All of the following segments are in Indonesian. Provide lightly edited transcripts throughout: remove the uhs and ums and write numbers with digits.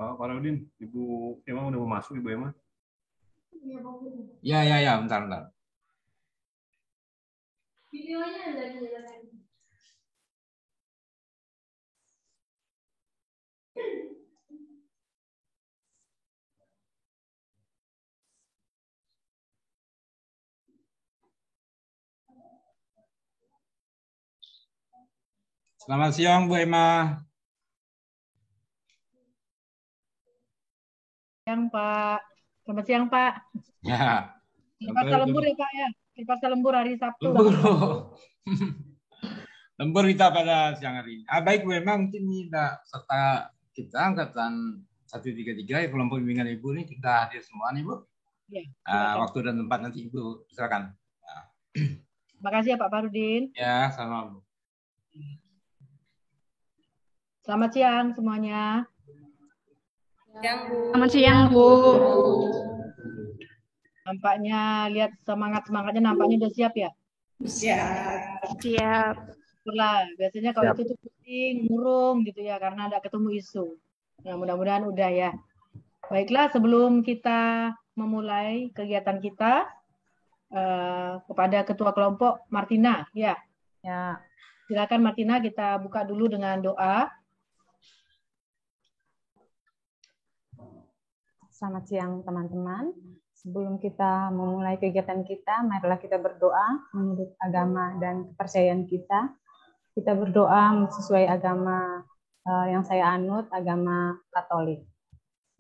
Pak Rudin, Ibu Emma udah mau masuk, Ibu Emma? Ya, bentar. Videonya ada di dalam. Selamat siang, Bu Emma. Siang, Pak. Selamat siang, Pak. Ya. Terpaksa lembur ya, Pak ya. Terpaksa lembur hari Sabtu. Lembur. Lembur kita pada siang hari ini. Baik, Bu Emma, mungkin ini serta kita angkatan 133 kelompok bimbingan Ibu ini kita hadir semua nih, Bu. Ya, waktu dan tempat nanti Ibu silakan. Terima kasih ya Pak Farudin. Ya, sama Bu. Selamat siang semuanya. Selamat siang, Bu. Nampaknya lihat semangatnya nampaknya udah siap ya? Siap. Itulah, biasanya kalau itu tuh pusing, murung gitu ya karena ada ketemu isu. Nah, mudah-mudahan udah ya. Baiklah, sebelum kita memulai kegiatan kita kepada Ketua Kelompok Martina, ya. Ya. Silakan Martina, kita buka dulu dengan doa. Selamat siang teman-teman. Sebelum kita memulai kegiatan kita, marilah kita berdoa menurut agama dan kepercayaan kita. Kita berdoa sesuai agama yang saya anut, agama Katolik.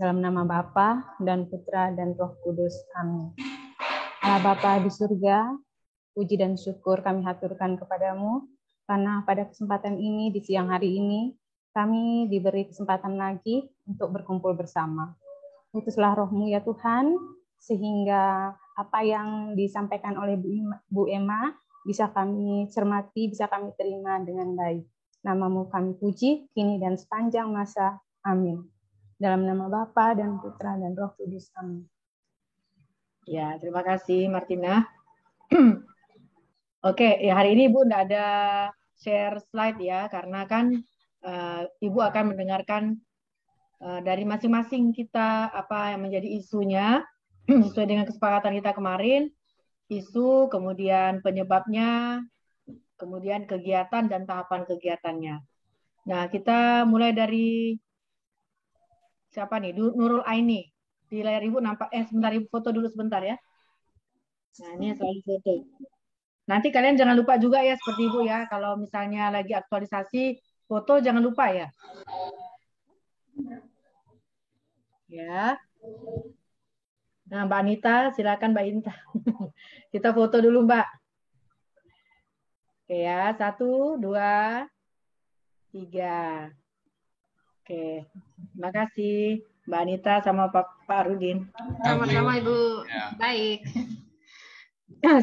Dalam nama Bapa dan Putra dan Roh Kudus. Amin. Allah Bapa di surga, puji dan syukur kami haturkan kepadamu, karena pada kesempatan ini, di siang hari ini, kami diberi kesempatan lagi untuk berkumpul bersama. Utuslah roh-Mu ya Tuhan, sehingga apa yang disampaikan oleh Bu Emma bisa kami cermati, bisa kami terima dengan baik. Nama-Mu kami puji, kini dan sepanjang masa. Amin. Dalam nama Bapa dan Putra dan Roh Kudus. Amin. Ya, terima kasih Martina. Oke, ya hari ini Ibu tidak ada share slide ya, karena kan Ibu akan mendengarkan dari masing-masing kita apa yang menjadi isunya sesuai dengan kesepakatan kita kemarin, isu, kemudian penyebabnya, kemudian kegiatan dan tahapan kegiatannya. Nah, kita mulai dari siapa nih? Nurul Aini. Di layar Ibu nampak, sebentar Ibu foto dulu sebentar ya. Nah, ini selalu foto. Nanti kalian jangan lupa juga ya seperti Ibu ya, kalau misalnya lagi aktualisasi foto jangan lupa ya. Ya. Nah, Mbak Anita, silakan Mbak Inta. Kita foto dulu, Mbak. Oke ya, 1, 2, 3. Oke, terima kasih Mbak Anita sama Pak Rudin. Sama-sama Ibu. Ya. Baik.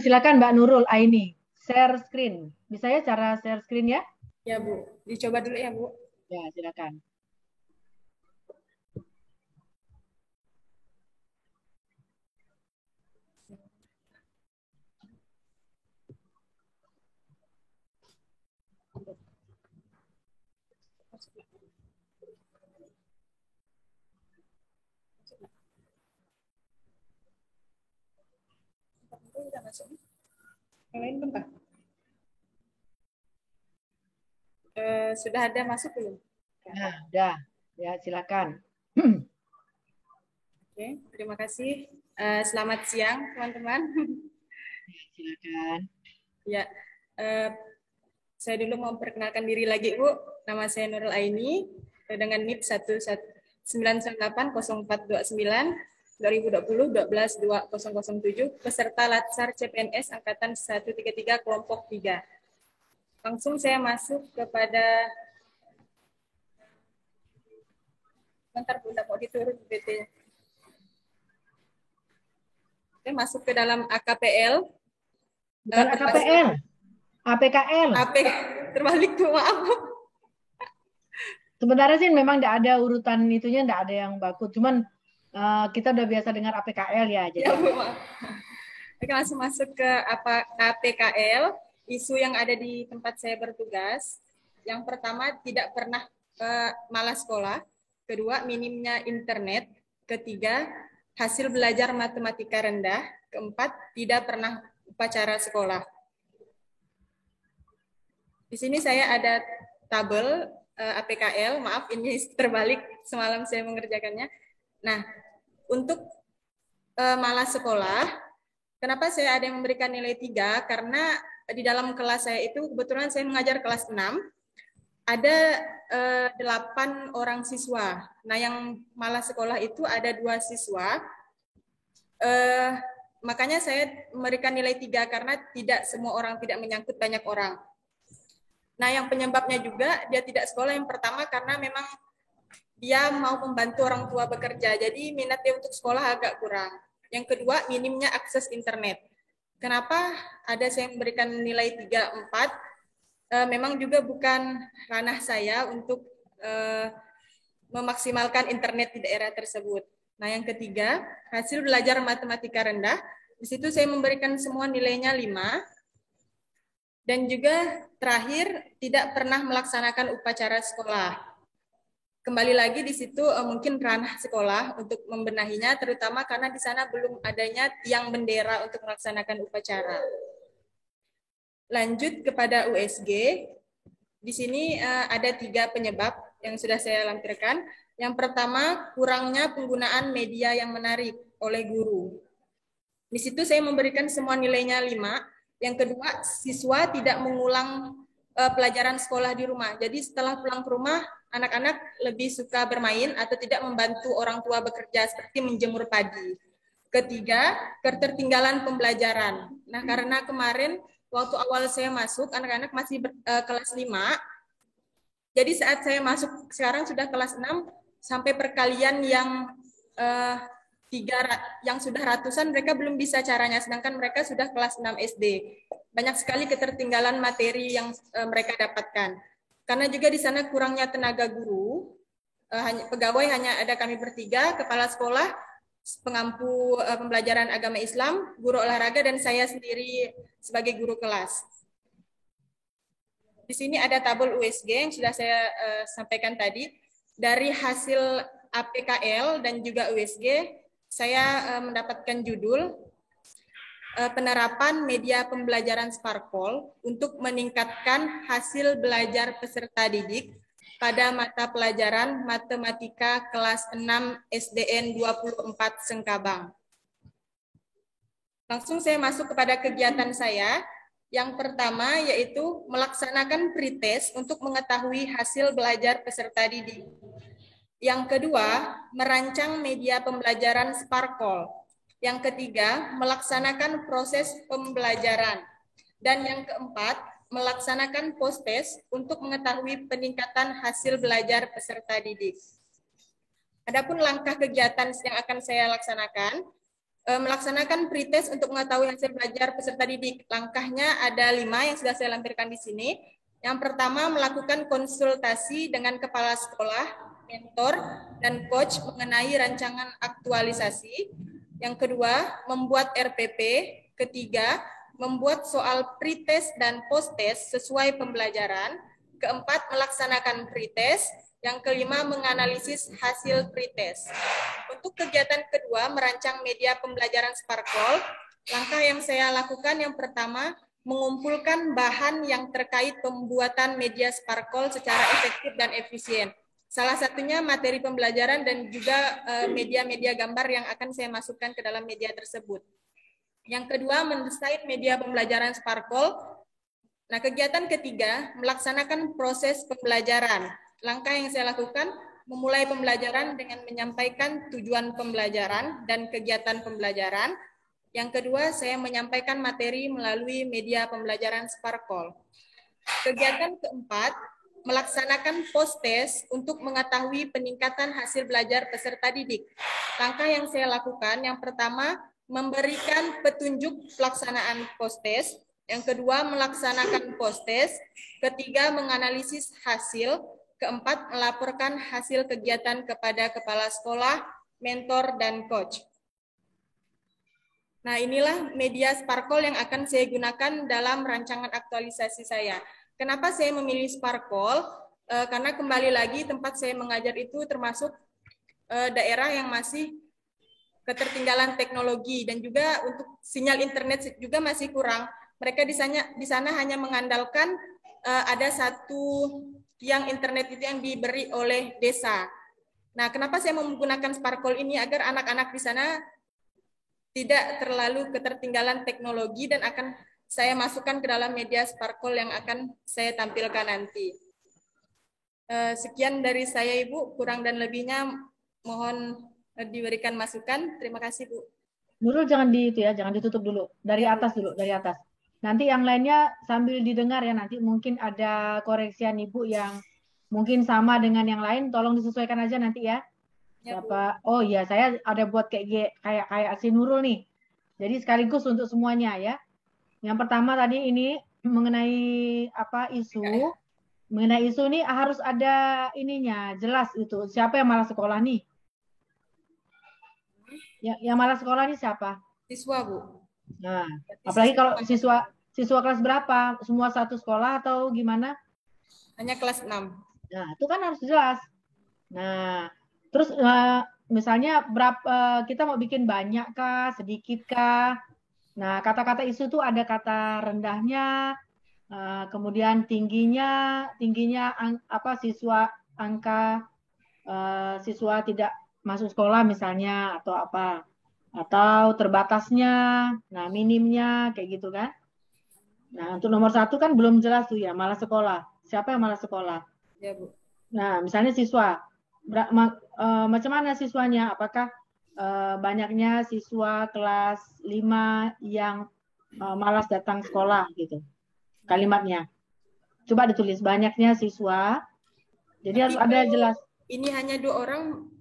Silakan Mbak Nurul Aini, share screen. Bisa ya cara share screen ya? Ya Bu, dicoba dulu ya Bu. Ya, silakan. Udah masuk. Yang lain bentar. Sudah ada masuk belum? Nah, udah. Ya, silakan. Oke, terima kasih. Selamat siang, teman-teman. Silakan. Ya, saya dulu mau perkenalkan diri lagi, Bu. Nama saya Nurul Aini dengan NIP 1980429 2020-12-2007, peserta Latsar CPNS Angkatan 133 Kelompok 3. Langsung saya masuk kepada, bentar Bu, mau diturun BT. Oke, masuk ke dalam AKPL. Bukan AKPL, APKL. Terbalik tuh, maaf. Sebenarnya sih memang tidak ada urutan itunya, tidak ada yang baku. Cuman kita udah biasa dengar APKL ya. Jadi. Ya, Bu, maaf. Oke, langsung masuk ke APKL. Isu yang ada di tempat saya bertugas. Yang pertama, tidak pernah malas sekolah. kedua, minimnya internet, ketiga, hasil belajar matematika rendah, keempat, tidak pernah upacara sekolah. Di sini saya ada tabel APKL, maaf ini terbalik, semalam saya mengerjakannya. Nah, untuk malas sekolah, kenapa saya ada yang memberikan nilai 3? Karena di dalam kelas saya itu kebetulan saya mengajar kelas 6, ada 8 orang siswa. Nah, yang malas sekolah itu ada 2 siswa. Makanya saya memberikan nilai 3 karena tidak semua orang, tidak menyangkut banyak orang. Nah, yang penyebabnya juga dia tidak sekolah yang pertama karena memang dia mau membantu orang tua bekerja. Jadi minat dia untuk sekolah agak kurang. Yang kedua, minimnya akses internet. Kenapa ada saya memberikan nilai 3, 4? Memang juga bukan ranah saya untuk memaksimalkan internet di daerah tersebut. Nah, yang ketiga, hasil belajar matematika rendah. Di situ saya memberikan semua nilainya 5. Dan juga terakhir, tidak pernah melaksanakan upacara sekolah. Kembali lagi di situ mungkin ranah sekolah untuk membenahinya, terutama karena di sana belum adanya tiang bendera untuk melaksanakan upacara. Lanjut kepada USG. Di sini ada 3 penyebab yang sudah saya lampirkan. Yang pertama, kurangnya penggunaan media yang menarik oleh guru. Di situ saya memberikan semua nilainya 5. Yang kedua, siswa tidak mengulang pelajaran sekolah di rumah. Jadi setelah pulang ke rumah, anak-anak lebih suka bermain atau tidak membantu orang tua bekerja seperti menjemur padi. Ketiga, ketertinggalan pembelajaran. Nah, karena kemarin waktu awal saya masuk, anak-anak masih kelas 5. Jadi saat saya masuk sekarang sudah kelas 6, sampai perkalian yang yang sudah ratusan mereka belum bisa caranya, sedangkan mereka sudah kelas 6 SD. Banyak sekali ketertinggalan materi yang mereka dapatkan. Karena juga di sana kurangnya tenaga guru, pegawai hanya ada kami bertiga, kepala sekolah, pengampu pembelajaran agama Islam, guru olahraga, dan saya sendiri sebagai guru kelas. Di sini ada tabel USG yang sudah saya sampaikan tadi. Dari hasil APKL dan juga USG, saya mendapatkan judul penerapan media pembelajaran Sparkol untuk meningkatkan hasil belajar peserta didik pada mata pelajaran matematika kelas 6 SDN 24 Sengkabang. Langsung saya masuk kepada kegiatan saya. Yang pertama yaitu melaksanakan pretest untuk mengetahui hasil belajar peserta didik. Yang kedua, merancang media pembelajaran Sparkol. Yang ketiga, melaksanakan proses pembelajaran. Dan yang keempat, melaksanakan post-test untuk mengetahui peningkatan hasil belajar peserta didik. Adapun langkah kegiatan yang akan saya laksanakan, melaksanakan pretest untuk mengetahui hasil belajar peserta didik. Langkahnya ada 5 yang sudah saya lampirkan di sini. Yang pertama, melakukan konsultasi dengan kepala sekolah, mentor, dan coach mengenai rancangan aktualisasi. Yang kedua, membuat RPP. Ketiga, membuat soal pretest dan post-test sesuai pembelajaran. Keempat, melaksanakan pretest. Yang kelima, menganalisis hasil pretest. Untuk kegiatan kedua, merancang media pembelajaran Sparkol, langkah yang saya lakukan yang pertama, mengumpulkan bahan yang terkait pembuatan media Sparkol secara efektif dan efisien. Salah satunya materi pembelajaran dan juga media-media gambar yang akan saya masukkan ke dalam media tersebut. Yang kedua, mendesain media pembelajaran Sparkol. Nah, kegiatan ketiga, melaksanakan proses pembelajaran. Langkah yang saya lakukan, memulai pembelajaran dengan menyampaikan tujuan pembelajaran dan kegiatan pembelajaran. Yang kedua, saya menyampaikan materi melalui media pembelajaran Sparkol. Kegiatan keempat, melaksanakan post-test untuk mengetahui peningkatan hasil belajar peserta didik. Langkah yang saya lakukan, yang pertama, memberikan petunjuk pelaksanaan post-test. Yang kedua, melaksanakan post-test. Ketiga, menganalisis hasil. Keempat, melaporkan hasil kegiatan kepada kepala sekolah, mentor, dan coach. Nah, inilah media Sparkol yang akan saya gunakan dalam rancangan aktualisasi saya. Kenapa saya memilih Sparkol? karena kembali lagi tempat saya mengajar itu termasuk daerah yang masih ketertinggalan teknologi dan juga untuk sinyal internet juga masih kurang. Mereka di sana hanya mengandalkan ada satu tiang internet itu yang diberi oleh desa. Nah, kenapa saya menggunakan Sparkle ini agar anak-anak di sana tidak terlalu ketertinggalan teknologi dan akan saya masukkan ke dalam media Sparkle yang akan saya tampilkan nanti. Sekian dari saya, Ibu. Kurang dan lebihnya mohon diberikan masukan. Terima kasih, Bu. Nurul jangan jangan ditutup dulu. Dari atas dulu, dari atas. Nanti yang lainnya sambil didengar ya, nanti mungkin ada koreksian Ibu yang mungkin sama dengan yang lain, tolong disesuaikan aja nanti ya. Siapa? Oh iya, saya ada buat kayak si Nurul nih. Jadi sekaligus untuk semuanya ya. Yang pertama tadi ini mengenai apa isu. Mengenai isu ini harus ada ininya, jelas itu. Siapa yang malas sekolah nih? Yang malas sekolah nih siapa? Siswa, Bu. Nah, apalagi kalau siswa kelas berapa? Semua satu sekolah atau gimana? Hanya kelas 6. Nah, itu kan harus jelas. Nah, terus misalnya berapa kita mau bikin banyak kah, sedikit kah? Nah, kata-kata isu itu ada kata rendahnya, kemudian tingginya siswa tidak masuk sekolah misalnya atau apa, atau terbatasnya, nah minimnya kayak gitu kan. Nah, untuk nomor 1 kan belum jelas tuh ya, malas sekolah. Siapa yang malas sekolah? Ya, Bu. Nah, misalnya siswa, macam mana siswanya? Apakah banyaknya siswa kelas 5 yang malas datang sekolah gitu? Kalimatnya. Coba ditulis, banyaknya siswa. Jadi harus ada jelas. Ini hanya 2 orang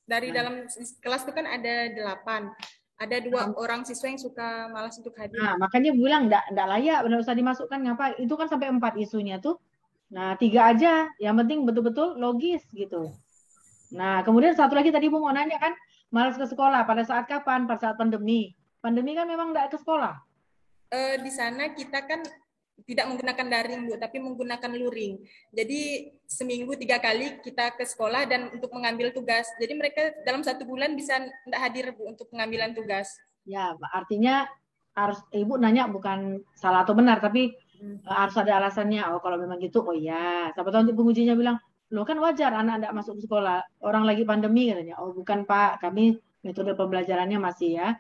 dari dalam kelas itu kan ada 8. Ada 2 orang siswa yang suka malas untuk hadir. Nah, makanya bilang enggak layak, benar usah dimasukkan ngapa? Itu kan sampai 4 isunya tuh. Nah, 3 aja, yang penting betul-betul logis gitu. Nah, kemudian satu lagi tadi Bu mau nanya kan, malas ke sekolah pada saat kapan? Pada saat pandemi. Pandemi kan memang enggak ke sekolah. Di sana kita kan tidak menggunakan daring, Bu, tapi menggunakan luring. Jadi seminggu 3 kali kita ke sekolah dan untuk mengambil tugas. Jadi mereka dalam 1 bulan bisa tidak hadir, Bu, untuk pengambilan tugas. Ya, artinya harus Ibu nanya bukan salah atau benar, tapi harus ada alasannya. Oh, kalau memang gitu, oh ya. Siapa tahu nanti pengujinya bilang, loh kan wajar anak tidak masuk ke sekolah. Orang lagi pandemi katanya. Oh, bukan Pak, kami metode pembelajarannya masih ya.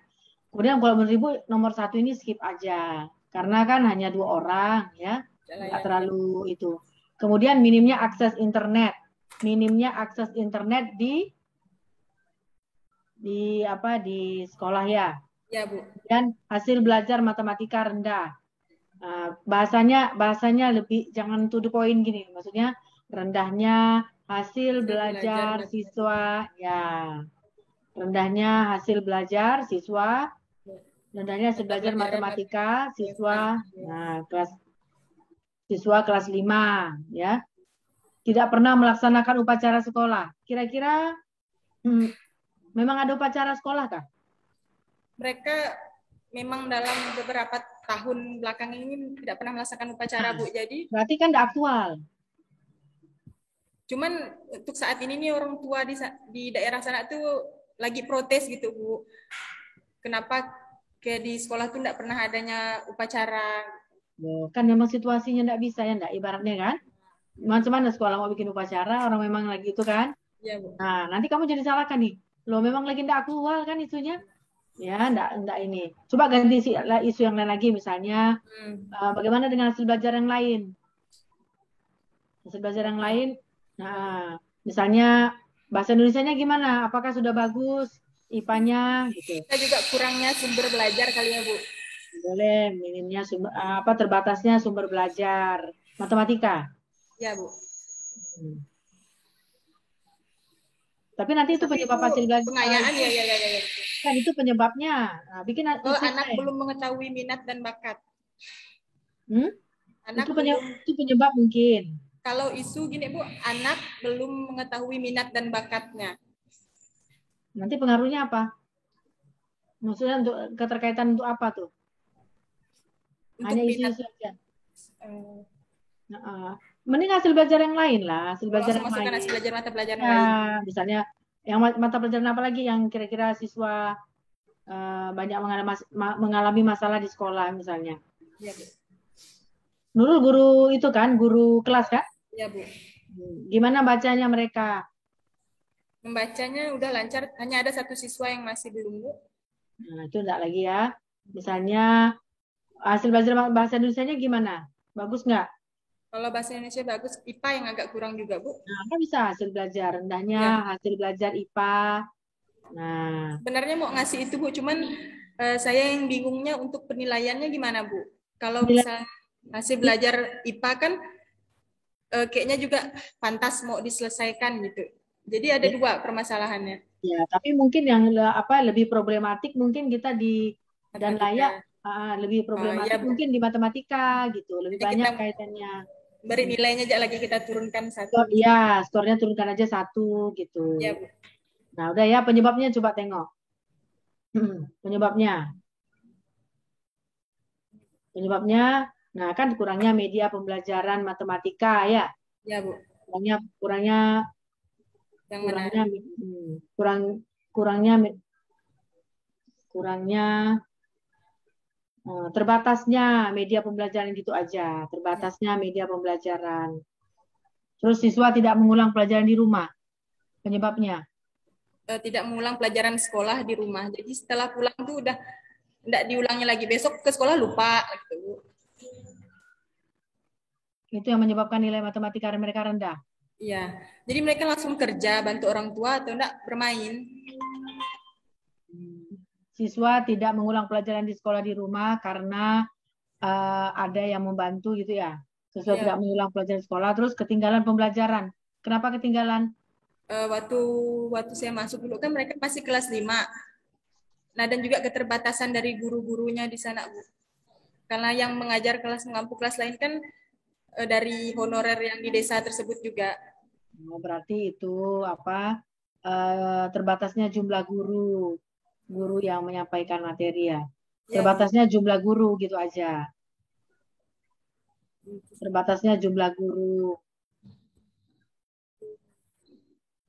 Kemudian kalau menurut Ibu nomor 1 ini skip aja. Karena kan hanya 2 orang ya, nggak terlalu itu. Kemudian minimnya akses internet di sekolah ya. Ya, Bu. Dan hasil belajar matematika rendah. Bahasanya lebih jangan to the point gini. Maksudnya rendahnya hasil belajar siswa ya. Rendahnya hasil belajar siswa. Rendahnya hasil belajar matematika siswa, nah siswa kelas 5 ya. Tidak pernah melaksanakan upacara sekolah. Kira-kira memang ada upacara sekolah kah? Mereka memang dalam beberapa tahun belakang ini tidak pernah melaksanakan upacara, Bu. Jadi berarti kan tidak aktual. Cuman untuk saat ini nih orang tua di daerah sana tuh lagi protes gitu, Bu. Kenapa kayak di sekolah tuh enggak pernah adanya upacara. Kan memang situasinya enggak bisa ya, enggak ibaratnya kan. Macam mana sekolah mau bikin upacara, orang memang lagi itu kan. Iya, Bu. Nah, nanti kamu jadi salahkan nih. Loh memang lagi enggak aktual kan isunya. Ya, enggak ini. Coba ganti isu yang lain lagi misalnya. Bagaimana dengan hasil belajar yang lain? Hasil belajar yang lain. Nah, misalnya bahasa Indonesianya gimana? Apakah sudah bagus? IPA-nya gitu. Kita juga kurangnya sumber belajar kali ya, Bu. Boleh, minimnya terbatasnya sumber belajar matematika. Ya, Bu. Tapi nanti itu penyebab hasil belajar. Pengayaan ya. Kan itu penyebabnya. Nah, bikin anak belum mengetahui minat dan bakat. Anak itu penyebab mungkin. Kalau isu gini, Bu, anak belum mengetahui minat dan bakatnya. Nanti pengaruhnya apa? Maksudnya untuk keterkaitan untuk apa tuh? Hanya isu-isu aja. mending hasil belajar yang lain lah, hasil belajar yang Masukkan lain. hasil belajar mata pelajaran yang lain. Ya, misalnya yang mata pelajaran apa lagi yang kira-kira siswa banyak mengalami masalah di sekolah misalnya. Ya, Bu. Nurul guru itu kan, guru kelas kan? Ya, Bu. Gimana bacanya mereka? Membacanya udah lancar, hanya ada satu siswa yang masih belum, Bu. Nah, itu enggak lagi ya. Misalnya hasil belajar bahasa Indonesianya gimana? Bagus nggak? Kalau bahasa Indonesia bagus, IPA yang agak kurang juga, Bu. Nah, kan bisa hasil belajar rendahnya, Ya. hasil belajar IPA. Nah, Sebenarnya mau ngasih itu, Bu, cuman saya yang bingungnya untuk penilaiannya gimana, Bu? Kalau Nilai- bisa hasil belajar IPA kan kayaknya juga pantas mau diselesaikan gitu. Jadi ada dua permasalahannya. ya, tapi mungkin yang lebih problematik mungkin kita di dan layak lebih problematik ya, Bu. mungkin di matematika gitu, lebih Jadi banyak kita kaitannya. beri nilainya aja lagi kita turunkan satu. Iya, skornya turunkan aja 1 gitu. Ya, Bu. Nah, udah ya penyebabnya coba tengok. Penyebabnya. Penyebabnya, nah kan kurangnya media pembelajaran matematika ya. Ya, Bu. Kurangnya Yang mana? kurangnya terbatasnya media pembelajaran gitu aja, terbatasnya media pembelajaran. Terus siswa tidak mengulang pelajaran di rumah. Penyebabnya? Tidak mengulang pelajaran sekolah di rumah. Jadi setelah pulang tuh udah tidak diulangi lagi. Besok ke sekolah lupa gitu. Itu yang menyebabkan nilai matematika mereka rendah. Iya. Jadi mereka langsung kerja, bantu orang tua atau enggak bermain. Siswa tidak mengulang pelajaran di sekolah di rumah karena ada yang membantu gitu ya. Siswa tidak mengulang pelajaran di sekolah, terus ketinggalan pembelajaran. Kenapa ketinggalan? Waktu saya masuk dulu kan mereka masih kelas 5. Nah, dan juga keterbatasan dari guru-gurunya di sana, Bu. Karena yang mengajar mengampu kelas lain kan dari honorer yang di desa tersebut juga. Berarti itu terbatasnya jumlah guru yang menyampaikan materi ya. Terbatasnya jumlah guru gitu aja. Terbatasnya jumlah guru.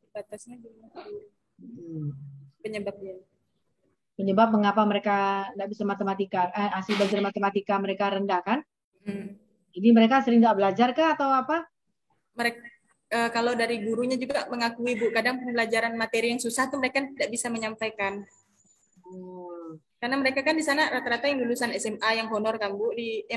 Terbatasnya jumlah guru. Penyebabnya. Penyebab mengapa mereka tidak bisa matematika, hasil belajar matematika mereka rendah kan? Jadi mereka sering nggak belajar kah atau apa? Mereka kalau dari gurunya juga mengakui, Bu, kadang pembelajaran materi yang susah tuh mereka tidak bisa menyampaikan. Karena mereka kan di sana rata-rata yang lulusan SMA yang honor kan, Bu, di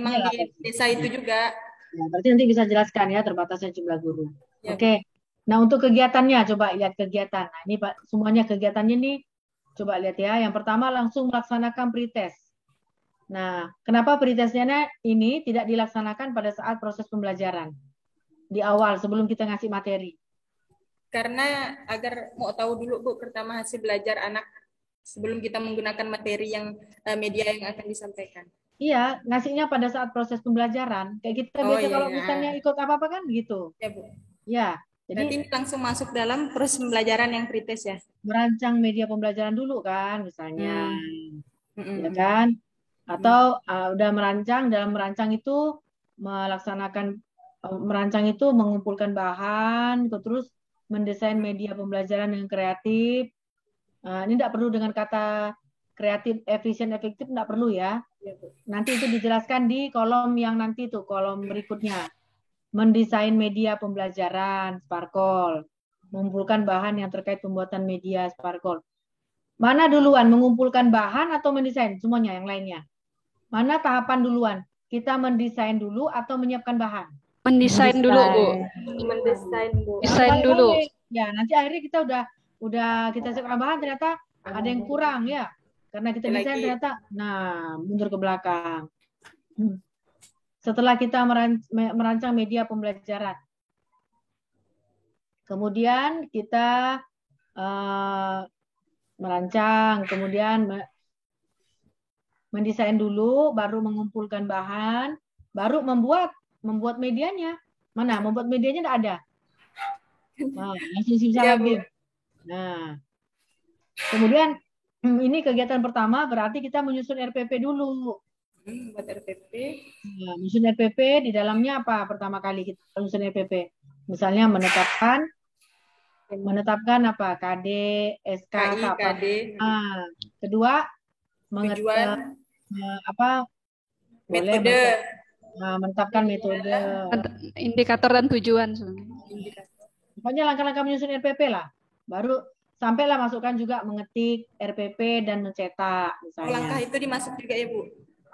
desa itu juga. Ya, berarti nanti bisa jelaskan ya terbatasnya jumlah guru. Ya, Oke. Nah, untuk kegiatannya coba lihat kegiatan. Nah, ini Pak, semuanya kegiatannya nih coba lihat ya. Yang pertama langsung melaksanakan pretest. Nah, kenapa pretestnya ini tidak dilaksanakan pada saat proses pembelajaran? Di awal sebelum kita ngasih materi. Karena agar mau tahu dulu, Bu, pertama hasil belajar anak sebelum kita menggunakan materi yang media yang akan disampaikan. Iya, ngasihnya pada saat proses pembelajaran. Kayak kita biasa kalau misalnya ikut apa-apa kan gitu. Ya, Bu. Ya. Jadi nanti langsung masuk dalam proses pembelajaran yang pretest ya. Merancang media pembelajaran dulu kan misalnya. Ya kan? Atau udah merancang, dalam merancang itu merancang itu mengumpulkan bahan, terus mendesain media pembelajaran yang kreatif. Ini tidak perlu dengan kata kreatif, efisien, efektif, tidak perlu ya. Nanti itu dijelaskan di kolom yang nanti itu, kolom berikutnya. Mendesain media pembelajaran, Sparkol. Mengumpulkan bahan yang terkait pembuatan media, Sparkol. Mana duluan, mengumpulkan bahan atau mendesain? Semuanya, yang lainnya. Mana tahapan duluan? Kita mendesain dulu atau menyiapkan bahan? Mendesain dulu, Bu. Mendesain, Bu. Desain dulu. Ya, nanti akhirnya kita udah kita siapkan bahan, ternyata ada yang kurang ya. Karena kita desain ternyata, mundur ke belakang. Setelah kita merancang media pembelajaran. Kemudian kita merancang, kemudian mendesain dulu, baru mengumpulkan bahan, baru membuat medianya. Mana? Membuat medianya tidak ada. Nah, langsung bisa lagi. Nah, kemudian ini kegiatan pertama berarti kita menyusun RPP dulu. Buat RPP. Nah, menyusun RPP di dalamnya apa? Pertama kali kita menyusun RPP. Misalnya menetapkan apa? KD, SK, KI, apa? KD. Nah, kedua Tujuan. Apa? Boleh Metode. menetapkan metode. Indikator dan tujuan. Pokoknya langkah-langkah menyusun RPP lah. Baru sampailah masukkan juga mengetik RPP dan mencetak misalnya. Langkah itu dimasuk juga ya Bu?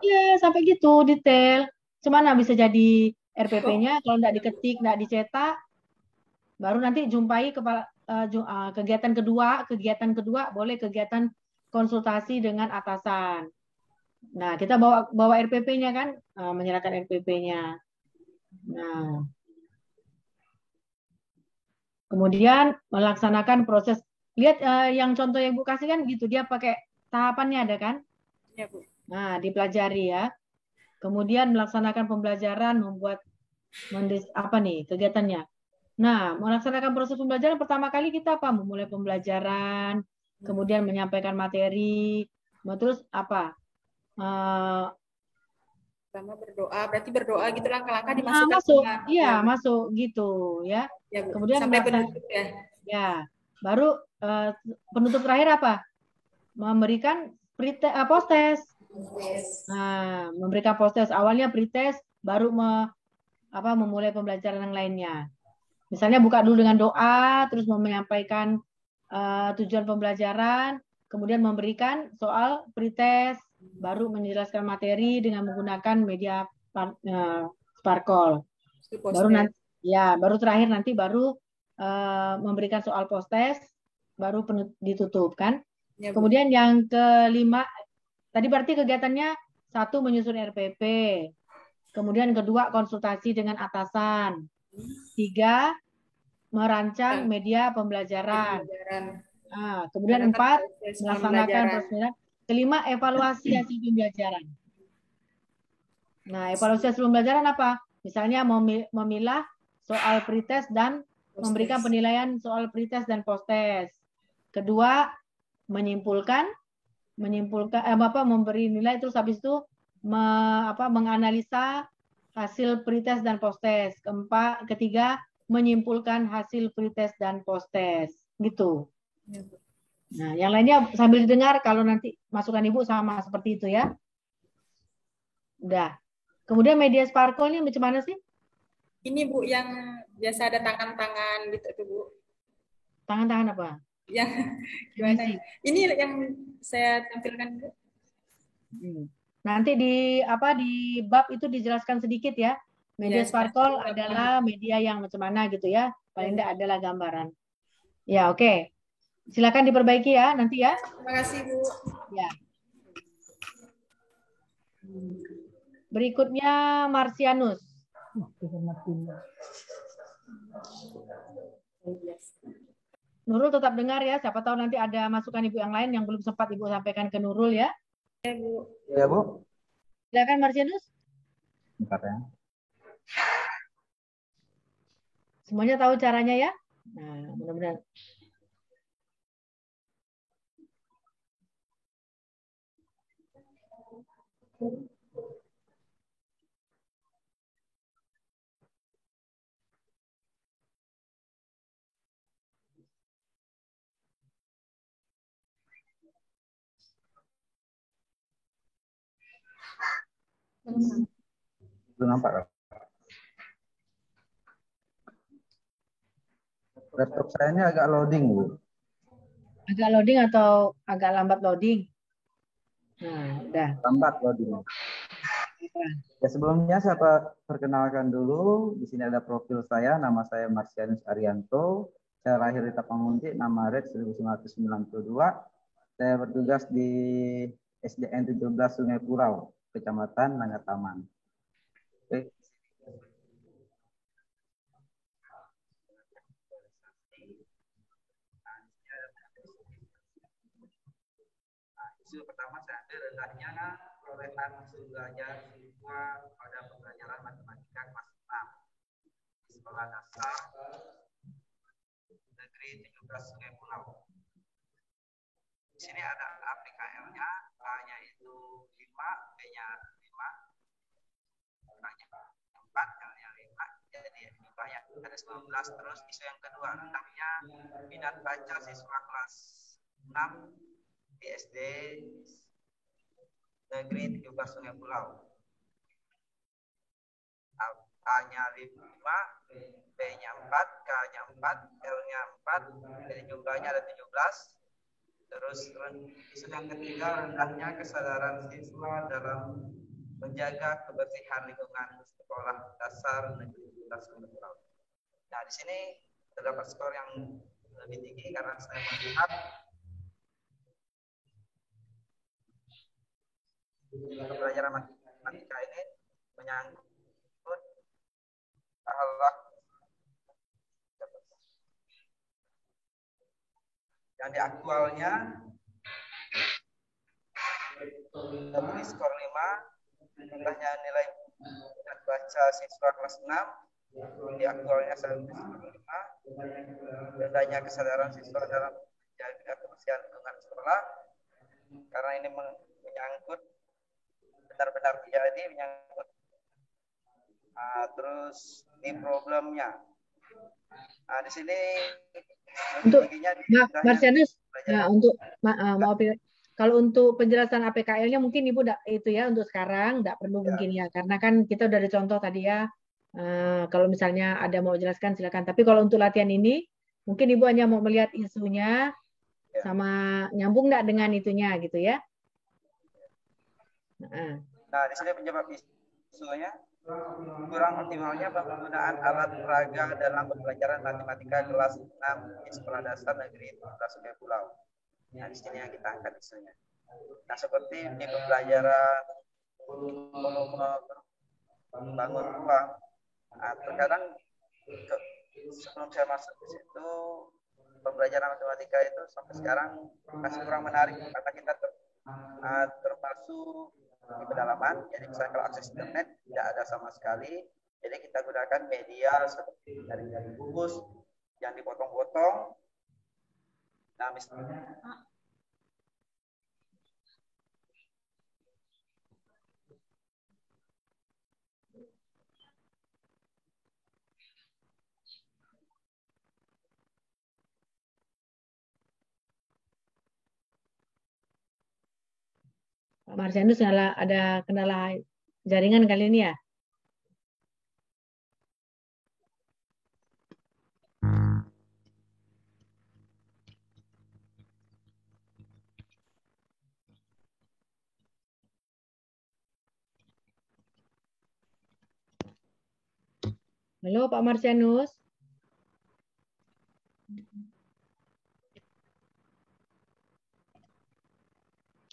Iya, sampai gitu detail. Cemana bisa jadi RPP-nya kalau nggak diketik, nggak dicetak, baru nanti jumpai kegiatan kedua boleh kegiatan konsultasi dengan atasan. Nah, kita bawa RPP-nya kan, menyerahkan RPP-nya. Nah, kemudian melaksanakan proses. Lihat yang contoh yang Bu kasih kan gitu, dia pakai tahapannya ada kan? Ya Bu. Nah, dipelajari ya. Kemudian melaksanakan pembelajaran, membuat kegiatannya. Nah, melaksanakan proses pembelajaran pertama kali kita apa? Memulai pembelajaran, kemudian menyampaikan materi, terus apa? Pertama berdoa, berarti berdoa gitu langkah-langkah dimasukkan. Masuk gitu ya. Kemudian sampai penutup ya. Ya, baru penutup terakhir apa? Memberikan post-test. Nah, memberikan post-test. Awalnya pretest, baru memulai pembelajaran yang lainnya. Misalnya buka dulu dengan doa, terus menyampaikan tujuan pembelajaran, kemudian memberikan soal pretest, baru menjelaskan materi dengan menggunakan media Sparkle. Baru terakhir nanti baru memberikan soal post-test, baru ditutup kan. Ya, kemudian yang kelima, tadi berarti kegiatannya 1 menyusun RPP, kemudian kedua konsultasi dengan atasan, 3 merancang media pembelajaran, kemudian 4 melaksanakan proses, kelima evaluasi hasil pembelajaran. Nah, evaluasi hasil pembelajaran apa? Misalnya memilah soal pretest dan memberikan penilaian soal pretest dan post-test. Kedua, memberi nilai, terus habis itu menganalisa hasil pretest dan post-test. Ketiga, menyimpulkan hasil pretest dan post-test. Gitu. Nah, yang lainnya sambil didengar, kalau nanti masukan Ibu sama seperti itu ya. Udah. Kemudian media Sparkle ini macam mana sih? Ini Bu yang biasa ada tangan-tangan gitu tuh Bu. Tangan-tangan apa? Yang gimana? Ini yang saya tampilkan Bu. Nanti di bab itu dijelaskan sedikit ya. Media Sparkle adalah media yang macam mana gitu ya. Paling tidak adalah gambaran. Ya, oke. Silakan diperbaiki ya nanti ya. Terima kasih Bu. Ya. Berikutnya Marsianus. Nurul tetap dengar ya. Siapa tahu nanti ada masukan Ibu yang lain yang belum sempat Ibu sampaikan ke Nurul ya. Ya Bu. Ya Bu. Silakan Marsianus. Bentar ya. Semuanya tahu caranya ya. Nah, mudah-mudahan. Belum nampak. Laptop saya ini agak loading, Bu. Agak loading atau agak lambat loading? Nah, udah. Lambat loading. Ya, sebelumnya saya perkenalkan dulu. Di sini ada profil saya. Nama saya Marsianus Arianto. Saya lahir di Tapangunti, nama Red 1992. Saya bertugas di SDN 17 Sungai Purau, Kecamatan Nangataman. Oke. Isu pertama saya ambil rendahnya perolehan hasil belajar siswa pada pembelajaran matematika kelas 6 di sekolah dasar negeri 17 Sungai Pulau. Di sini ada APKL-nya, A-nya itu 5, B-nya 5, banyak, ada 19. Terus isu yang kedua, rendahnya minat baca siswa kelas 6 di SD Negeri 17 Sungai Pulau. A-nya 5, B-nya 4, K-nya 4, L-nya 4, jadi jumlahnya ada 17. Terus isu yang ketiga, rendahnya kesadaran siswa dalam menjaga kebersihan lingkungan sekolah dasar Negeri 17 Sungai Pulau. Nah, di sini terdapat skor yang lebih tinggi karena saya melihat pelajaran matematika ini menyangkut hal yang di aktualnya dari skor 5, rendahnya nilai minat baca siswa kelas 6 di aktualnya sampai skor 5, rendahnya kesadaran siswa dalam menjaga kebersihan lingkungan sekolah karena ini menyangkut benar-benar terjadi, menyangkut terus di problemnya. Nah, di sini Untuk Marsianus, maaf ya, kalau untuk penjelasan APKL-nya mungkin Ibu itu ya untuk sekarang tidak perlu mungkin ya, karena kan kita udah ada contoh tadi ya. Kalau misalnya ada mau jelaskan silakan. Tapi kalau untuk latihan ini mungkin Ibu hanya mau melihat isunya sama nyambung nggak dengan itunya gitu ya. Nah, di sini penyebab isunya kurang optimalnya penggunaan alat peraga dalam pembelajaran matematika kelas 6 di Sekolah Dasar Negeri 17 Sungai Pulau. Nah, di sini yang kita angkat isunya. Nah, seperti di pembelajaran volume bangun ruang, terkadang sebelum saya masuk ke situ pembelajaran matematika itu sampai sekarang masih kurang menarik karena kita termasuk di pedalaman, jadi misalnya kalau akses internet tidak ada sama sekali, jadi kita gunakan media seperti dari bungkus yang dipotong-potong. Nah, misalnya Pak Marsianus ada kendala jaringan kali ini ya? Halo Pak Marsianus.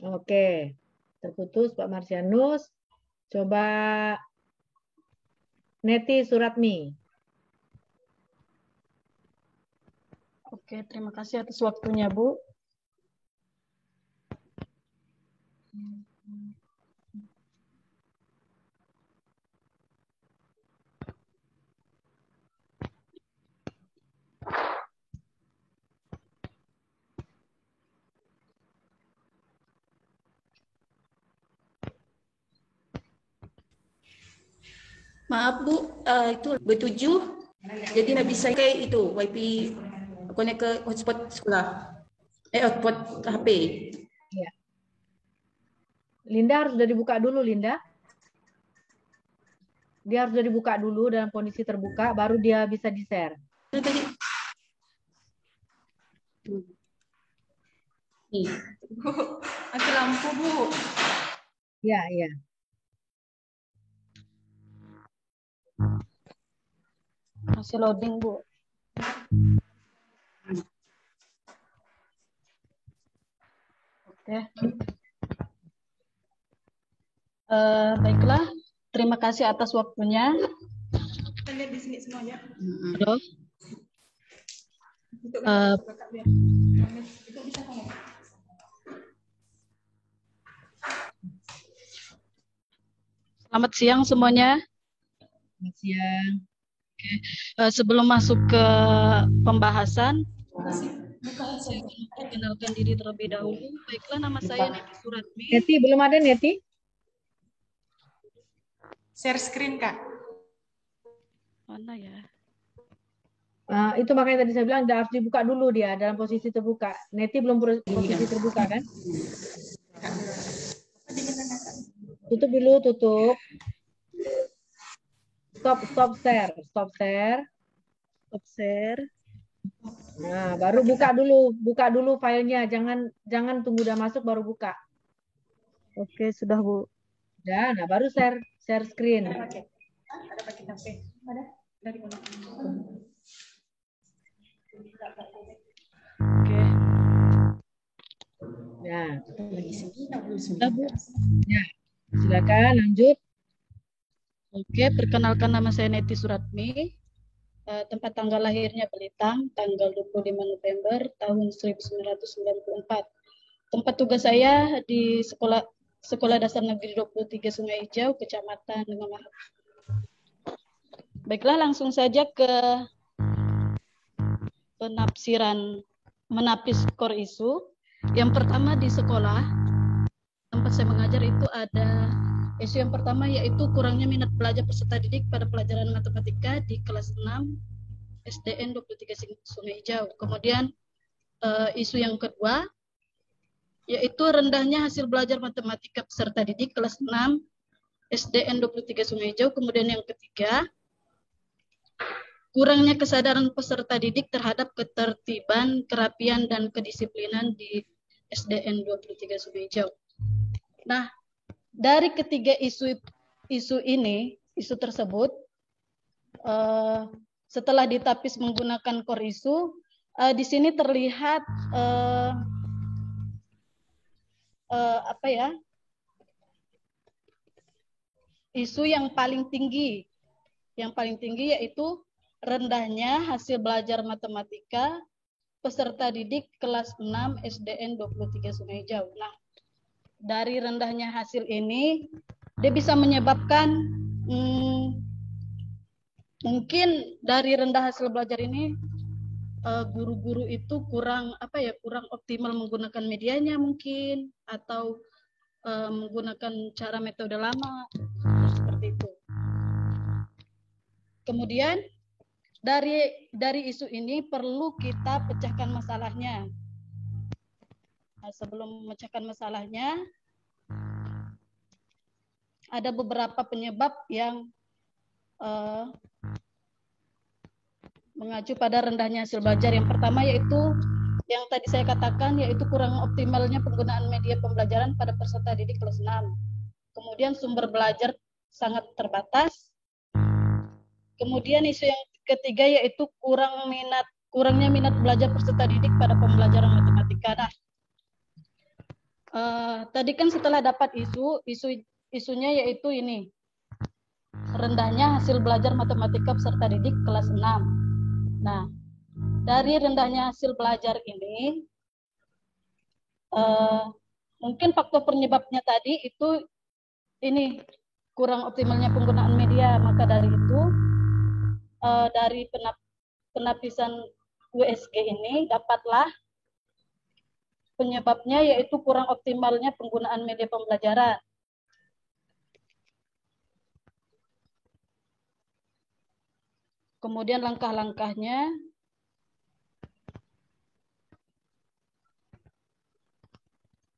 Oke, terputus Pak Marsianus. Coba Neti Suratmi. Oke, terima kasih atas waktunya, Bu. Maaf Bu, itu B7, jadi nggak bisa kayak itu WiFi connect ke hotspot sekolah, hotspot HP. Ya. Linda harus sudah dibuka dulu, Linda. Dia harus sudah dibuka dulu dalam kondisi terbuka, baru dia bisa di-share. Nih, mati lampu Bu. Ya, ya. Masih loading, Bu. Oke. Baiklah, terima kasih atas waktunya. Kita lihat di sini semuanya. Halo. Selamat siang semuanya. Selamat siang. Oke. Sebelum masuk ke pembahasan, saya perkenalkan diri terlebih dahulu. Baiklah, nama saya Neti Suratmi. Neti, belum ada Neti? Share screen, Kak. Mana ya? Itu makanya tadi saya bilang harus dibuka dulu dia dalam posisi terbuka. Neti belum posisi terbuka kan? Tutup dulu, tutup. Stop share. Nah, baru buka dulu filenya. Jangan tunggu udah masuk baru buka. Oke, sudah Bu. Ya, nah baru share screen. Ada pakai HP. Ada dari mana? Oke. Ya. Lagi 99. Sudah Bu. Ya. Silakan lanjut. Oke, perkenalkan nama saya Neti Suratmi. Tempat tanggal lahirnya Belitang, tanggal 25 November tahun 1994. Tempat tugas saya di Sekolah Dasar Negeri 23 Sungai Hijau, Kecamatan Dengamahar. Baiklah, langsung saja ke penafsiran menapis core isu. Yang pertama di sekolah, tempat saya mengajar itu ada isu yang pertama yaitu kurangnya minat belajar peserta didik pada pelajaran matematika di kelas 6 SDN 23 Sungai Hijau. Kemudian isu yang kedua yaitu rendahnya hasil belajar matematika peserta didik kelas 6 SDN 23 Sungai Hijau. Kemudian yang ketiga, kurangnya kesadaran peserta didik terhadap ketertiban, kerapian, dan kedisiplinan di SDN 23 Sungai Hijau. Nah, dari ketiga isu tersebut, setelah ditapis menggunakan core isu, di sini terlihat isu yang paling tinggi yaitu rendahnya hasil belajar matematika peserta didik kelas 6 SDN 23 Sungai Hijau. Nah, dari rendahnya hasil ini, dia bisa menyebabkan mungkin dari rendah hasil belajar ini guru-guru itu kurang optimal menggunakan medianya mungkin, atau menggunakan cara metode lama seperti itu. Kemudian dari isu ini perlu kita pecahkan masalahnya. Nah, sebelum memecahkan masalahnya, ada beberapa penyebab yang mengacu pada rendahnya hasil belajar. Yang pertama yaitu yang tadi saya katakan, yaitu kurang optimalnya penggunaan media pembelajaran pada peserta didik kelas 6. Kemudian sumber belajar sangat terbatas. Kemudian isu yang ketiga yaitu kurangnya minat belajar peserta didik pada pembelajaran matematika. Nah, tadi kan setelah dapat isunya yaitu ini, rendahnya hasil belajar matematika peserta didik kelas 6. Nah, dari rendahnya hasil belajar ini, mungkin faktor penyebabnya tadi itu ini, kurang optimalnya penggunaan media. Maka dari itu, dari penapisan USG ini dapatlah penyebabnya yaitu kurang optimalnya penggunaan media pembelajaran. Kemudian langkah-langkahnya,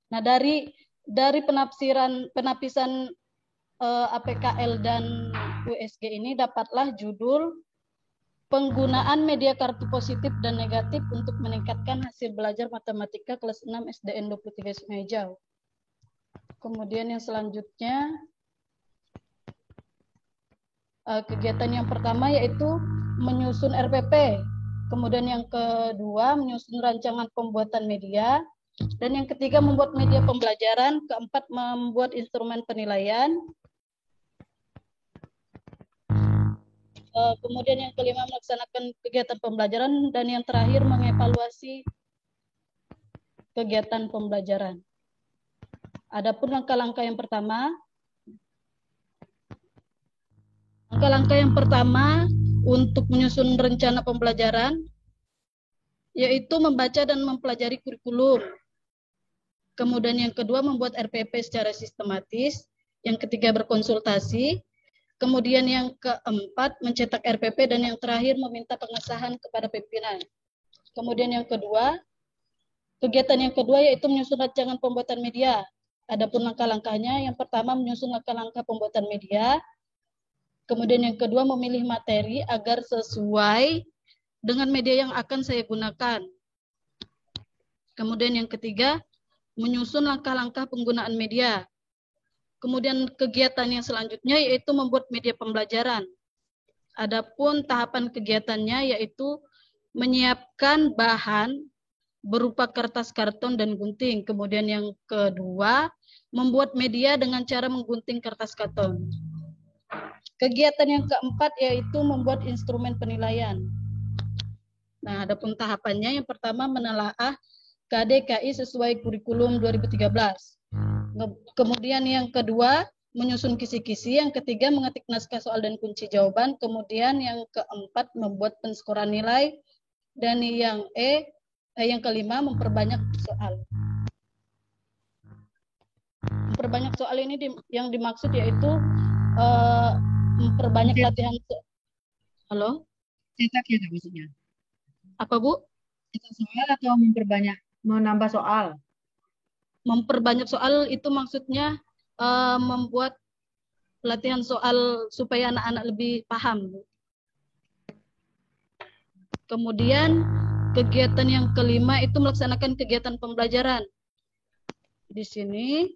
nah dari penapisan APKL dan USG ini dapatlah judul penggunaan media kartu positif dan negatif untuk meningkatkan hasil belajar matematika kelas 6 SDN 23 Sungai Hijau. Kemudian yang selanjutnya, kegiatan yang pertama yaitu menyusun RPP. Kemudian yang kedua, menyusun rancangan pembuatan media. Dan yang ketiga, membuat media pembelajaran. Keempat, membuat instrumen penilaian. Kemudian yang kelima, melaksanakan kegiatan pembelajaran. Dan yang terakhir, mengevaluasi kegiatan pembelajaran. Adapun langkah-langkah yang pertama, untuk menyusun rencana pembelajaran, yaitu membaca dan mempelajari kurikulum. Kemudian yang kedua, membuat RPP secara sistematis. Yang ketiga, berkonsultasi. Kemudian yang keempat, mencetak RPP, dan yang terakhir meminta pengesahan kepada pimpinan. Kemudian yang kedua, kegiatan yang kedua yaitu menyusun rancangan pembuatan media. Adapun langkah-langkahnya, yang pertama menyusun langkah-langkah pembuatan media. Kemudian yang kedua, memilih materi agar sesuai dengan media yang akan saya gunakan. Kemudian yang ketiga, menyusun langkah-langkah penggunaan media. Kemudian kegiatan yang selanjutnya yaitu membuat media pembelajaran. Adapun tahapan kegiatannya yaitu menyiapkan bahan berupa kertas karton dan gunting. Kemudian yang kedua, membuat media dengan cara menggunting kertas karton. Kegiatan yang keempat yaitu membuat instrumen penilaian. Nah, adapun tahapannya yang pertama menelaah KDKI sesuai kurikulum 2013. Kemudian yang kedua, menyusun kisi-kisi. Yang ketiga, mengetik naskah soal dan kunci jawaban. Kemudian yang keempat, membuat penskoran nilai. Dan yang yang kelima, memperbanyak soal. Memperbanyak soal ini yang dimaksud yaitu memperbanyak latihan. Halo? Cetak ya maksudnya? Apa, Bu? Cetak soal atau memperbanyak, menambah soal? Memperbanyak soal itu maksudnya membuat latihan soal supaya anak-anak lebih paham. Kemudian kegiatan yang kelima itu melaksanakan kegiatan pembelajaran. Di sini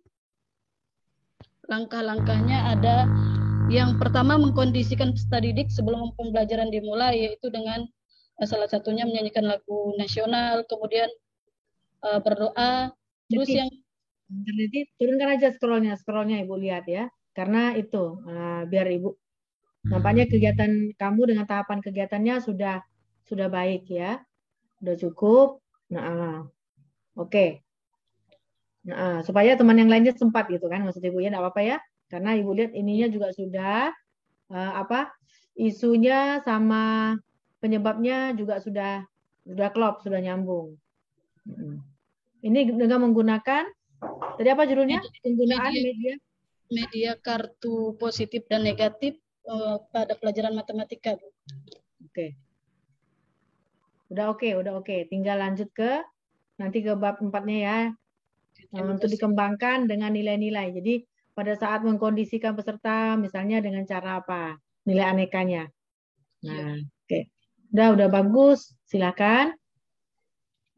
langkah-langkahnya ada yang pertama, mengkondisikan peserta didik sebelum pembelajaran dimulai, yaitu dengan salah satunya menyanyikan lagu nasional, kemudian berdoa. Terus yang nanti turunkan aja scrollnya Ibu lihat ya, karena itu biar Ibu nampaknya kegiatan kamu dengan tahapan kegiatannya sudah baik ya, sudah cukup. Nah, oke. Nah, supaya teman yang lainnya sempat gitu kan, maksud Ibu ya, enggak apa-apa ya, karena Ibu lihat ininya juga sudah isunya sama penyebabnya juga sudah klop, sudah nyambung. Ini dengan menggunakan tadi apa judulnya? Penggunaan media kartu positif dan negatif pada pelajaran matematika. Oke. Udah oke. Tinggal lanjut ke nanti ke bab 4-nya ya. Untuk dikembangkan dengan nilai-nilai. Jadi pada saat mengkondisikan peserta misalnya dengan cara apa? Nilai anekanya. Nah, oke. Udah bagus. Silakan.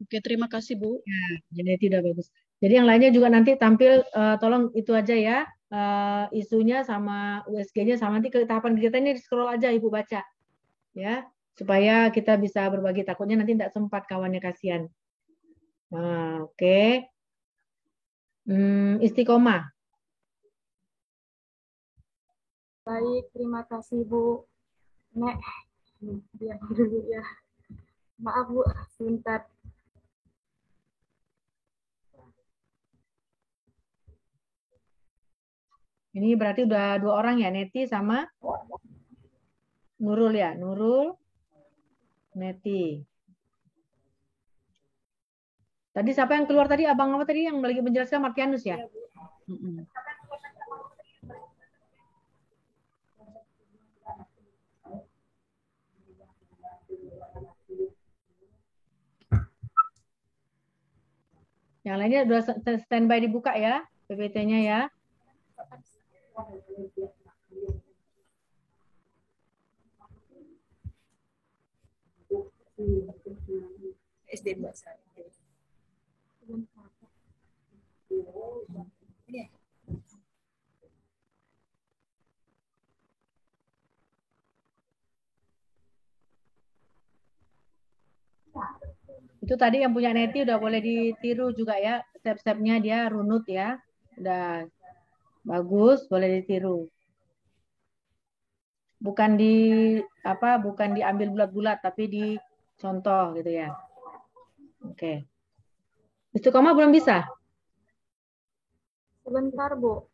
Oke, terima kasih Bu. Ya, jadi tidak bagus. Jadi yang lainnya juga nanti tampil, tolong itu aja ya, isunya sama USG-nya sama, nanti ke tahapan kegiatan ini di scroll aja Ibu baca, ya, supaya kita bisa berbagi. Takutnya nanti tidak sempat kawannya, kasihan. Nah, oke. Istiqomah. Baik, terima kasih Bu. Nek, biar dulu ya. Maaf Bu, sebentar. Ini berarti udah 2 orang ya, Neti sama Nurul ya, Nurul, Neti. Tadi siapa yang keluar tadi? Abang apa tadi yang lagi menjelaskan? Martianus ya? Yang lainnya udah standby dibuka ya, PPT-nya ya. SD 2. Itu tadi yang punya Neti udah boleh ditiru juga ya, step-stepnya dia runut ya, udah bagus, boleh ditiru. Bukan diambil bulat-bulat, tapi dicontoh gitu ya. Oke. Istiqomah belum bisa? Sebentar Bu.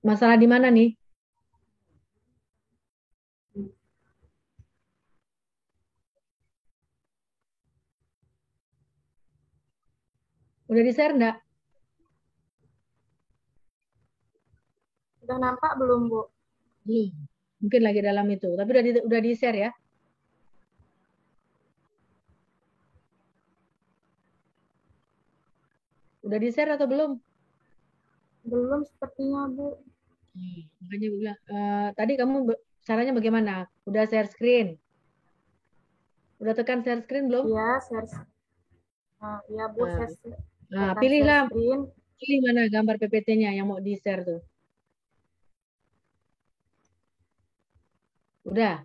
Masalah di mana nih? Udah di-share enggak? Udah nampak belum, Bu? Belum. Mungkin lagi dalam itu. Tapi udah di-share ya. Udah di-share atau belum? Belum sepertinya, Bu. Makanya Bu bilang, tadi kamu caranya bagaimana? Udah share screen? Udah tekan share screen belum? Iya, share. Iya, Bu, Nah, share pilihlah. screen. Pilih mana gambar PPT-nya yang mau di-share tuh. Udah.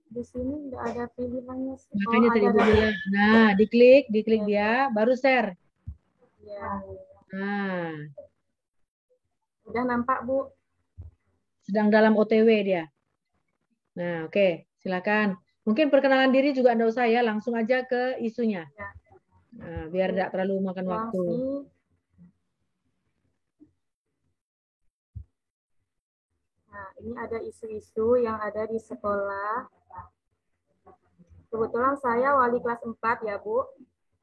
Di sini nggak ada pilihannya sih. Makanya tadi Ibu bilang, nah diklik dia, baru share. Ya. Nah. Udah nampak, Bu? Sedang dalam OTW dia. Nah, oke. Silakan. Mungkin perkenalan diri juga enggak usah ya, langsung aja ke isunya. Ya. Nah, biar tidak terlalu makan waktu. Nah, ini ada isu-isu yang ada di sekolah. Kebetulan saya wali kelas 4 ya, Bu.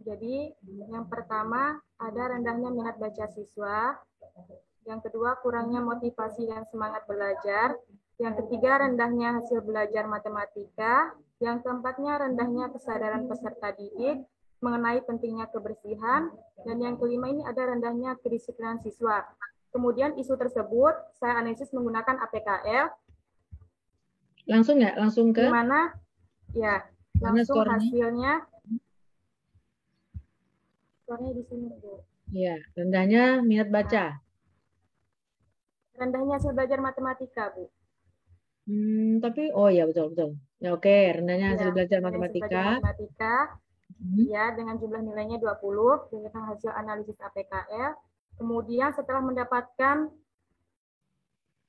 Jadi, yang pertama ada rendahnya minat baca siswa. Yang kedua, kurangnya motivasi dan semangat belajar. Yang ketiga, rendahnya hasil belajar matematika. Yang keempatnya, rendahnya kesadaran peserta didik mengenai pentingnya kebersihan. Dan yang kelima ini ada rendahnya kedisiplinan siswa. Kemudian isu tersebut saya analisis menggunakan APKL. Langsung nggak? Langsung ke? Gimana? Ya, langsung hasilnya. Skornya di sini, Bu. Ya, rendahnya minat baca. Rendahnya hasil belajar matematika, Bu. Tapi, oh ya betul. Ya oke, rendahnya hasil belajar matematika. Ya, dengan jumlah nilainya 20, dengan hasil analisis APKL. Kemudian setelah mendapatkan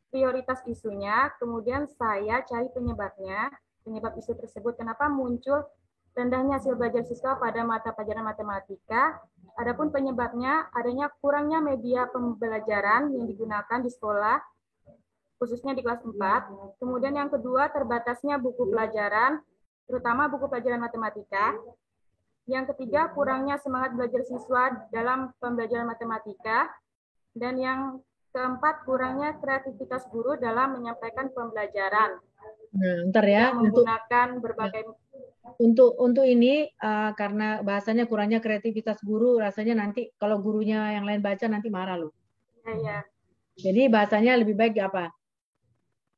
prioritas isunya, kemudian saya cari penyebabnya, penyebab isu tersebut, kenapa muncul rendahnya hasil belajar siswa pada mata pelajaran matematika. Adapun penyebabnya adanya kurangnya media pembelajaran yang digunakan di sekolah, khususnya di kelas 4. Kemudian yang kedua, terbatasnya buku pelajaran, terutama buku pelajaran matematika. Yang ketiga, kurangnya semangat belajar siswa dalam pembelajaran matematika. Dan yang keempat, kurangnya kreativitas guru dalam menyampaikan pembelajaran. Nah, ntar ya, menggunakan berbagai... Untuk ini, karena bahasanya kurangnya kreativitas guru, rasanya nanti kalau gurunya yang lain baca nanti marah loh. Ya. Jadi bahasanya lebih baik apa?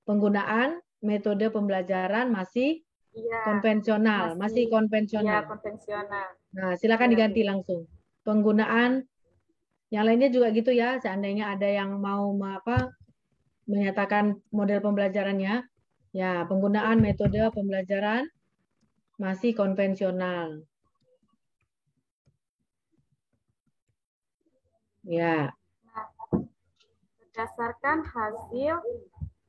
Penggunaan metode pembelajaran masih konvensional, masih konvensional. Iya, konvensional. Nah, silakan diganti langsung. Penggunaan yang lainnya juga gitu ya, seandainya ada yang mau menyatakan model pembelajarannya, ya penggunaan metode pembelajaran masih konvensional. Ya. Nah, berdasarkan hasil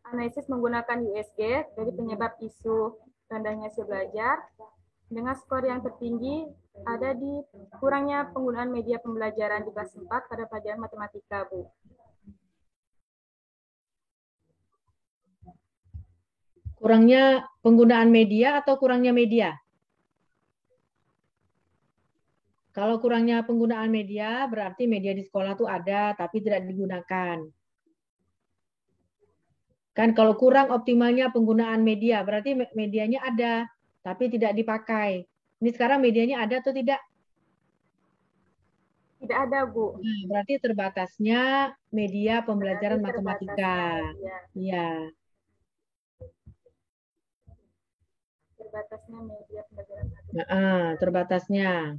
analisis menggunakan USG dari penyebab isu rendahnya hasil belajar, dengan skor yang tertinggi ada di kurangnya penggunaan media pembelajaran di kelas 4 pada pelajaran matematika, Bu. Kurangnya penggunaan media atau kurangnya media? Kalau kurangnya penggunaan media, berarti media di sekolah tuh ada, tapi tidak digunakan. Kan kalau kurang optimalnya penggunaan media, berarti medianya ada, tapi tidak dipakai. Ini sekarang medianya ada atau tidak? Tidak ada, Bu. Nah, berarti terbatasnya media pembelajaran matematika. Iya. Terbatasnya media pembelajaran matematika. Terbatasnya.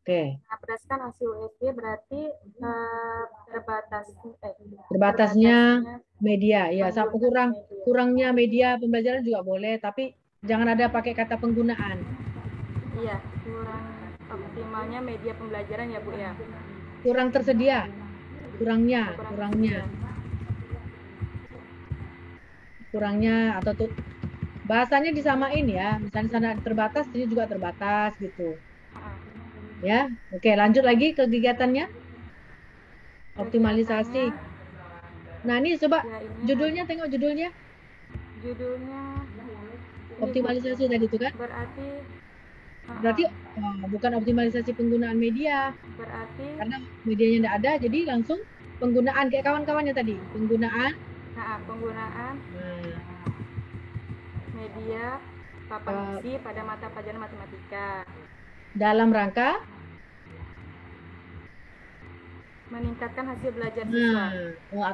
Oke. Nah, berdasarkan hasil USG berarti terbatasnya media. Ya, kurangnya media pembelajaran juga boleh, tapi jangan ada pakai kata penggunaan. Iya, kurang optimalnya media pembelajaran ya, Bu ya. Kurang tersedia. Kurangnya. Kurangnya atau tuh bahasanya disamain ya. Misalnya sana terbatas, ini juga terbatas gitu. Ya, oke, lanjut lagi ke kegiatannya. Optimalisasi. Nah, ini coba judulnya, tengok judulnya. Judulnya Optimalisasi tadi itu kan? Berarti Berarti bukan optimalisasi penggunaan media. Berarti Karena medianya tidak ada, jadi langsung penggunaan kayak kawan-kawannya tadi. Penggunaan penggunaan media papan isi pada mata pelajaran matematika dalam rangka meningkatkan hasil belajar siswa.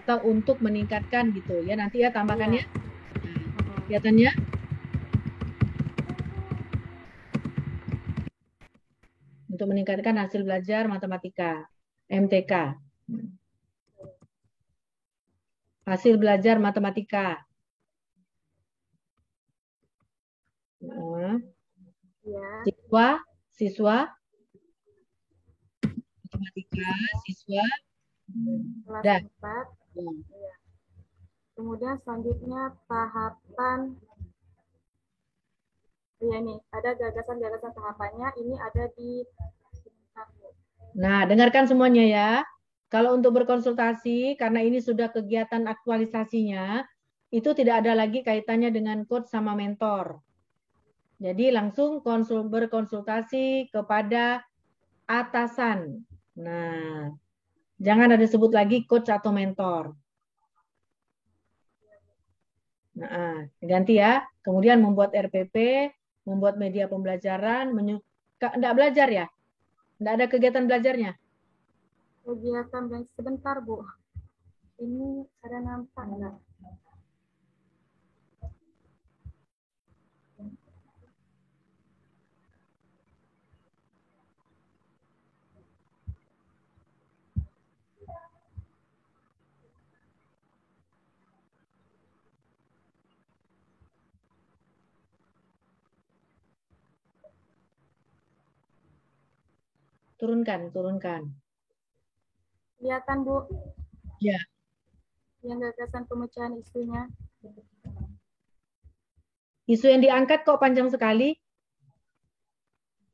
Atau untuk meningkatkan gitu ya. Nanti ya tambahkannya. Kelihatannya untuk meningkatkan hasil belajar matematika, MTK. Hasil belajar matematika. Siswa matematika, siswa kelas 4. Ya. Kemudian selanjutnya tahapan, ya nih ada gagasan-gagasan tahapannya, ini ada di. Nah, dengarkan semuanya ya. Kalau untuk berkonsultasi, karena ini sudah kegiatan aktualisasinya, itu tidak ada lagi kaitannya dengan coach sama mentor. Jadi langsung berkonsultasi kepada atasan. Nah, jangan ada sebut lagi coach atau mentor. Nah, ganti ya. Kemudian membuat RPP, membuat media pembelajaran, enggak belajar ya? Enggak ada kegiatan belajarnya? Kegiatan belajar sebentar, Bu. Ini ada nampak enggak? Turunkan. Kelihatan, Bu? Ya. Yang gagasan pemecahan isunya. Isu yang diangkat kok panjang sekali?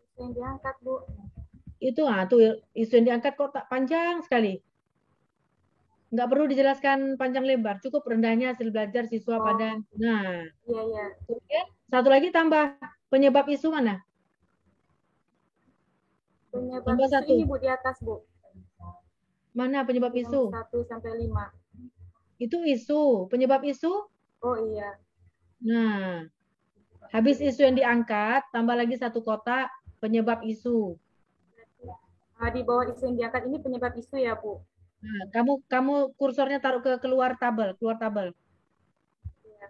Isu yang diangkat, Bu. Itu tuh isu yang diangkat kok tak panjang sekali. Nggak perlu dijelaskan panjang lebar, cukup rendahnya hasil belajar siswa pada. Nah. Iya. Kemudian satu lagi tambah penyebab isu mana? Penyebab isu ini, Bu, di atas, Bu. Mana penyebab isu? 1-5. Itu isu. Penyebab isu? Oh iya. Nah, habis isu yang diangkat, tambah lagi satu kotak penyebab isu. Di bawah isu yang diangkat ini penyebab isu ya, Bu? Nah, kamu kursornya taruh ke keluar tabel. Iya.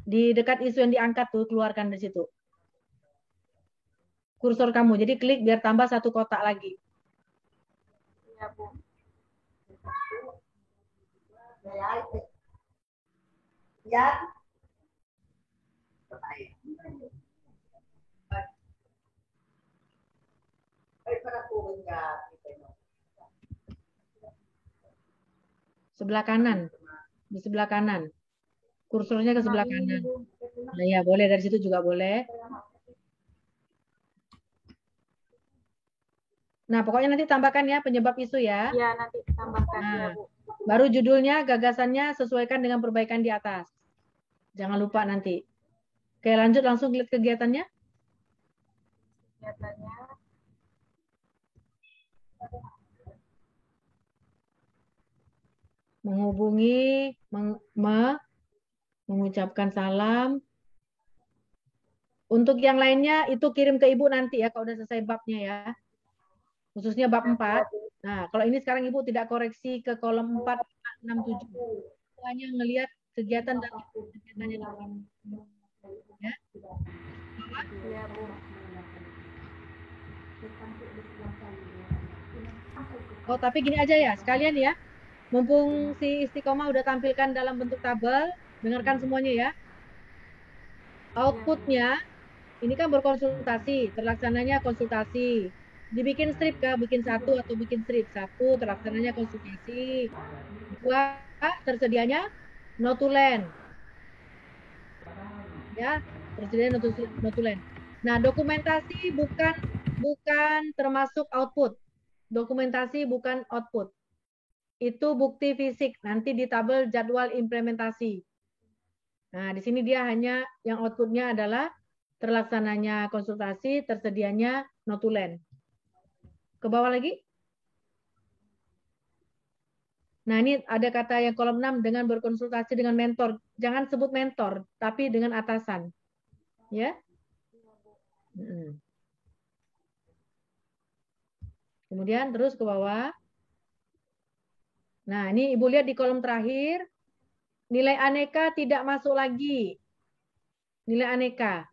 Di dekat isu yang diangkat tuh, keluarkan di situ. Kursor kamu, jadi klik biar tambah satu kotak lagi. Iya, Bu. Ya. Sebelah kanan. Di sebelah kanan. Kursornya ke sebelah kanan. Nah, ya, boleh dari situ juga boleh. Nah, pokoknya nanti tambahkan ya penyebab isu ya. Iya, nanti tambahkan ya, Bu. Baru judulnya, gagasannya sesuaikan dengan perbaikan di atas. Jangan lupa nanti. Oke, lanjut langsung lihat kegiatannya. Menghubungi, mengucapkan salam. Untuk yang lainnya itu kirim ke Ibu nanti ya kalau udah selesai babnya ya. Khususnya bab 4. Nah, kalau ini sekarang Ibu tidak koreksi ke kolom 4, 5, 6, 7. Hanya ngelihat kegiatan dan kegiatannya. Ya. Iya, Bu. Oh, tapi gini aja ya, sekalian ya. Mumpung si Istiqomah udah tampilkan dalam bentuk tabel, dengarkan semuanya ya. Outputnya, ini kan berkonsultasi, terlaksananya konsultasi. Dibikin strip kah? Bikin satu atau bikin strip? Satu, terlaksananya konsultasi. Dua, tersedianya notulen. Ya, tersedia notulen. Nah, dokumentasi bukan termasuk output. Dokumentasi bukan output. Itu bukti fisik, nanti di tabel jadwal implementasi. Nah, di sini dia hanya yang outputnya adalah terlaksananya konsultasi, tersedianya notulen. Ke bawah lagi. Nah, ini ada kata yang kolom 6 dengan berkonsultasi dengan mentor. Jangan sebut mentor, tapi dengan atasan. Ya. Kemudian terus ke bawah. Nah, ini Ibu lihat di kolom terakhir. Nilai aneka tidak masuk lagi. Nilai aneka.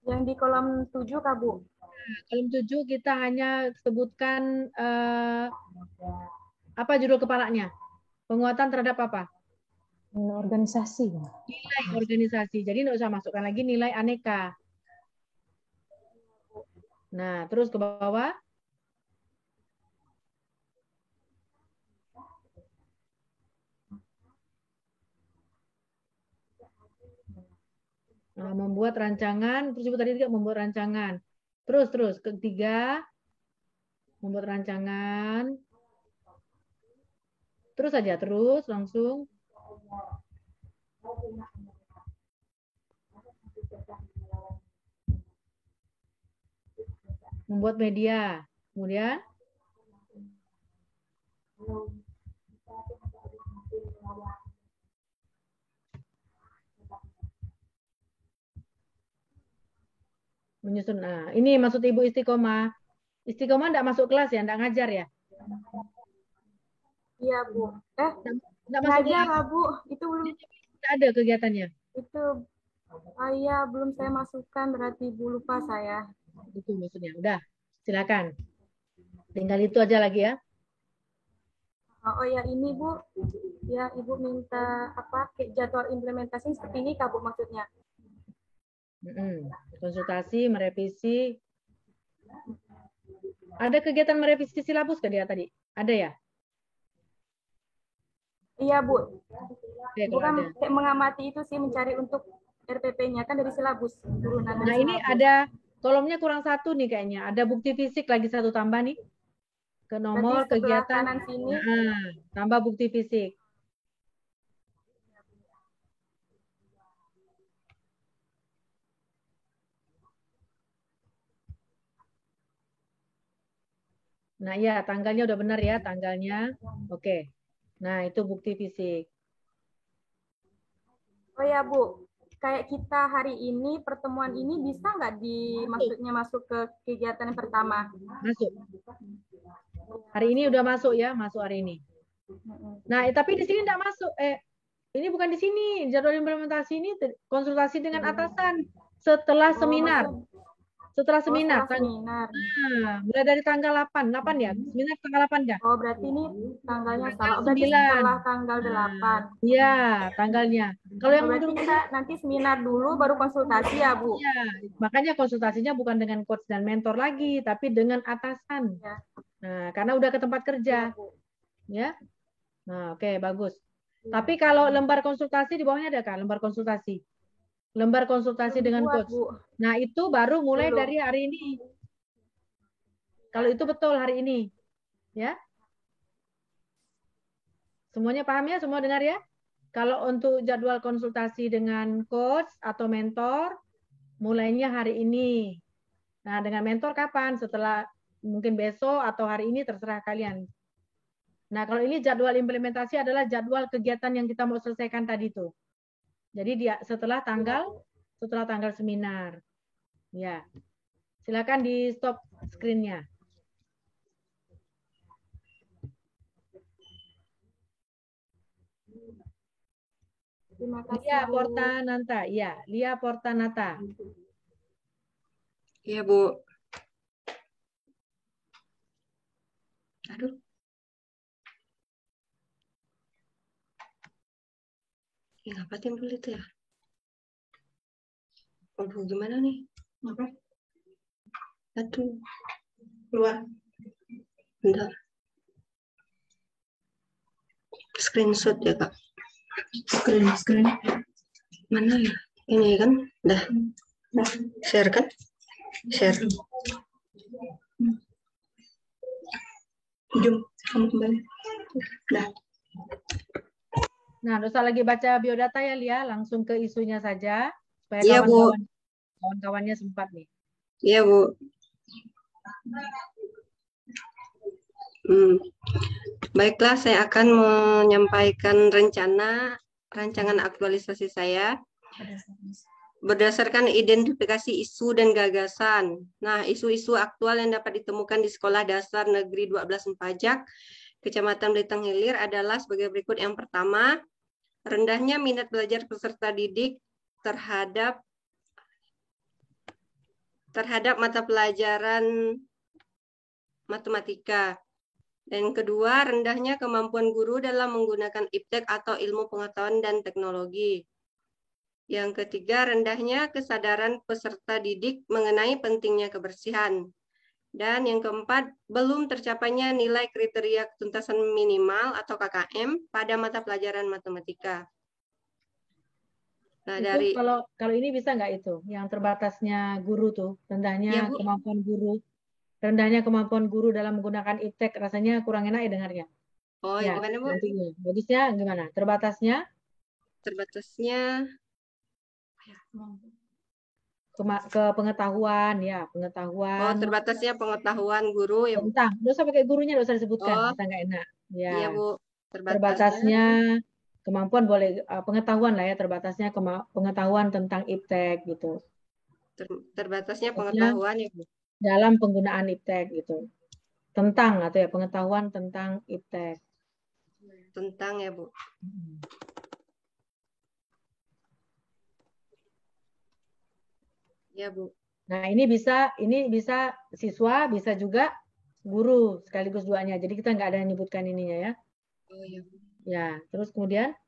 Yang di kolom 7, Kak, Bu. Kolom 7 kita hanya sebutkan apa judul kepalanya? Penguatan terhadap apa? Organisasi. Nilai organisasi. Jadi nggak usah masukkan lagi nilai aneka. Nah, terus ke bawah. Nah, membuat rancangan, terus Ibu tadi juga membuat rancangan. Terus ketiga, membuat rancangan. Terus saja, terus langsung. Membuat media. Kemudian menyusun. Nah, ini maksud Ibu istiqomah. Istiqomah enggak masuk kelas ya, enggak ngajar ya? Iya, Bu. Enggak masuk ngajar kelas. lah, Bu. Itu belum ada kegiatannya. Itu iya, belum saya masukkan, berarti Ibu lupa saya. Itu maksudnya. Udah, silakan. Tinggal itu aja lagi ya. Oh ya, ini Bu. Ya, Ibu minta apa? Jadwal implementasi seperti ini, Kak, Bu, maksudnya. Konsultasi, merevisi. Ada kegiatan merevisi silabus ke dia tadi? Ada ya? Iya, Bu. Oke, Bukan kayak mengamati itu sih, mencari untuk RPP-nya kan dari silabus turunan. Nah, ini ada kolomnya kurang satu nih kayaknya. Ada bukti fisik lagi satu tambah nih. Ke nomor kegiatan. Kanan sini. Tambah bukti fisik. Nah, ya, tanggalnya udah benar ya, tanggalnya. Oke. Nah, itu bukti fisik. Oh ya, Bu. Kayak kita hari ini, pertemuan ini bisa nggak maksudnya masuk ke kegiatan yang pertama? Masuk. Hari ini udah masuk ya, masuk hari ini. Nah, tapi di sini enggak masuk. Ini bukan di sini. Jadwal implementasi ini konsultasi dengan atasan setelah seminar. Setelah seminar. Seminar. Nah, mulai dari tanggal 8 ya? Seminar tanggal 8 ya? Oh, berarti ini tanggalnya salah. Berarti setelah tanggal 8. Iya, tanggalnya. Kalau yang berarti kita nanti seminar dulu baru konsultasi ya, Bu? Iya, makanya konsultasinya bukan dengan coach dan mentor lagi, tapi dengan atasan. Ya. Nah, karena udah ke tempat kerja. Ya. Nah, oke, bagus. Ya. Tapi kalau lembar konsultasi di bawahnya ada kan? Lembar konsultasi. Lembar konsultasi dengan coach. Bu. Nah, itu baru mulai dari hari ini. Kalau itu betul hari ini. Ya. Semuanya paham ya? Semua dengar ya? Kalau untuk jadwal konsultasi dengan coach atau mentor, mulainya hari ini. Nah, dengan mentor kapan? Setelah mungkin besok atau hari ini, terserah kalian. Nah, kalau ini jadwal implementasi adalah jadwal kegiatan yang kita mau selesaikan tadi tuh. Jadi dia setelah tanggal seminar. Ya. Silakan di stop screen-nya. Terima kasih. Lia Portanata, ya, Lia Portanata. Iya, Bu. Aduh. Ngapa timbul itu ya? Aduh, gimana nih? Apa? Aduh. Keluar. Bentar. Screenshot ya, Kak. Screen. Mana ya? Ini kan? Dah. Share kan? Share. Jom, kamu kembali. Dah. Nah, dosa lagi baca biodata ya, Lia. Langsung ke isunya saja. Supaya iya, Bu. kawan-kawannya sempat nih. Iya, Bu. Baiklah, saya akan menyampaikan rancangan aktualisasi saya berdasarkan identifikasi isu dan gagasan. Nah, isu-isu aktual yang dapat ditemukan di Sekolah Dasar Negeri 12 Empajak, Kecamatan Belitung Hilir adalah sebagai berikut. Yang pertama, rendahnya minat belajar peserta didik terhadap mata pelajaran matematika. Dan yang kedua, rendahnya kemampuan guru dalam menggunakan iptek atau ilmu pengetahuan dan teknologi. Yang ketiga, rendahnya kesadaran peserta didik mengenai pentingnya kebersihan. Dan yang keempat, belum tercapainya nilai kriteria ketuntasan minimal atau KKM pada mata pelajaran matematika. Nah, Itu kalau ini bisa nggak itu? Yang terbatasnya guru tuh, rendahnya kemampuan guru. Rendahnya kemampuan guru dalam menggunakan iptek, rasanya kurang enak ya dengarnya. Oh, ya, gimana, Bu? Bagusnya gimana? Terbatasnya? Terbatasnya ke pengetahuan, ya, pengetahuan. Oh, terbatasnya pengetahuan guru ya, Bu. Tentang, nggak usah pakai gurunya, nggak usah disebutkan, kita nggak enak. Ya. Iya, Bu. Terbatasnya kemampuan boleh pengetahuan lah ya, terbatasnya pengetahuan tentang iptek gitu. Terbatasnya pengetahuan ya, Bu. Dalam penggunaan iptek gitu. Tentang atau ya pengetahuan tentang iptek. Tentang ya, Bu. Ya, Bu. Nah, ini bisa siswa, bisa juga guru sekaligus duanya. Jadi kita nggak ada yang nyebutkan ininya ya. Oh iya. Ya, terus kemudian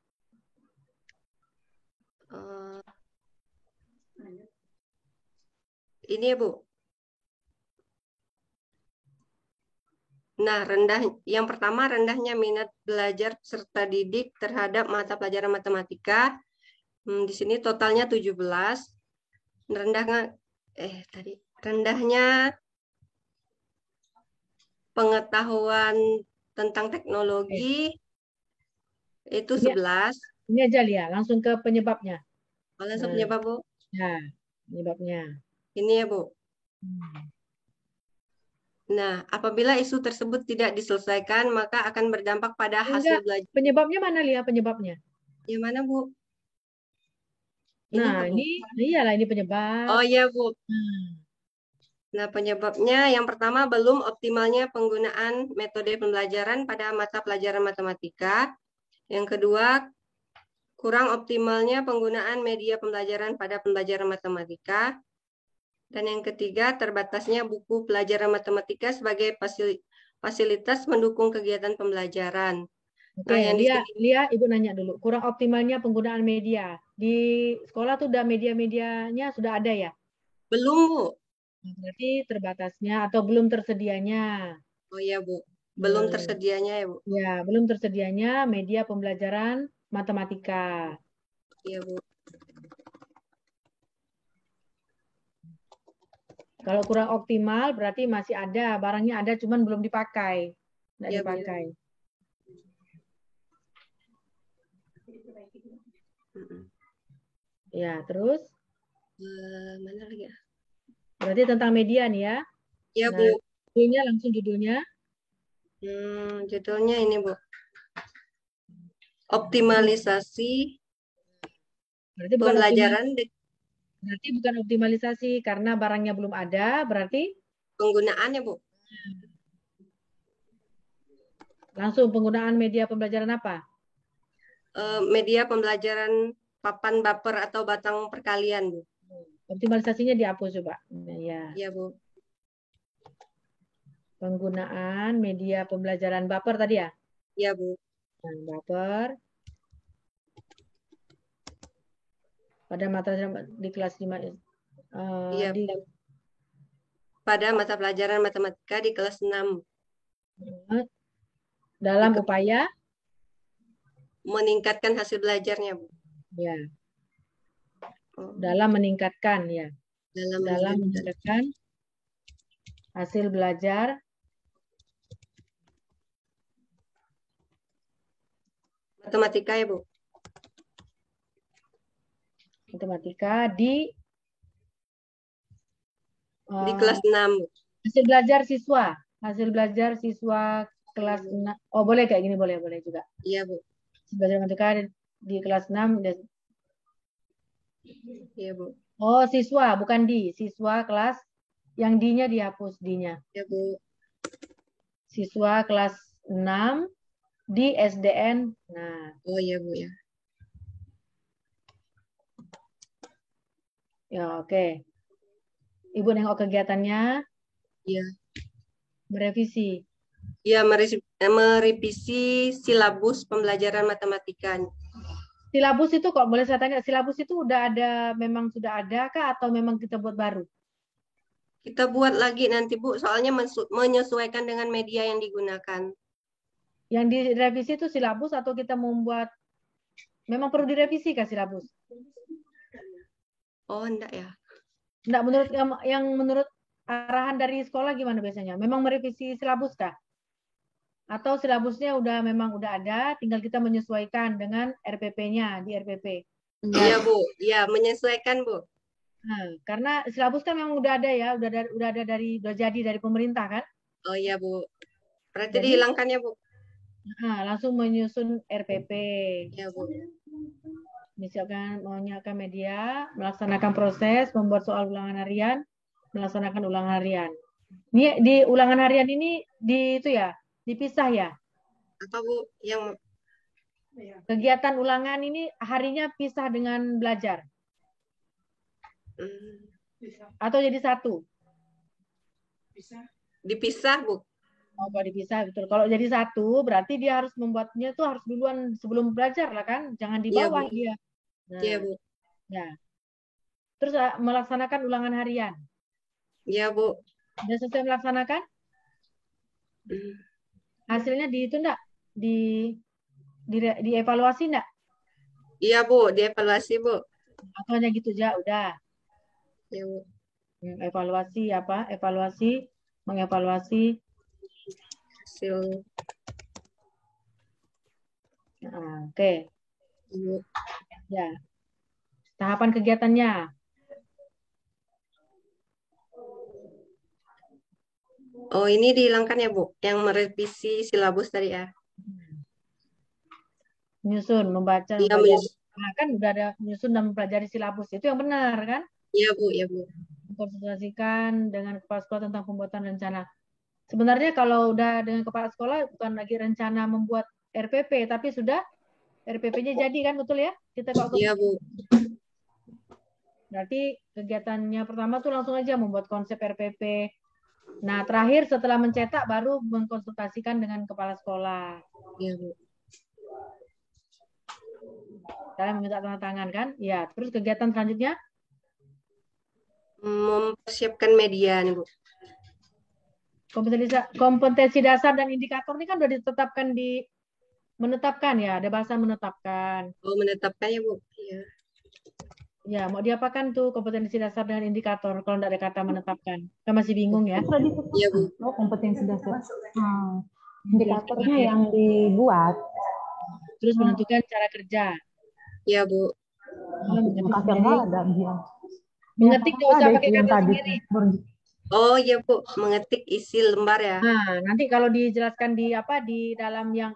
ini ya, Bu. Nah, yang pertama rendahnya minat belajar peserta didik terhadap mata pelajaran matematika. Di sini totalnya 17. Rendahnya pengetahuan tentang teknologi itu 11. Ini aja Lia, langsung ke penyebabnya. Langsung penyebab, Bu? Ya, penyebabnya. Ini ya, Bu. Nah, apabila isu tersebut tidak diselesaikan, maka akan berdampak pada hasil belajar. Penyebabnya mana, Lia, penyebabnya? Yang mana, Bu? Nah, iyalah ini penyebab. Oh iya, Bu. Nah, penyebabnya yang pertama belum optimalnya penggunaan metode pembelajaran pada mata pelajaran matematika. Yang kedua, kurang optimalnya penggunaan media pembelajaran pada pembelajaran matematika. Dan yang ketiga, terbatasnya buku pelajaran matematika sebagai fasilitas mendukung kegiatan pembelajaran. Oke, Lia, Ibu nanya dulu. Kurang optimalnya penggunaan media. Di sekolah tuh udah media-medianya sudah ada ya? Belum, Bu. Berarti terbatasnya atau belum tersedianya. Oh iya, Bu. Belum tersedianya ya, Bu. Ya, belum tersedianya media pembelajaran matematika. Iya, Bu. Kalau kurang optimal berarti masih ada, barangnya ada cuman belum dipakai. Nggak dipakai. Ya, terus? Mana lagi ya? Berarti tentang media nih ya? Iya, Bu. Judulnya. Judulnya ini, Bu. Optimalisasi pembelajaran. Berarti bukan optimalisasi karena barangnya belum ada, berarti? Penggunaannya, Bu. Langsung penggunaan media pembelajaran apa? Media pembelajaran papan baper atau batang perkalian, Bu. Optimalisasinya dihapus coba. Ya. Iya, Bu. Penggunaan media pembelajaran baper tadi ya? Iya, Bu. Baper. Pada mata di kelas 5. Iya, pada mata pelajaran matematika di kelas 6. Dalam upaya meningkatkan hasil belajarnya, Bu. Ya. Dalam meningkatkan ya. Dalam meningkatkan hasil belajar matematika ya, Bu. Matematika di Di kelas 6. Hasil belajar siswa. Hasil belajar siswa kelas 6. Oh, boleh kayak gini, boleh juga. Iya, Bu. Belajar matematika di kelas 6. Iya, Bu. Oh, siswa, bukan di. Siswa kelas, yang D-nya dihapus, D-nya. Iya, Bu. Siswa kelas 6 di SDN. Nah. Oh, iya, Bu, ya. Ya, oke. Ibu nengok kegiatannya. Iya. Merevisi. Iya, merevisi silabus pembelajaran matematika. Silabus itu kok boleh saya tanya, silabus itu udah ada, memang sudah ada kah atau memang kita buat baru? Kita buat lagi nanti, Bu, soalnya menyesuaikan dengan media yang digunakan. Yang direvisi itu silabus atau kita membuat, memang perlu direvisi kah silabus? Oh, enggak ya. Enggak, menurut yang menurut arahan dari sekolah gimana biasanya? Memang merevisi silabus kah? Atau silabusnya memang udah ada, tinggal kita menyesuaikan dengan RPP-nya di RPP. Iya, Bu. Iya, menyesuaikan, Bu. Nah, karena silabus kan memang udah ada ya, udah jadi dari pemerintah kan? Oh iya, Bu. Berarti Jadi, dihilangkan ya, Bu. Nah, langsung menyusun RPP. Iya, Bu. Misalkan menyiapkan media, melaksanakan proses, membuat soal ulangan harian, melaksanakan ulangan harian. Ini di ulangan harian ini dipisah ya? Atau Bu, yang kegiatan ulangan ini harinya pisah dengan belajar? Atau jadi satu? Dipisah, Bu. Oh, kalau dipisah, betul. Kalau jadi satu, berarti dia harus membuatnya tuh harus duluan sebelum belajar lah kan? Jangan di bawah dia. Nah, iya, Bu. Ya. Terus melaksanakan ulangan harian. Iya, Bu. Sudah selesai melaksanakan? Hasilnya itu enggak? Dievaluasi enggak? Iya, Bu. Dievaluasi, Bu. Atau hanya gitu aja, udah. Iya, Bu. Evaluasi apa? Mengevaluasi hasil. Nah, oke. Ibu. Ya. Tahapan kegiatannya. Oh, ini dihilangkan ya, Bu? Yang merevisi silabus tadi ya? Menyusun, membaca, iya, nah, kan udah ada menyusun dan mempelajari silabus. Itu yang benar, kan? Iya, Bu. Iya, Bu. Konsultasikan dengan kepala sekolah tentang pembuatan rencana. Sebenarnya kalau udah dengan kepala sekolah bukan lagi rencana membuat RPP, tapi sudah RPP-nya jadi kan, betul ya? Kita iya, Bu. Berarti kegiatannya pertama tuh langsung aja membuat konsep RPP. Nah, terakhir setelah mencetak baru mengkonsultasikan dengan kepala sekolah. Iya, Bu. Kalian meminta tanda tangan kan? Ya, terus kegiatan selanjutnya? Mempersiapkan media nih, Bu. Kompetensi dasar dan indikator ini kan sudah menetapkan ya, ada bahasa menetapkan. Oh, menetapkan ya, Bu. Iya. Ya, mau diapakan tuh kompetensi dasar dengan indikator kalau tidak ada kata menetapkan? Kita masih bingung ya? Iya, Bu. Oh, kompetensi dasar. Indikatornya yang dibuat. Terus menentukan cara kerja. Iya, Bu. Kakak nggak ada dia. Mengetik nggak usah pakai kata sendiri. Oh iya, Bu, mengetik isi lembar ya. Nah, nanti kalau dijelaskan di dalam yang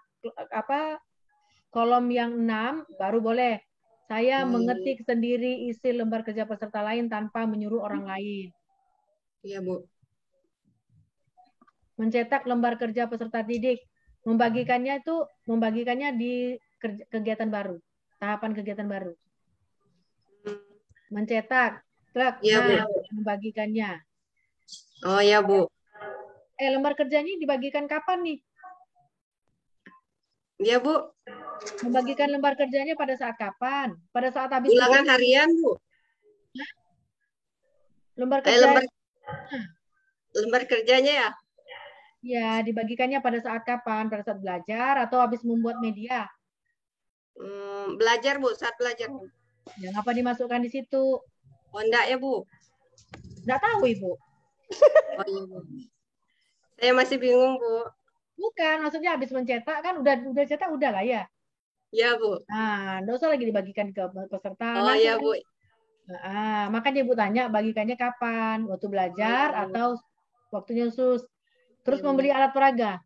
kolom yang 6 baru boleh. Saya mengetik sendiri isi lembar kerja peserta lain tanpa menyuruh orang lain. Iya, Bu. Mencetak lembar kerja peserta didik. Membagikannya di kegiatan baru. Tahapan kegiatan baru. Mencetak. Ya, membagikannya. Oh ya, Bu. Lembar kerjanya dibagikan kapan nih? Iya, Bu. Membagikan lembar kerjanya pada saat kapan? Pada saat habis ulangan harian, Bu. Lembar kerja. Lembar kerjanya ya? Ya, dibagikannya pada saat kapan? Pada saat belajar atau habis membuat media? Belajar, Bu, saat belajar. Ya, ngapa dimasukkan di situ? Oh, enggak ya, Bu? Enggak tahu, Ibu. Oh iya, Bu. Saya masih bingung, Bu. Bukan, maksudnya habis mencetak kan udah cetak udah lah ya. Iya, Bu. Nah, enggak usah lagi dibagikan ke peserta. Oh iya, Bu. Makanya Ibu tanya bagikannya kapan? Waktu belajar atau waktunya khusus? Terus membeli alat peraga?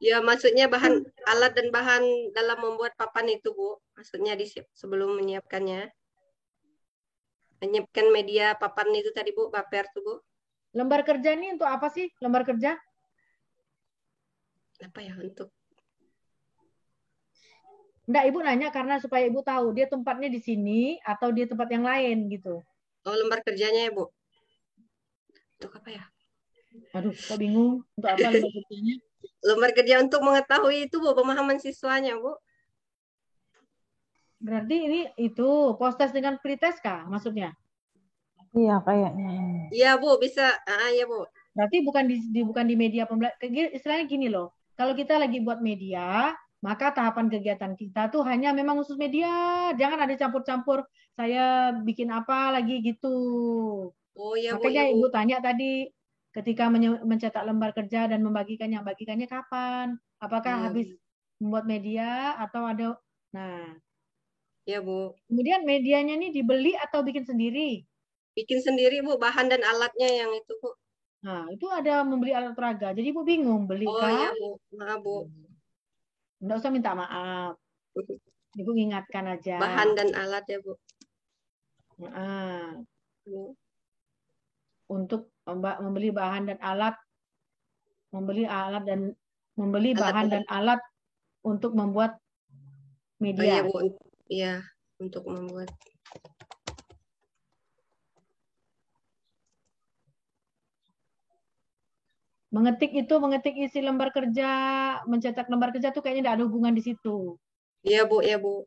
Ya, maksudnya bahan alat dan bahan dalam membuat papan itu, Bu. Maksudnya sebelum menyiapkannya. Menyiapkan media papan itu tadi, Bu, paper tuh, Bu. Lembar kerja ini untuk apa sih? Lembar kerja? Apa ya untuk? Enggak, Ibu nanya karena supaya Ibu tahu dia tempatnya di sini atau di tempat yang lain gitu. Oh, lembar kerjanya ya, Bu. Untuk apa ya? Aduh, kok bingung. Untuk apa lembar kerjanya? Lembar kerja untuk mengetahui itu, Bu, pemahaman siswanya, Bu. Berarti ini itu post-test dengan pretest kah maksudnya? Iya, kayaknya. Iya, Bu, bisa. Iya, Bu. Berarti bukan di media pembelajaran. Istilahnya gini loh. Kalau kita lagi buat media, maka tahapan kegiatan kita tuh hanya memang khusus media. Jangan ada campur-campur saya bikin apa lagi gitu. Oh, iya, Bu, Makanya iya, Bu. Ibu tanya tadi ketika mencetak lembar kerja dan bagikannya kapan? Apakah habis membuat media atau ada? Nah, ya, Bu. Kemudian medianya ini dibeli atau bikin sendiri? Bikin sendiri, Bu, bahan dan alatnya yang itu, Bu. Nah, itu ada membeli alat peraga. Jadi Ibu bingung, beli Oh, kah? iya, Bu. Maaf, Bu. Enggak usah minta maaf. Ibu ingatkan aja. Bahan dan alat ya, Bu. Untuk membeli bahan dan alat, membeli bahan dan alat untuk membuat media. Iya, Bu. Iya, untuk membuat. Mengetik isi lembar kerja, mencetak lembar kerja tuh kayaknya tidak ada hubungan di situ. Iya, Bu, ya, Bu.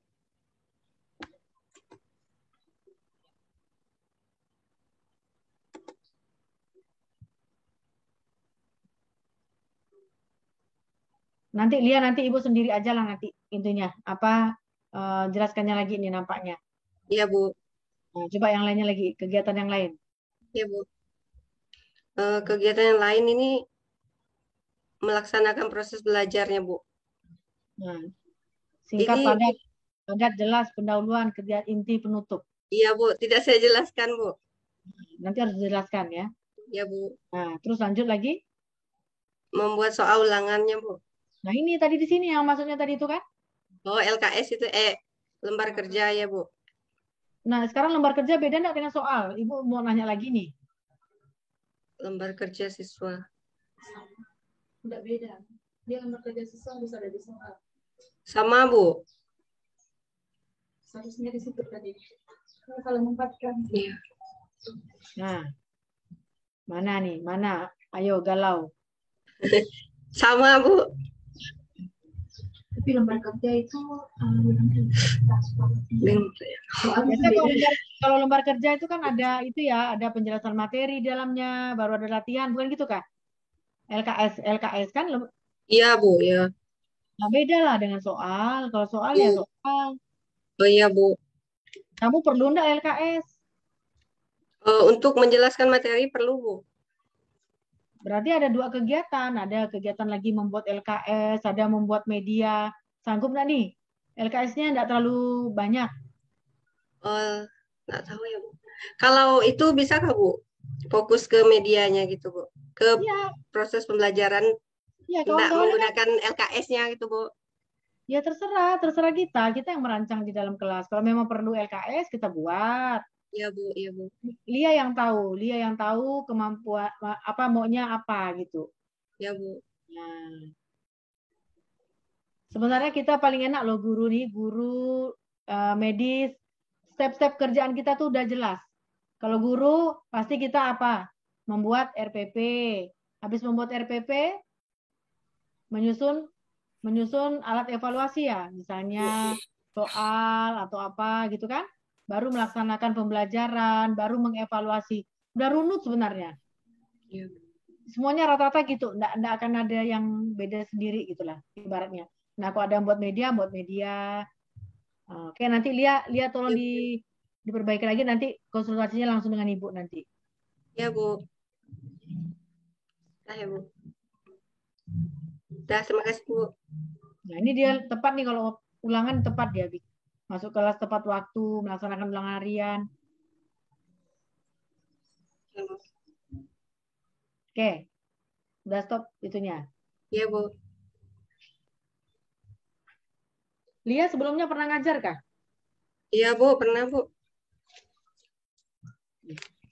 Nanti Ibu sendiri aja lah nanti intinya apa jelaskannya lagi ini nampaknya. Iya, Bu. Nah, coba yang lainnya lagi, kegiatan yang lain. Iya, Bu. Kegiatan yang lain ini melaksanakan proses belajarnya, Bu. Nah, singkat, padat, jelas, pendahuluan, kegiatan inti, penutup. Iya, Bu. Tidak saya jelaskan, Bu. Nanti harus dijelaskan ya. Iya, Bu. Nah, terus lanjut lagi. Membuat soal ulangannya, Bu. Nah, ini tadi di sini yang maksudnya tadi itu kan? Oh, LKS itu lembar kerja ya, Bu. Nah, sekarang lembar kerja beda enggak dengan soal? Ibu mau nanya lagi nih. Lembar kerja siswa. Enggak beda. Dia lembar kerja siswa bisa ada di soal. Sama, Bu. Seharusnya di situ tadi. Kalau mempatkan. Iya. Nah, mana nih? Mana? Ayo galau. Sama, Bu. Tapi lembar kerja itu kalau lembar kerja itu kan ada itu ya, ada penjelasan materi di dalamnya, baru ada latihan, bukan gitu kan? LKS kan? Iya, Bu, ya. Nah, beda lah dengan soal. Kalau soal ya soal. Oh iya, Bu. Kamu perlu enggak LKS? Untuk menjelaskan materi perlu, Bu. Berarti ada dua kegiatan. Ada kegiatan lagi membuat LKS, ada membuat media. Sanggup nggak nih? LKS-nya nggak terlalu banyak. Nggak tahu ya, Bu. Kalau itu bisa nggak, Bu? Fokus ke medianya gitu, Bu. Ke proses pembelajaran. Ya, nggak menggunakan LKS-nya gitu, Bu. Ya terserah kita yang merancang di dalam kelas. Kalau memang perlu LKS kita buat. Iya, Bu, iya, Bu. Lia yang tahu kemampuan apa maunya apa gitu. Ya, Bu. Nah. Sebenarnya kita paling enak loh guru medis, step-step kerjaan kita tuh udah jelas. Kalau guru pasti kita apa? Membuat RPP. Habis membuat RPP, menyusun alat evaluasi ya, misalnya soal atau apa gitu kan. Baru melaksanakan pembelajaran, baru mengevaluasi. Udah runut sebenarnya. Ya. Semuanya rata-rata gitu, enggak akan ada yang beda sendiri gitulah ibaratnya. Nah, kalau ada yang buat media. Oke, nanti Lia tolong diperbaiki lagi, nanti konsultasinya langsung dengan Ibu nanti. Ya, Bu. Ya, Bu. Dah, terima kasih, Bu. Nah, ini dia tepat nih kalau ulangan tepat dia. Masuk kelas tepat waktu, melaksanakan ulangan harian. Oke, udah stop itunya. Iya, Bu. Lia sebelumnya pernah ngajar kah? Iya, Bu, pernah, Bu.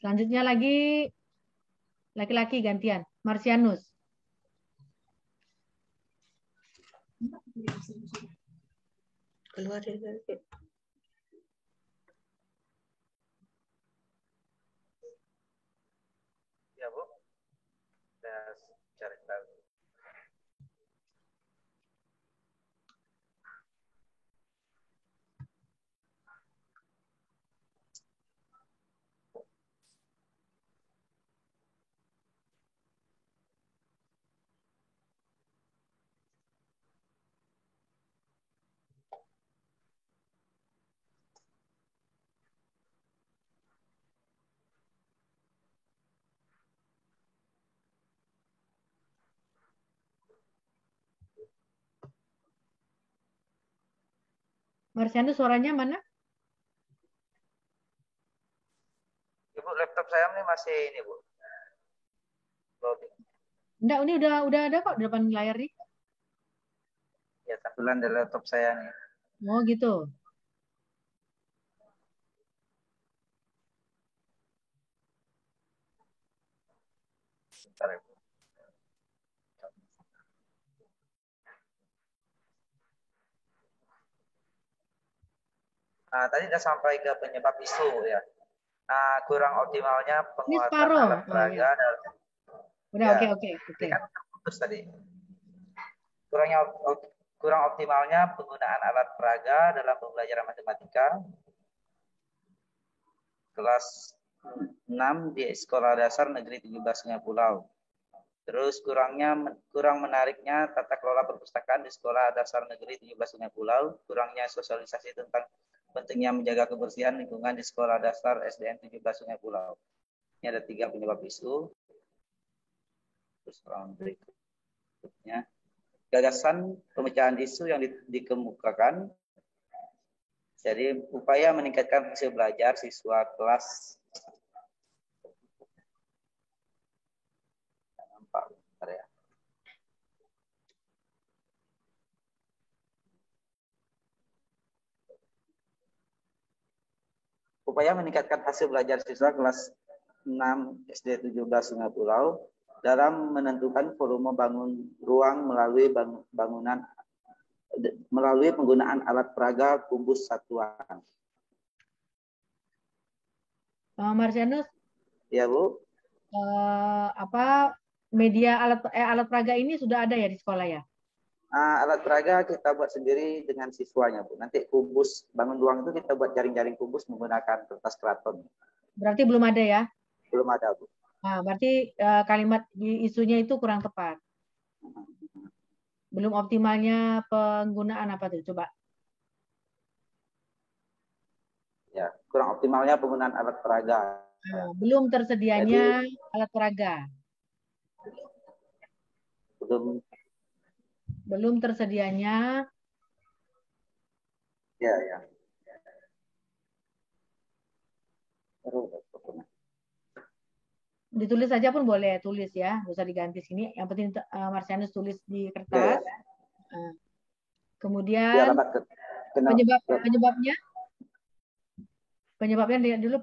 Selanjutnya lagi laki-laki gantian, Marsianus. Keluar ya. Ya, Bu. Saya cari tahu. Marsianus suaranya mana? Ibu, laptop saya ini masih ini, Bu. Loading. Enggak, ini udah ada kok di depan layar nih. Ya, tampilan dari laptop saya nih. Oh gitu. Bentar, Ibu. Nah, tadi sudah sampai ke penyebab isu ya. Nah, kurang optimalnya Ini penguatan separuh. alat Oh peraga ya. dan Udah, ya, oke. ini kan terputus tadi. Kurang optimalnya penggunaan alat peraga dalam pembelajaran matematika kelas 6 di Sekolah Dasar Negeri 17 Sungai Pulau. Terus kurang menariknya tata kelola perpustakaan di Sekolah Dasar Negeri 17 Sungai Pulau, kurangnya sosialisasi tentang pentingnya menjaga kebersihan lingkungan di Sekolah Dasar SDN 17 Sungai Pulau. Ini ada 3 penyebab isu. Terus berikutnya, gagasan pemecahan isu yang dikemukakan. Jadi upaya meningkatkan hasil belajar siswa kelas upaya meningkatkan hasil belajar siswa kelas 6 SD 17 Sungai Pulau dalam menentukan volume bangun ruang melalui penggunaan alat peraga kubus satuan. Marsianus, Ya, Bu. Media alat peraga ini sudah ada ya di sekolah ya? Alat peraga kita buat sendiri dengan siswanya, Bu. Nanti kubus bangun ruang itu kita buat jaring-jaring kubus menggunakan kertas keraton. Berarti belum ada ya? Belum ada, Bu. Nah, berarti kalimat di isunya itu kurang tepat. Belum optimalnya penggunaan apa tuh? Coba. Ya, kurang optimalnya penggunaan alat peraga. Belum tersedianya alat peraga. Belum tersedianya. Ya. Ditulis saja pun boleh, tulis ya, nggak usah diganti sini. Yang penting Marsianus tulis di kertas. Ya. Kemudian penyebabnya lihat dulu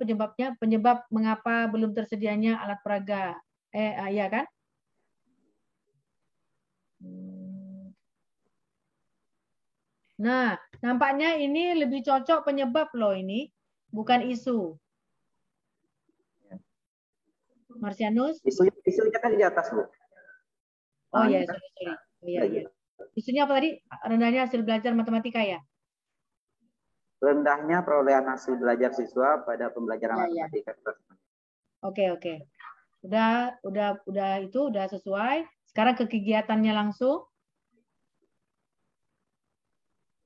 penyebab mengapa belum tersedianya alat peraga. Ya kan? Nah, nampaknya ini lebih cocok penyebab loh ini, bukan isu. Marsianus? Isunya kan di atas, Bu. Oh ya, sorry. Iya. Isunya apa tadi? Rendahnya hasil belajar matematika ya? Rendahnya perolehan hasil belajar siswa pada pembelajaran matematika. Oke. Udah itu udah sesuai. Sekarang ke kegiatannya langsung.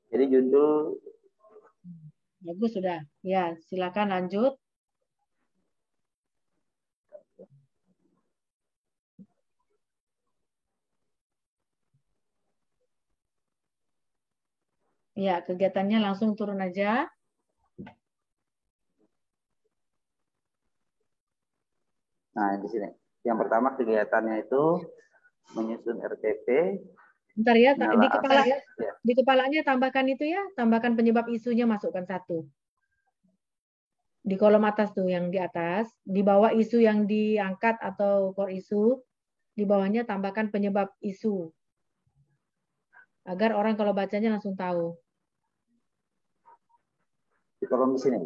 Jadi judul bagus sudah. Ya, silakan lanjut. Ya, kegiatannya langsung turun aja. Nah, di sini. Yang pertama kegiatannya itu menyusun RTP. Bentar ya, menelaah- di kepalanya tambahkan itu ya, tambahkan penyebab isunya, masukkan 1. Di kolom atas tuh, yang di atas, di bawah isu yang diangkat atau core isu, di bawahnya tambahkan penyebab isu. Agar orang kalau bacanya langsung tahu. Di kolom di sini.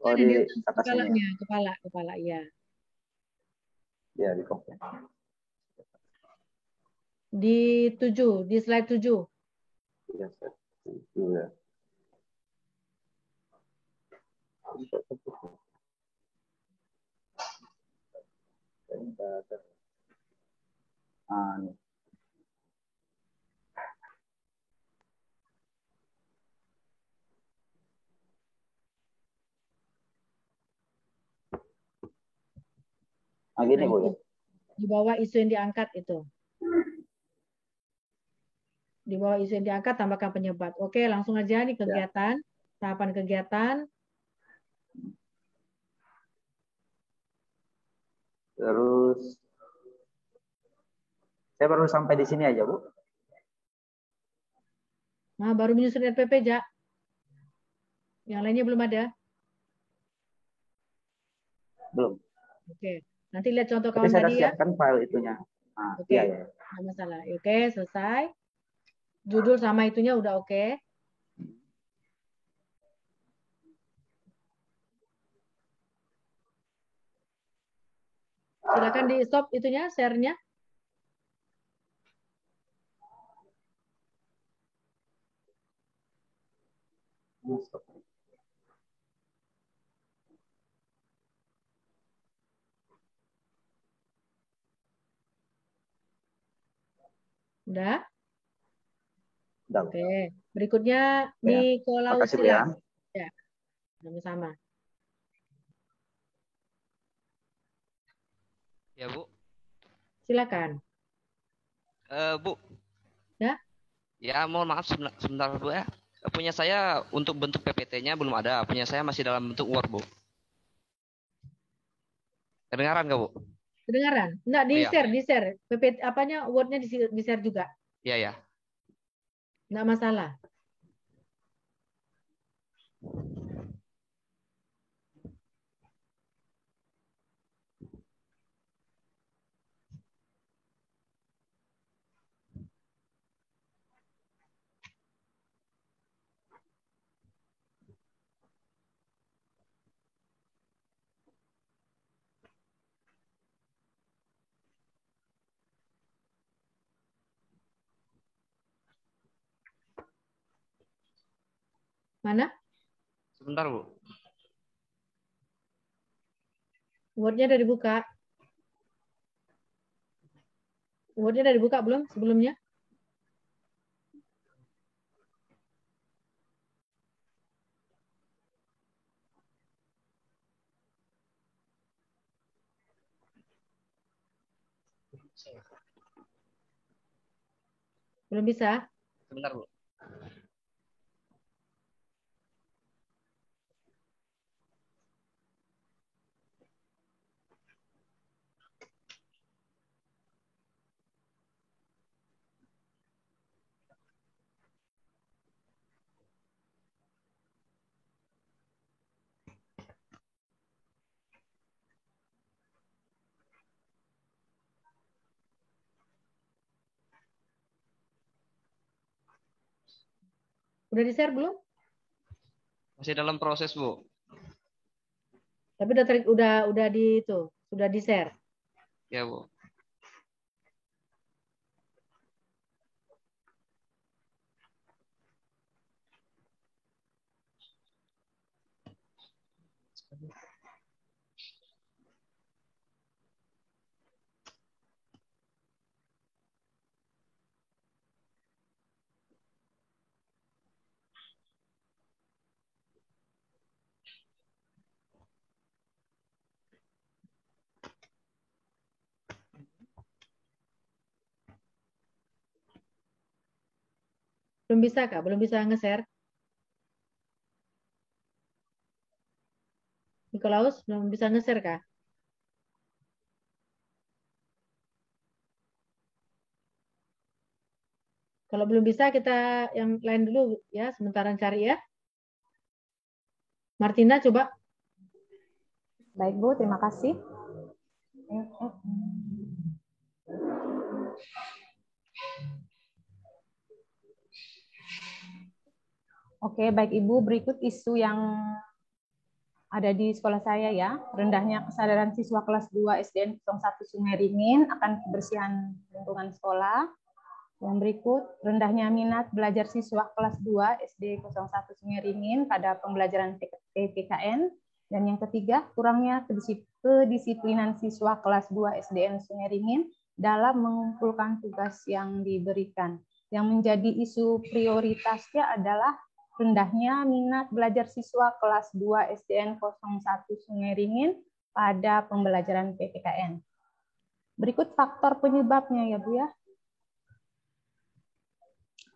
Oh, Ada di atas atas ini. kepala, ya. Ya, di kolom. Di 7, di slide 7. Ya, ya. Nih. Gini, Bu. Di bawah isu yang diangkat itu. Di bawah isu yang diangkat tambahkan penyebab. Oke, langsung aja nih kegiatan. Tahapan kegiatan. Terus saya baru sampai di sini aja, Bu. Nah, baru menyusun RPP, Jak. Yang lainnya belum ada? Belum. Oke. Nanti lihat contoh Tapi kawan saya tadi ya. siapkan file itunya. Oke. Iya, ya. Nggak masalah. Oke, selesai. Judul sama itunya udah oke. Silakan di stop itunya, share-nya. Udah? Oke. Berikutnya Nikolaus Makasih, Bu, ya. Ya. Sama-sama. Ya, Bu. Silakan. Bu. Ya? Ya, mohon maaf sebentar, Bu ya. Punya saya untuk bentuk PPT-nya belum ada. Punya saya masih dalam bentuk Word, Bu. Kedengaran nggak, Bu? Kedengaran? Enggak, di-share. PPT apanya, Word-nya di-share juga. Iya, ya. Enggak masalah. Mana? Sebentar, Bu. Word-nya udah dibuka. Word-nya udah dibuka belum sebelumnya? Belum bisa? Sebentar, Bu. Udah di-share belum? Masih dalam proses, Bu. Tapi udah di itu, sudah di-share. Ya, Bu. Belum bisa, Kak? Belum bisa nge-share? Nikolaus, belum bisa nge-share, Kak? Kalau belum bisa kita yang lain dulu ya, sementara cari ya. Martina coba. Baik Bu, terima kasih. Oke, baik Ibu, berikut isu yang ada di sekolah saya ya. Rendahnya kesadaran siswa kelas 2 SDN 01 Sungai Ringin akan kebersihan lingkungan sekolah. Yang berikut, rendahnya minat belajar siswa kelas 2 SD 01 Sungai Ringin pada pembelajaran PPKN. Dan yang ketiga, kurangnya kedisiplinan siswa kelas 2 SDN Sungai Ringin dalam mengumpulkan tugas yang diberikan. Yang menjadi isu prioritasnya adalah rendahnya minat belajar siswa kelas 2 SDN 01 Sungai Ringin pada pembelajaran PPKN. Berikut faktor penyebabnya ya Bu ya.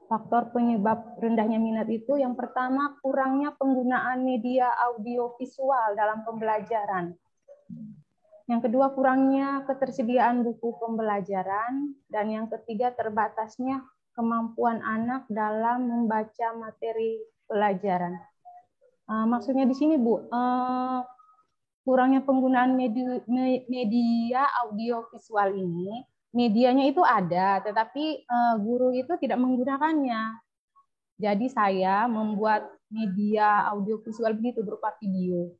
Faktor penyebab rendahnya minat itu yang pertama kurangnya penggunaan media audio visual dalam pembelajaran. Yang kedua kurangnya ketersediaan buku pembelajaran dan yang ketiga terbatasnya kemampuan anak dalam membaca materi pelajaran. Maksudnya di sini Bu, kurangnya penggunaan media audio visual ini. Medianya itu ada, tetapi guru itu tidak menggunakannya. Jadi saya membuat media audiovisual begitu berupa video.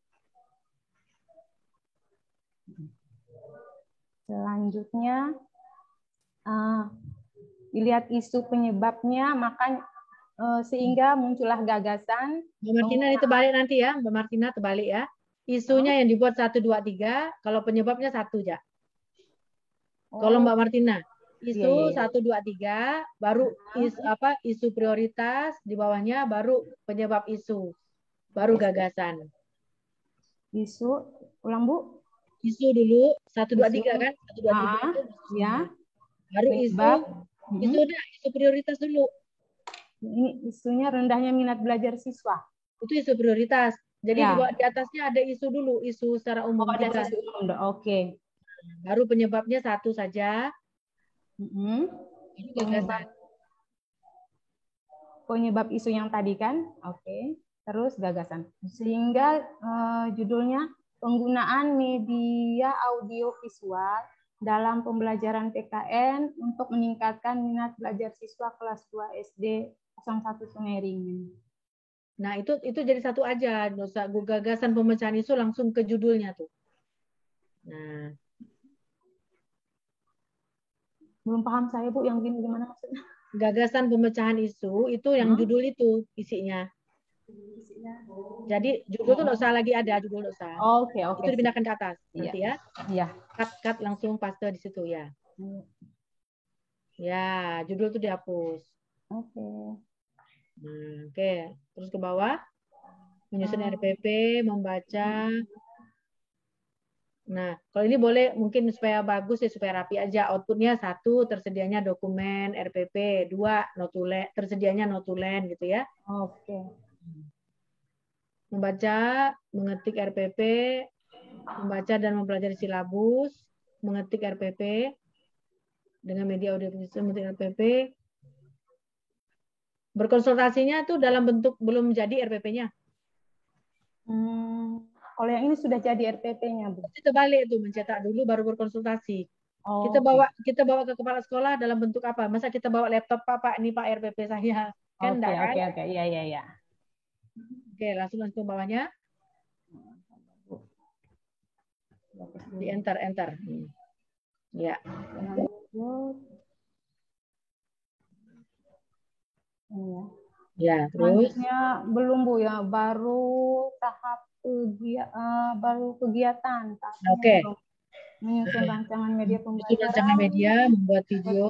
Selanjutnya, dilihat isu penyebabnya, maka sehingga muncullah gagasan. Mbak Martina itu balik nanti ya, Mbak Martina terbalik ya. Isunya yang dibuat 1, 2, 3, kalau penyebabnya 1 ya. Kalau Mbak Martina, isu 1, 2, 3, baru isu prioritas, di bawahnya baru penyebab isu, baru gagasan. Isu, ulang Bu. Isu dulu, 1, 2, 3 kan? 1, 2, 3 itu ya. Baru isu prioritas dulu. Ini isunya rendahnya minat belajar siswa. Itu isu prioritas. Jadi di atasnya ada isu dulu, isu secara umum. Ada isu umum, oke. Baru penyebabnya 1 saja. Penyebab isu yang tadi kan, oke. Terus gagasan. Sehingga judulnya penggunaan media audio visual dalam pembelajaran PKN untuk meningkatkan minat belajar siswa kelas 2 SD 01 Sungai Ringin. Nah, itu jadi 1 aja. Dosa gagasan pemecahan isu langsung ke judulnya tuh. Nah, belum paham saya Bu, yang gini gimana maksudnya? Gagasan pemecahan isu itu yang judul itu isinya. Jadi judul tuh nggak usah lagi ada, judul nggak usah. Oke. Itu dipindahkan ke atas nanti ya. Iya. Cut langsung paste di situ ya. Ya, judul tuh dihapus. Oke. Oke, terus ke bawah. Menyusun RPP, membaca. Nah, kalau ini boleh mungkin supaya bagus ya, supaya rapi aja. Outputnya 1, tersedianya dokumen RPP. 2, notulen, tersedianya notulen gitu ya. Oke. Membaca, mengetik RPP, membaca dan mempelajari silabus, mengetik RPP dengan media audiovisual, mengetik RPP. Berkonsultasinya tuh dalam bentuk belum jadi RPP-nya. Kalau yang ini sudah jadi RPP-nya, Bu. Kita balik tuh, mencetak dulu baru berkonsultasi. Oh, kita bawa ke kepala sekolah dalam bentuk apa? Masa kita bawa laptop Pak, ini Pak RPP saya. Kan enggak kan? Oke. Iya. Oke, langsung ke bawahnya. Di enter. Ya. Ya, terus selanjutnya belum Bu ya, baru tahap kegiatan. Oke. Menyusun rancangan media pembelajaran. Rancangan media, membuat video,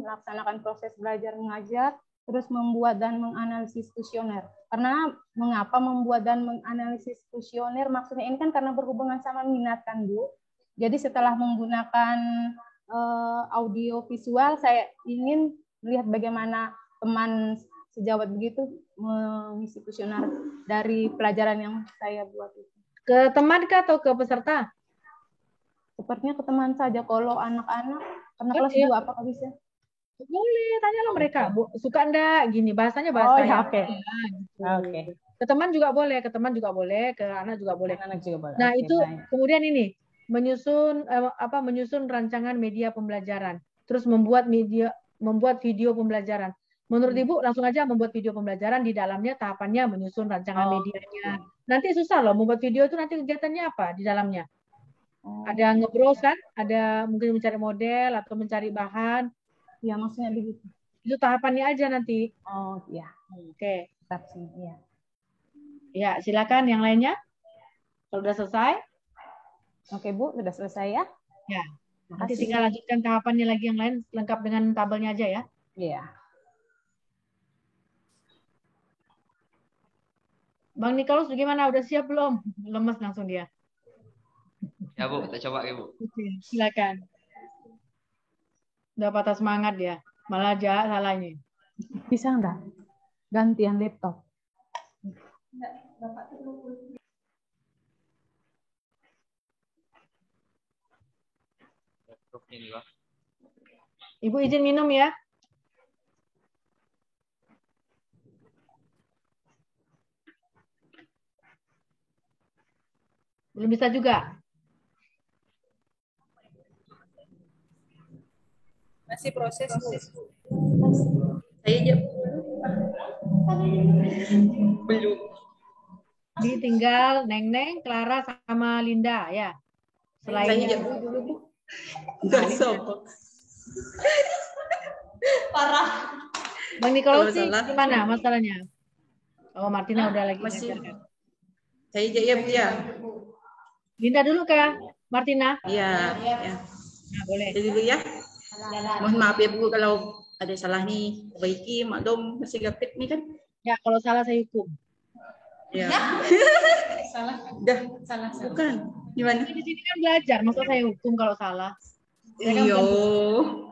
melaksanakan proses belajar mengajar, terus membuat dan menganalisis kuesioner. Karena mengapa membuat dan menganalisis kuesioner? Maksudnya ini kan karena berhubungan sama minat kan Bu. Jadi setelah menggunakan audio visual, saya ingin melihat bagaimana teman sejawat begitu mengisi kuesioner dari pelajaran yang saya buat itu. Ke teman kah atau ke peserta? Sepertinya ke teman saja. Kalau anak-anak, karena kelas 2 apakah bisa? Boleh, tanyalah mereka. Bu, suka enggak gini bahasanya Oh bahasa ya, yang oke. gitu. Oke. Ke teman juga boleh, ke anak juga boleh. Anak juga boleh. Nah, Oke, itu baik. kemudian ini menyusun rancangan media pembelajaran. Terus membuat video pembelajaran. Menurut Ibu langsung aja membuat video pembelajaran, di dalamnya tahapannya menyusun rancangan medianya. Nanti susah loh membuat video itu, nanti kegiatannya apa di dalamnya? Ada nge-browse kan? Ada mungkin mencari model atau mencari bahan. Ya, maksudnya begitu. Itu tahapannya aja nanti. Oh, iya. Oke. Iya. Ya, silakan yang lainnya. Kalau sudah selesai. Oke, Bu, sudah selesai ya? Ya. Nanti Makasih. tinggal lanjutkan tahapannya lagi yang lain, lengkap dengan tabelnya aja ya. Iya. Bang Nikolus gimana? Udah siap belum? Lemes langsung dia. Ya Bu, kita coba ya Bu. Oke, silakan. Udah patah semangat dia. Malah jahat salahnya. Bisa enggak? Gantian laptop. Ibu izin minum ya. Belum bisa juga. Masih proses. Saya aja belum. Ditinggal Neng, Clara sama Linda ya. Saya Selainnya. aja dulu Bu. Nggak sombong. Parah. Bang Nikolus Kalau sih salah. gimana masalahnya? Oh, Martina udah lagi Masih. ngajarkan. Saya aja ya Bu ya. Linda dulu kah? Martina? Iya. Ya. Nah, boleh. Jadi dulu ya. Mohon maaf ya Bu kalau ada salah nih. Perbaiki maklum masih gapit nih kan. Ya, kalau salah saya hukum. Ya. Salah. Udah. Salah. Bukan. Gimana? Di sini kan belajar, masa saya hukum kalau salah. Saya kan Iyo. bukan-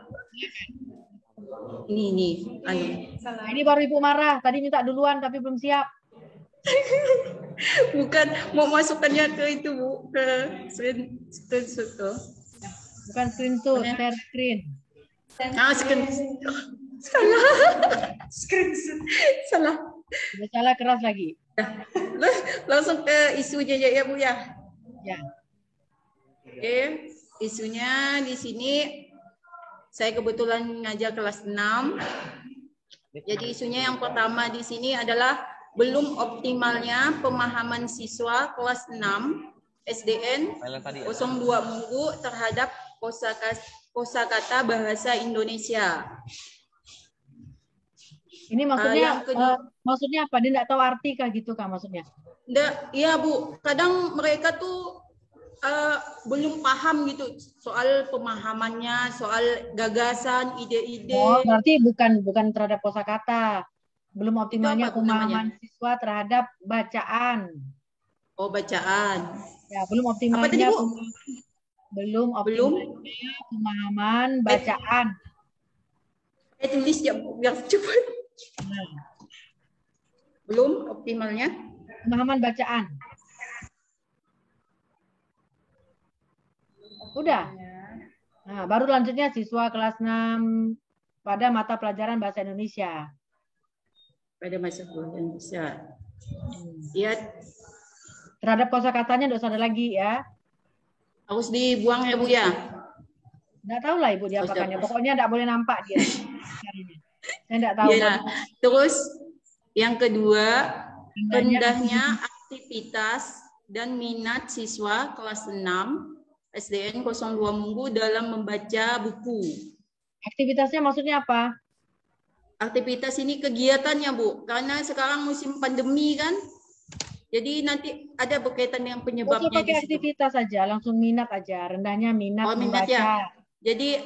Ini anu. Nah, ini baru Ibu marah. Tadi minta duluan tapi belum siap. Bukan mau masukkannya ke itu Bu, ke screenshot tuh. Bukan screenshot, share screen. Ah, salah. Screenshot. Salah. Udah salah keras lagi. Langsung ke isunya ya Bu ya. Ya. Oke, isunya di sini saya kebetulan ngajar kelas 6. Jadi isunya yang pertama di sini adalah belum optimalnya pemahaman siswa kelas 6 SDN 02 Munggu terhadap kosakata bahasa Indonesia. Ini maksudnya yang kedua, maksudnya apa? Dia nggak tahu arti kah gitu kah maksudnya? iya Bu, kadang mereka tuh belum paham gitu soal pemahamannya, soal gagasan, ide-ide. Oh, berarti bukan terhadap kosakata. Belum optimalnya pemahaman siswa terhadap bacaan. Oh, bacaan. Ya, belum optimalnya Apa tadi, Bu? belum optimalnya pemahaman bacaan. Tulis ya Bu, biar cepat. Nah. Belum optimalnya pemahaman bacaan. Udah. Nah, baru lanjutnya siswa kelas 6 pada mata pelajaran bahasa Indonesia. Pada masa bahasa Indonesia. Iya. Terhadap kosakatanya enggak usah ada lagi ya. Harus dibuang ya Bu ya. Enggak tahu lah Ibu diapakannya. Pokoknya enggak boleh nampak dia. Saya enggak tahu. Ya. Terus yang kedua, rendahnya aktivitas dan minat siswa kelas 6 SDN 02 Munggu dalam membaca buku. Aktivitasnya maksudnya apa? Aktivitas ini kegiatannya Bu, karena sekarang musim pandemi kan. Jadi nanti ada berkaitan dengan penyebabnya. Pakai aktivitas saja, langsung minat aja. Rendahnya minat membaca. Ya. Jadi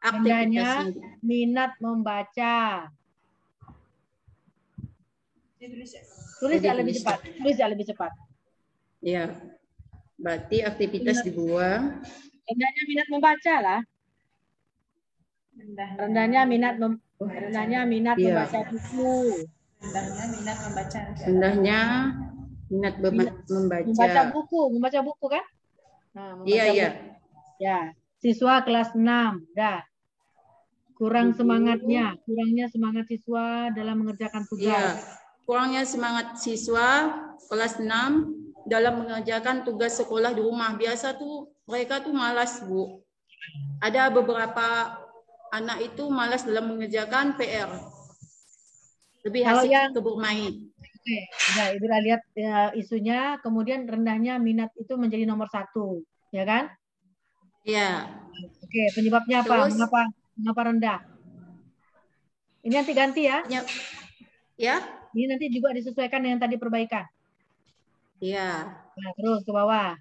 rendahnya minat membaca. Tulis ya lebih cepat. Tulis ya lebih cepat. Ya. Berarti aktivitas dibuang. Rendahnya minat membaca lah. Rendahnya minat membaca buku. Rendahnya minat membaca. Rendahnya minat membaca. Membaca buku kan? Nah, iya. Ya, siswa kelas 6, dah. Kurang semangatnya, kurangnya semangat siswa dalam mengerjakan tugas. Iya, kurangnya semangat siswa kelas 6 dalam mengerjakan tugas sekolah di rumah. Biasa tuh mereka tuh malas, Bu. Ada beberapa anak itu malas dalam mengerjakan PR. Lebih Kalau asik yang ke bermain. Oke, udah Ibu udah lihat ya, isunya, kemudian rendahnya minat itu menjadi nomor 1, ya kan? Iya. Oke, penyebabnya apa? Terus, Mengapa rendah? Ini nanti ganti ya? Ya. Ini nanti juga disesuaikan dengan tadi perbaikan. Iya. Nah, terus ke bawah.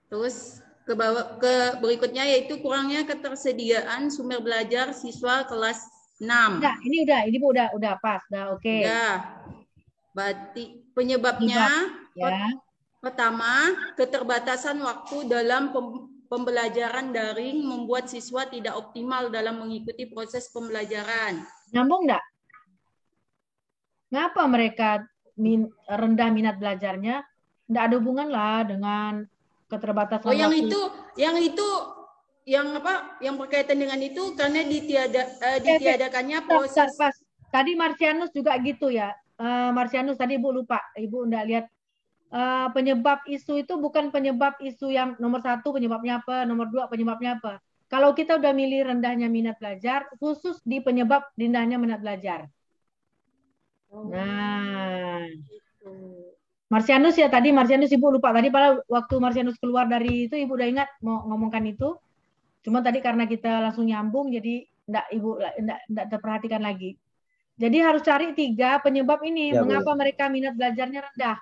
Terus ke bawah, ke berikutnya yaitu kurangnya ketersediaan sumber belajar siswa kelas 6. Nah, ini Bu udah pas, udah oke. Udah. Berarti penyebabnya ya. Pertama, keterbatasan waktu dalam pembelajaran daring membuat siswa tidak optimal dalam mengikuti proses pembelajaran. Nyambung enggak? Ngapa mereka rendah minat belajarnya? Enggak ada hubungan lah dengan keterbatasan waktu. Yang berkaitan dengan itu karena ditiadakannya proses. Pas. Tadi Marsianus juga gitu ya. Marsianus tadi Ibu lupa, Ibu enggak lihat penyebab isu itu bukan penyebab isu yang nomor 1 penyebabnya apa, nomor 2 penyebabnya apa. Kalau kita udah milih rendahnya minat belajar, khusus di penyebab rendahnya minat belajar. Nah, Marsianus ya tadi Marsianus Ibu lupa tadi pada waktu Marsianus keluar dari itu Ibu udah ingat mau ngomongkan itu. Cuma tadi karena kita langsung nyambung jadi enggak terperhatikan lagi. Jadi harus cari 3 penyebab ini mengapa mereka minat belajarnya rendah.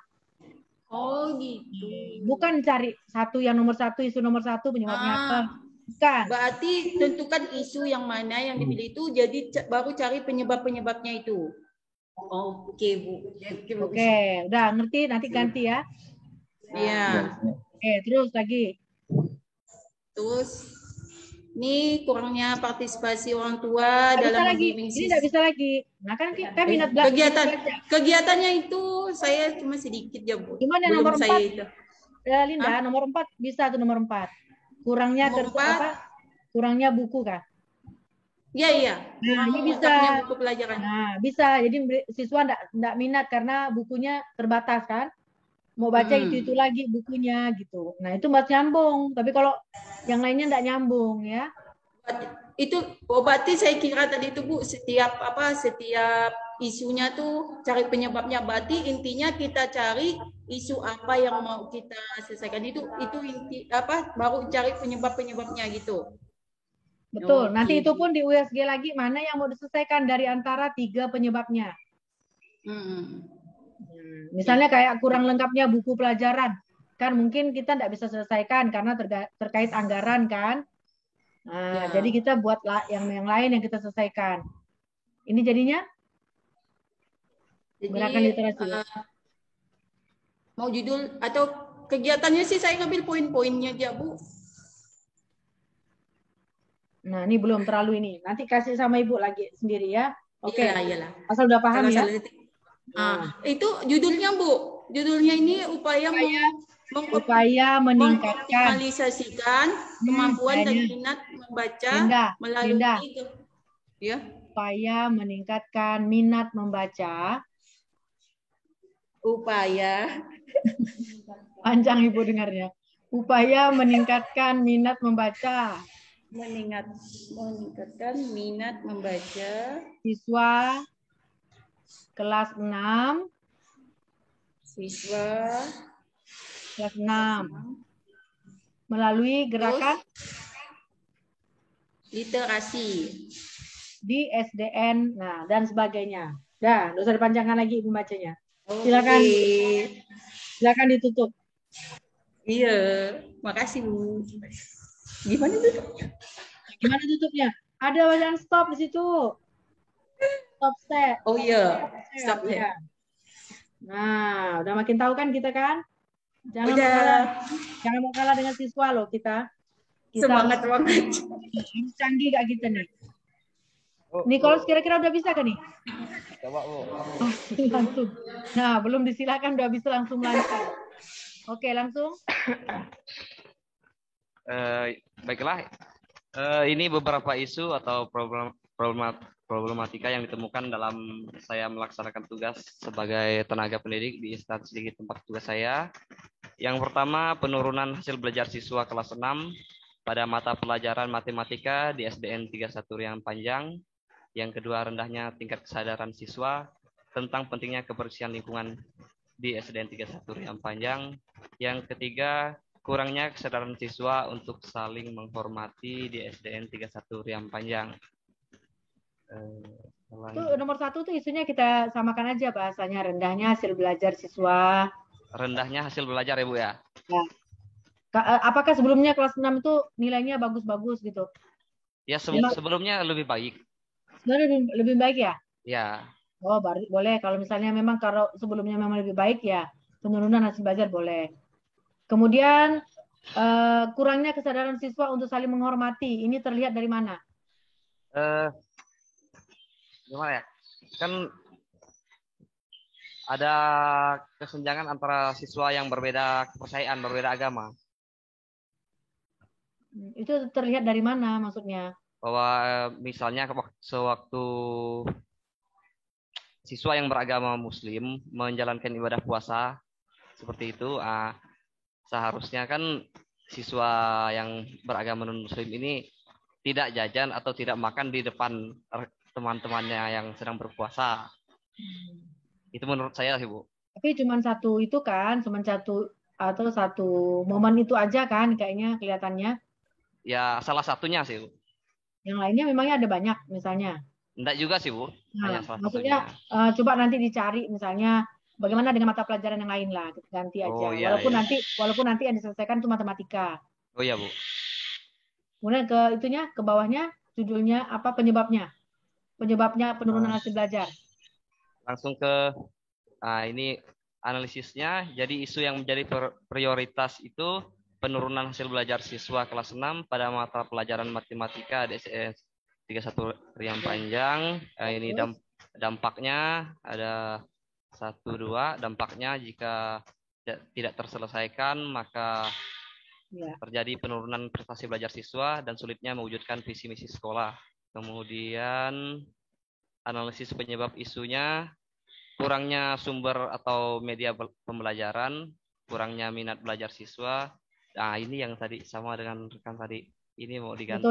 Oh gitu. Bukan cari isu nomor 1 penyebabnya apa. Bukan. Berarti tentukan isu yang mana yang dipilih itu jadi baru cari penyebab-penyebabnya itu. Oke, Bu. Oke, udah ngerti nanti ganti ya. Iya. Oke, terus lagi. Terus ini kurangnya partisipasi orang tua dalam membimbing siswa. Ini tidak bisa lagi. Nah kan minat belajar. Kegiatannya itu saya cuma sedikit ya, Bu. Cuma yang nomor 4. Linda, nomor 4 bisa tuh nomor 4. Kurangnya kurangnya buku kah? Iya. Nah, ini bisa. Buku pelajaran. Nah, bisa. Jadi siswa enggak minat karena bukunya terbatas kan? Mau baca itu lagi bukunya gitu. Nah, itu masih nyambung. Tapi kalau yang lainnya enggak nyambung ya. Itu berarti saya kira tadi itu Bu, setiap isunya tuh cari penyebabnya. Berarti intinya kita cari isu apa yang mau kita selesaikan itu inti baru cari penyebabnya gitu. Betul. Nanti itu pun di USG lagi mana yang mau diselesaikan dari antara 3 penyebabnya. Misalnya kayak kurang lengkapnya buku pelajaran. Kan mungkin kita tidak bisa selesaikan karena terkait anggaran kan. Nah, jadi kita buat yang lain yang kita selesaikan. Ini jadinya gerakan literasi. Mau judul atau kegiatannya sih saya ngambil poin-poinnya aja, Bu. Nah, ini belum terlalu ini. Nanti kasih sama Ibu lagi sendiri ya. Oke. Iyalah. Asal udah paham ya. Itu judulnya, Bu. Judulnya ini upaya meningkatkan mengoptimalisasikan kemampuan dan minat membaca melalui upaya meningkatkan minat membaca. Upaya panjang Ibu dengarnya. Upaya meningkatkan minat membaca. Meningkatkan minat membaca siswa kelas 6 melalui gerakan literasi di SDN dan sebagainya. Dah, nggak usah dipanjangkan lagi Ibu bacanya. Silakan ditutup. Iya, makasih Bu. Gimana tutupnya? Ada bacaan stop di situ. Stop set. Oh iya, stop ya. Nah, udah makin tahu kan kita kan? Jangan mau kalah dengan siswa loh kita. Semangat banget. Harus canggih gak kita nih. Nicholas kira-kira udah bisa kan nih? Coba Bu. Langsung. Nah, belum disilakan udah bisa langsung lancar. Oke, langsung. Baiklah, ini beberapa isu atau problematika yang ditemukan dalam saya melaksanakan tugas sebagai tenaga pendidik di instansi di tempat tugas saya. Yang pertama, penurunan hasil belajar siswa kelas 6 pada mata pelajaran matematika di SDN 31 Riam Panjang. Yang kedua, rendahnya tingkat kesadaran siswa tentang pentingnya kebersihan lingkungan di SDN 31 Riam Panjang. Yang ketiga, kurangnya kesadaran siswa untuk saling menghormati di SDN 31 Riam Panjang. Itu nomor 1 tuh isunya kita samakan aja bahasanya, rendahnya hasil belajar siswa. Rendahnya hasil belajar ya Bu ya? Ya. Apakah sebelumnya kelas 6 itu nilainya bagus-bagus gitu? Ya sebelumnya lebih baik. Sebenarnya lebih baik ya? Ya. Oh, boleh. Kalau misalnya memang kalau sebelumnya memang lebih baik ya, penurunan hasil belajar boleh. Kemudian kurangnya kesadaran siswa untuk saling menghormati. Ini terlihat dari mana? Gimana ya? Kan ada kesenjangan antara siswa yang berbeda kepercayaan, berbeda agama. Itu terlihat dari mana maksudnya? Bahwa misalnya sewaktu siswa yang beragama Muslim menjalankan ibadah puasa seperti itu, seharusnya kan siswa yang beragama non-Muslim ini tidak jajan atau tidak makan di depan teman-temannya yang sedang berpuasa. Itu menurut saya sih Bu. Tapi cuma satu itu kan, cuma satu atau satu momen itu aja kan kayaknya kelihatannya. Ya salah satunya sih Bu. Yang lainnya memangnya ada banyak misalnya. Enggak juga sih Bu. Nah, maksudnya coba nanti dicari misalnya bagaimana dengan mata pelajaran yang lain lah, ganti aja. Oh, iya, walaupun nanti yang diselesaikan itu matematika. Oh iya Bu. Kemudian ke bawahnya judulnya apa, penyebabnya penurunan hasil belajar. Langsung ke ini analisisnya. Jadi isu yang menjadi prioritas itu penurunan hasil belajar siswa kelas 6 pada mata pelajaran matematika di SDN 31 Riam Panjang. Ini dampaknya ada 1-2. Dampaknya jika tidak terselesaikan maka terjadi penurunan prestasi belajar siswa dan sulitnya mewujudkan visi misi sekolah. Kemudian analisis penyebab isunya, kurangnya sumber atau media pembelajaran, kurangnya minat belajar siswa. Nah ini yang tadi sama dengan rekan tadi, ini mau diganti.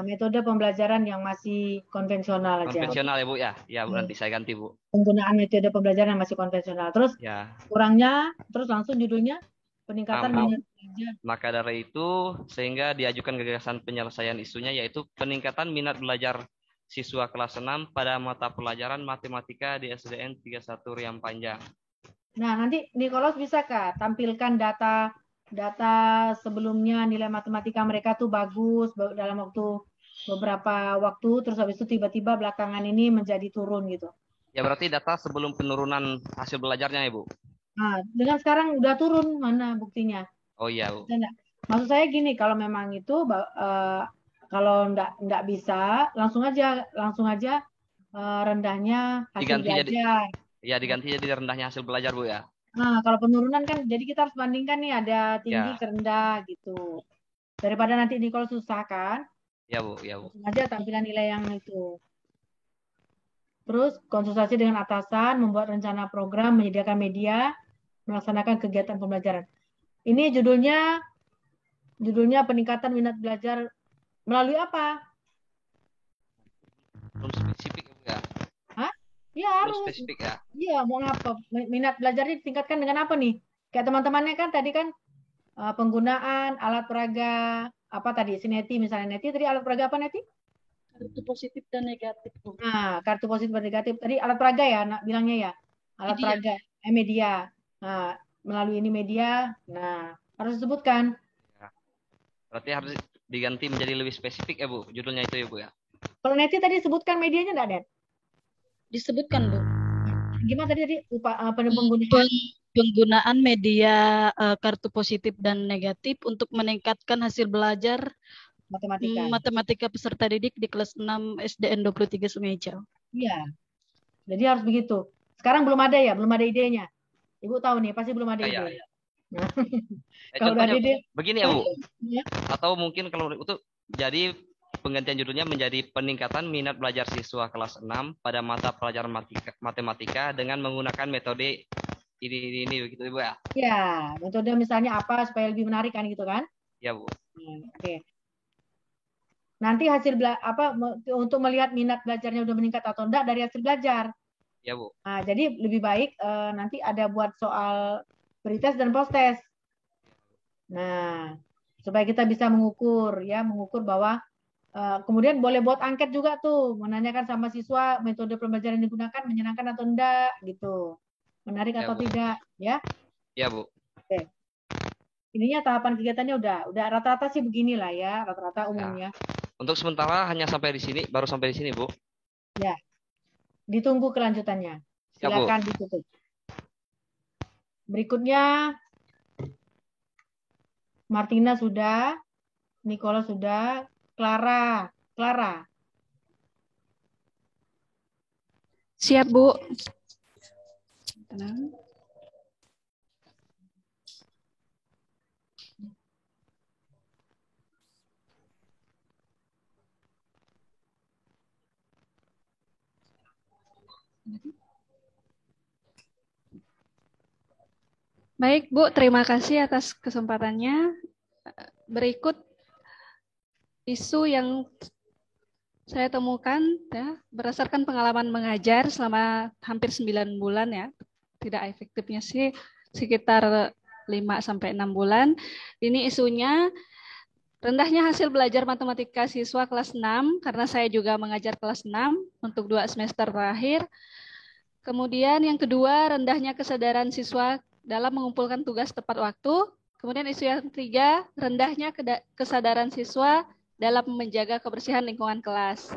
Metode pembelajaran yang masih konvensional aja. Konvensional ya Bu ya? Ya Bu, nanti saya ganti Bu. Penggunaan metode pembelajaran yang masih konvensional. Terus kurangnya, terus langsung judulnya peningkatan minat belajar. Maka dari itu sehingga diajukan gagasan penyelesaian isunya yaitu peningkatan minat belajar siswa kelas 6 pada mata pelajaran matematika di SDN 31 Riam Panjang. Nah, nanti Nicholas bisakah tampilkan data sebelumnya nilai matematika mereka tuh bagus dalam beberapa waktu, terus habis itu tiba-tiba belakangan ini menjadi turun gitu. Ya berarti data sebelum penurunan hasil belajarnya ya Bu? Nah, dengan sekarang udah turun, mana buktinya? Oh iya Bu. Maksud saya gini, kalau memang itu kalau enggak bisa langsung aja rendahnya hasil belajar. Diganti jadi rendahnya hasil belajar Bu ya. Nah, kalau penurunan kan jadi kita harus bandingkan nih ada tinggi ke rendah gitu. Daripada nanti kalau susah kan. Ya Bu, ya Bu. Langsung aja tampilan nilai yang itu. Terus konsultasi dengan atasan, membuat rencana program, menyediakan media, melaksanakan kegiatan pembelajaran. Ini judulnya peningkatan minat belajar melalui apa? Belum spesifik ya? Hah? Ya harus. Spesifik ya? Iya, mau apa? Minat belajarnya ditingkatkan dengan apa nih? Kayak teman-temannya kan tadi kan penggunaan alat peraga apa tadi? Neti misalnya Neti tadi alat peraga apa Neti? Kartu positif dan negatif. Nah, kartu positif dan negatif. Tadi alat peraga ya, bilangnya ya. Alat peraga, media. Nah, melalui ini media, nah harus disebutkan. Ya. Berarti harus diganti menjadi lebih spesifik ya Bu, judulnya itu ya Bu ya. Kalau Neti tadi sebutkan medianya enggak, Den? Disebutkan Bu. Gimana tadi penggunaan media kartu positif dan negatif untuk meningkatkan hasil belajar matematika peserta didik di kelas 6 SDN 23 Sumejau. Iya. Jadi harus begitu. Sekarang belum ada idenya. Ibu tahu nih, pasti belum ada ide. Ya. Kalau ada ide begini ya Bu. Atau mungkin kalau itu jadi penggantian judulnya menjadi peningkatan minat belajar siswa kelas 6 pada mata pelajaran matematika dengan menggunakan metode ini begitu Ibu ya? Ya, metode misalnya apa supaya lebih menarik kan gitu kan? Ya Bu. Oke. Nanti hasil untuk melihat minat belajarnya udah meningkat atau enggak dari hasil belajar. Ya Bu. Nah, jadi lebih baik nanti ada buat soal pretest dan post-test. Nah, supaya kita bisa mengukur bahwa kemudian boleh buat angket juga tuh, menanyakan sama siswa metode pembelajaran yang digunakan menyenangkan atau enggak gitu. Menarik Ya, atau Bu. tidak, ya? Ya Bu. Oke. Ininya tahapan kegiatannya udah rata-rata sih beginilah ya, rata-rata umumnya. Untuk sementara hanya sampai di sini, baru sampai di sini, Bu. Ya. Ditunggu kelanjutannya. Ya, Bu. Silakan ditutup. Berikutnya Martina sudah, Nicola sudah, Clara. Siap, Bu. Tenang. Baik, Bu, terima kasih atas kesempatannya. Berikut isu yang saya temukan ya, berdasarkan pengalaman mengajar selama hampir 9 bulan ya. Tidak efektifnya sih sekitar 5-6 bulan. Ini isunya rendahnya hasil belajar matematika siswa kelas 6 karena saya juga mengajar kelas 6 untuk 2 semester terakhir. Kemudian yang kedua, rendahnya kesadaran siswa dalam mengumpulkan tugas tepat waktu. Kemudian isu yang ketiga, rendahnya kesadaran siswa dalam menjaga kebersihan lingkungan kelas.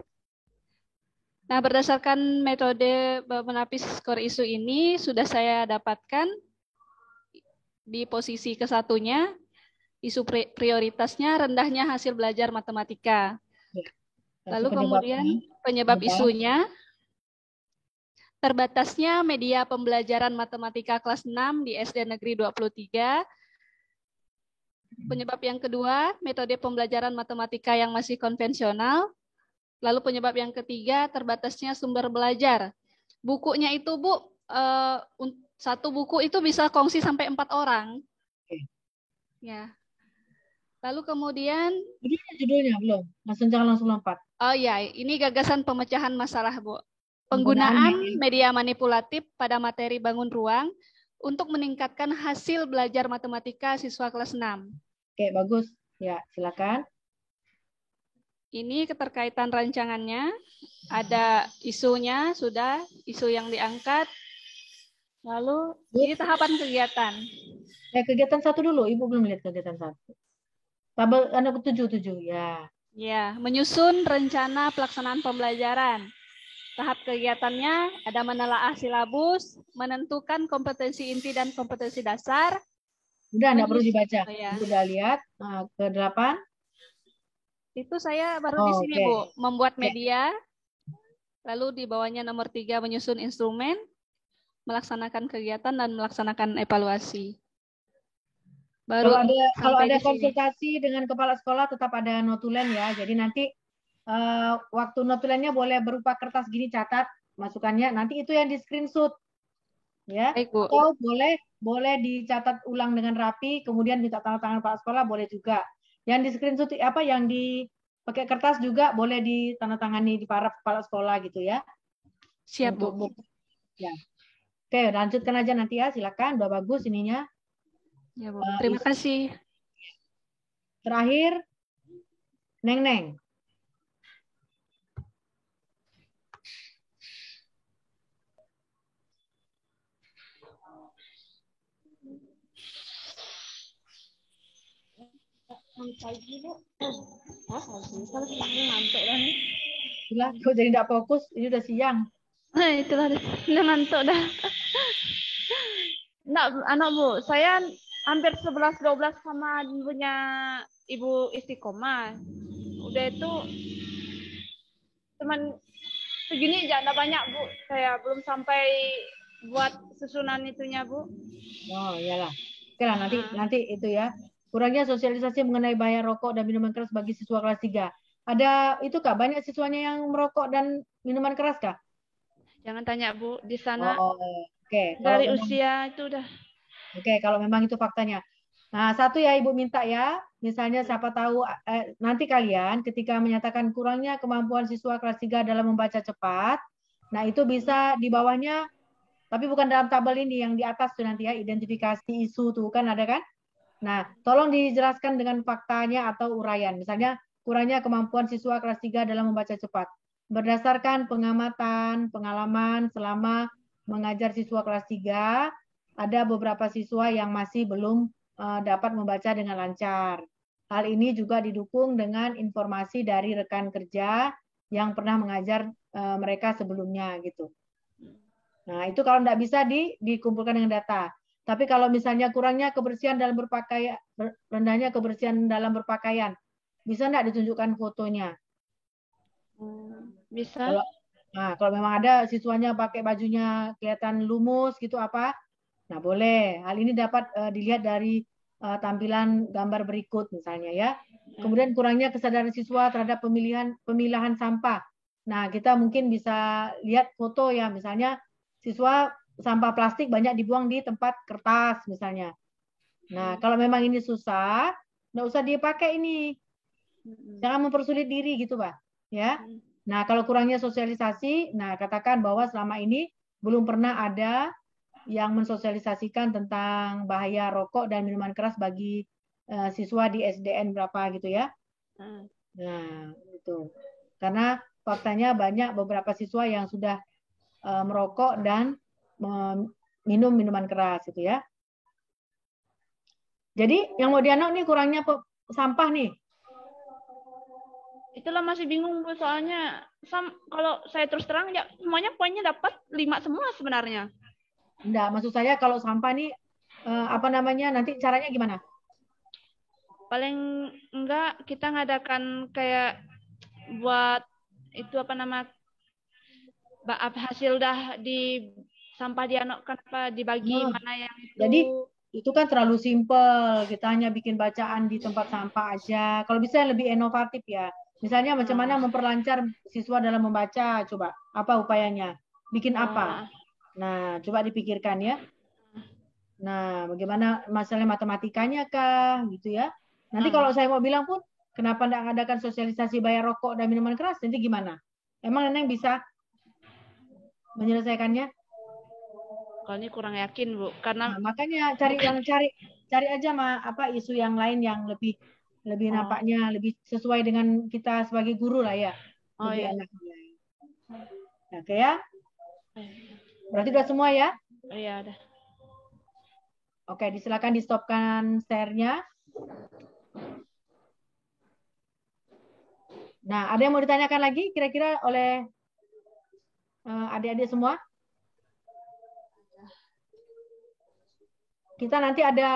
Nah, berdasarkan metode menapis skor isu ini, sudah saya dapatkan di posisi ke-1-nya, isu prioritasnya rendahnya hasil belajar matematika. Lalu kemudian penyebab isunya, terbatasnya media pembelajaran matematika kelas 6 di SD Negeri 23. Penyebab yang kedua, metode pembelajaran matematika yang masih konvensional. Lalu penyebab yang ketiga, terbatasnya sumber belajar. Bukunya itu, Bu, satu buku itu bisa kongsi sampai 4 orang. Ya. Lalu kemudian... Judulnya belum? Jangan langsung lompat. Oh ya, ini gagasan pemecahan masalah, Bu. Penggunaan media manipulatif pada materi bangun ruang untuk meningkatkan hasil belajar matematika siswa kelas 6. Oke, bagus. Ya, silakan. Ini keterkaitan rancangannya. Ada isunya, sudah. Isu yang diangkat. Lalu, ini tahapan kegiatan. Kegiatan 1 dulu. Ibu belum lihat kegiatan 1. Tabel anak 7 ya. Ya, menyusun rencana pelaksanaan pembelajaran. Tahap kegiatannya ada menelaah silabus, menentukan kompetensi inti dan kompetensi dasar. Udah, enggak perlu dibaca. Ya. Udah lihat. Nah, ke-8. Itu saya baru di sini, Bu. Membuat media. Lalu di bawahnya nomor 3, menyusun instrumen, melaksanakan kegiatan, dan melaksanakan evaluasi. Baru kalau ada konsultasi dengan kepala sekolah tetap ada notulen ya. Jadi nanti waktu notulennya boleh berupa kertas gini, catat masukannya. Nanti itu yang di screenshot, ya. Baik, Bu. Atau boleh dicatat ulang dengan rapi, kemudian minta tanda tangan kepala sekolah boleh juga. Yang di screenshot yang di pakai kertas juga boleh ditandatangani di para kepala sekolah gitu ya. Siap, Bu. Ya. Oke, lanjutkan aja nanti ya, silakan. Udah bagus ininya. Ya, Bu. Terima kasih. Terakhir, Neng. Pagi, Bu. Ngantuk dah nih. Itulah, kok jadi tidak fokus? Ini udah siang. Nah, itulah, udah ngantuk dah. Anak Bu, saya hampir 11-12 sama punya Ibu Istiqomah. Udah itu cuman segini aja, enggak banyak, Bu. Saya belum sampai buat susunan itunya, Bu. Oh, iyalah. Oke lah, nanti itu ya. Kurangnya sosialisasi mengenai bahaya rokok dan minuman keras bagi siswa kelas 3. Ada itu Kak, banyak siswanya yang merokok dan minuman keras Kak? Jangan tanya Bu, di sana oke. dari usia itu udah. Oke, kalau memang itu faktanya. Nah, satu ya Ibu minta ya, misalnya siapa tahu nanti kalian ketika menyatakan kurangnya kemampuan siswa kelas 3 dalam membaca cepat, nah itu bisa di bawahnya, tapi bukan dalam tabel ini, yang di atas tuh nanti ya, identifikasi isu tuh kan ada kan? Nah, tolong dijelaskan dengan faktanya atau uraian. Misalnya, kurangnya kemampuan siswa kelas 3 dalam membaca cepat. Berdasarkan pengamatan, pengalaman selama mengajar siswa kelas 3, ada beberapa siswa yang masih belum dapat membaca dengan lancar. Hal ini juga didukung dengan informasi dari rekan kerja yang pernah mengajar mereka sebelumnya gitu. Nah, itu kalau tidak bisa dikumpulkan dengan data. Tapi kalau misalnya kurangnya kebersihan dalam berpakaian, rendahnya kebersihan dalam berpakaian, bisa enggak ditunjukkan fotonya? Bisa. Kalau memang ada siswanya pakai bajunya kelihatan lumus gitu apa, nah boleh. Hal ini dapat dilihat dari tampilan gambar berikut misalnya ya. Kemudian kurangnya kesadaran siswa terhadap pemilahan sampah. Nah, kita mungkin bisa lihat foto ya, misalnya siswa sampah plastik banyak dibuang di tempat kertas misalnya. Nah, kalau memang ini susah, nggak usah dipakai ini. Jangan mempersulit diri gitu, Pak. Ya. Nah, kalau kurangnya sosialisasi, nah katakan bahwa selama ini belum pernah ada yang mensosialisasikan tentang bahaya rokok dan minuman keras bagi siswa di SDN berapa gitu ya. Nah, itu. Karena faktanya banyak beberapa siswa yang sudah merokok dan minum minuman keras gitu ya. Jadi yang mau dianok nih kurangnya sampah nih. Itulah masih bingung Bu, soalnya kalau saya terus terang ya semuanya poinnya dapat 5 semua sebenarnya. Enggak, maksud saya kalau sampah nih nanti caranya gimana? Paling enggak kita ngadakan kayak buat itu hasil dah di sampah dianokkan dibagi mana yang itu. Jadi itu kan terlalu simpel, kita hanya bikin bacaan di tempat sampah aja. Kalau bisa lebih inovatif ya. Misalnya macam mana memperlancar siswa dalam membaca, coba apa upayanya? Bikin apa? Nah, coba dipikirkan ya. Nah, bagaimana masalah matematikanya kah, gitu ya. Nanti kalau saya mau bilang pun, kenapa tidak mengadakan sosialisasi bayar rokok dan minuman keras, nanti gimana? Emang Neneng bisa menyelesaikannya? Kalau ini kurang yakin Bu, karena makanya cari aja isu yang lain yang lebih nampaknya lebih sesuai dengan kita sebagai guru lah ya. Lebih enaknya. Oke ya. Berarti udah semua ya? Iya, udah. Oke, silakan di-stopkan share-nya. Nah, ada yang mau ditanyakan lagi kira-kira oleh adik-adik semua? Kita nanti ada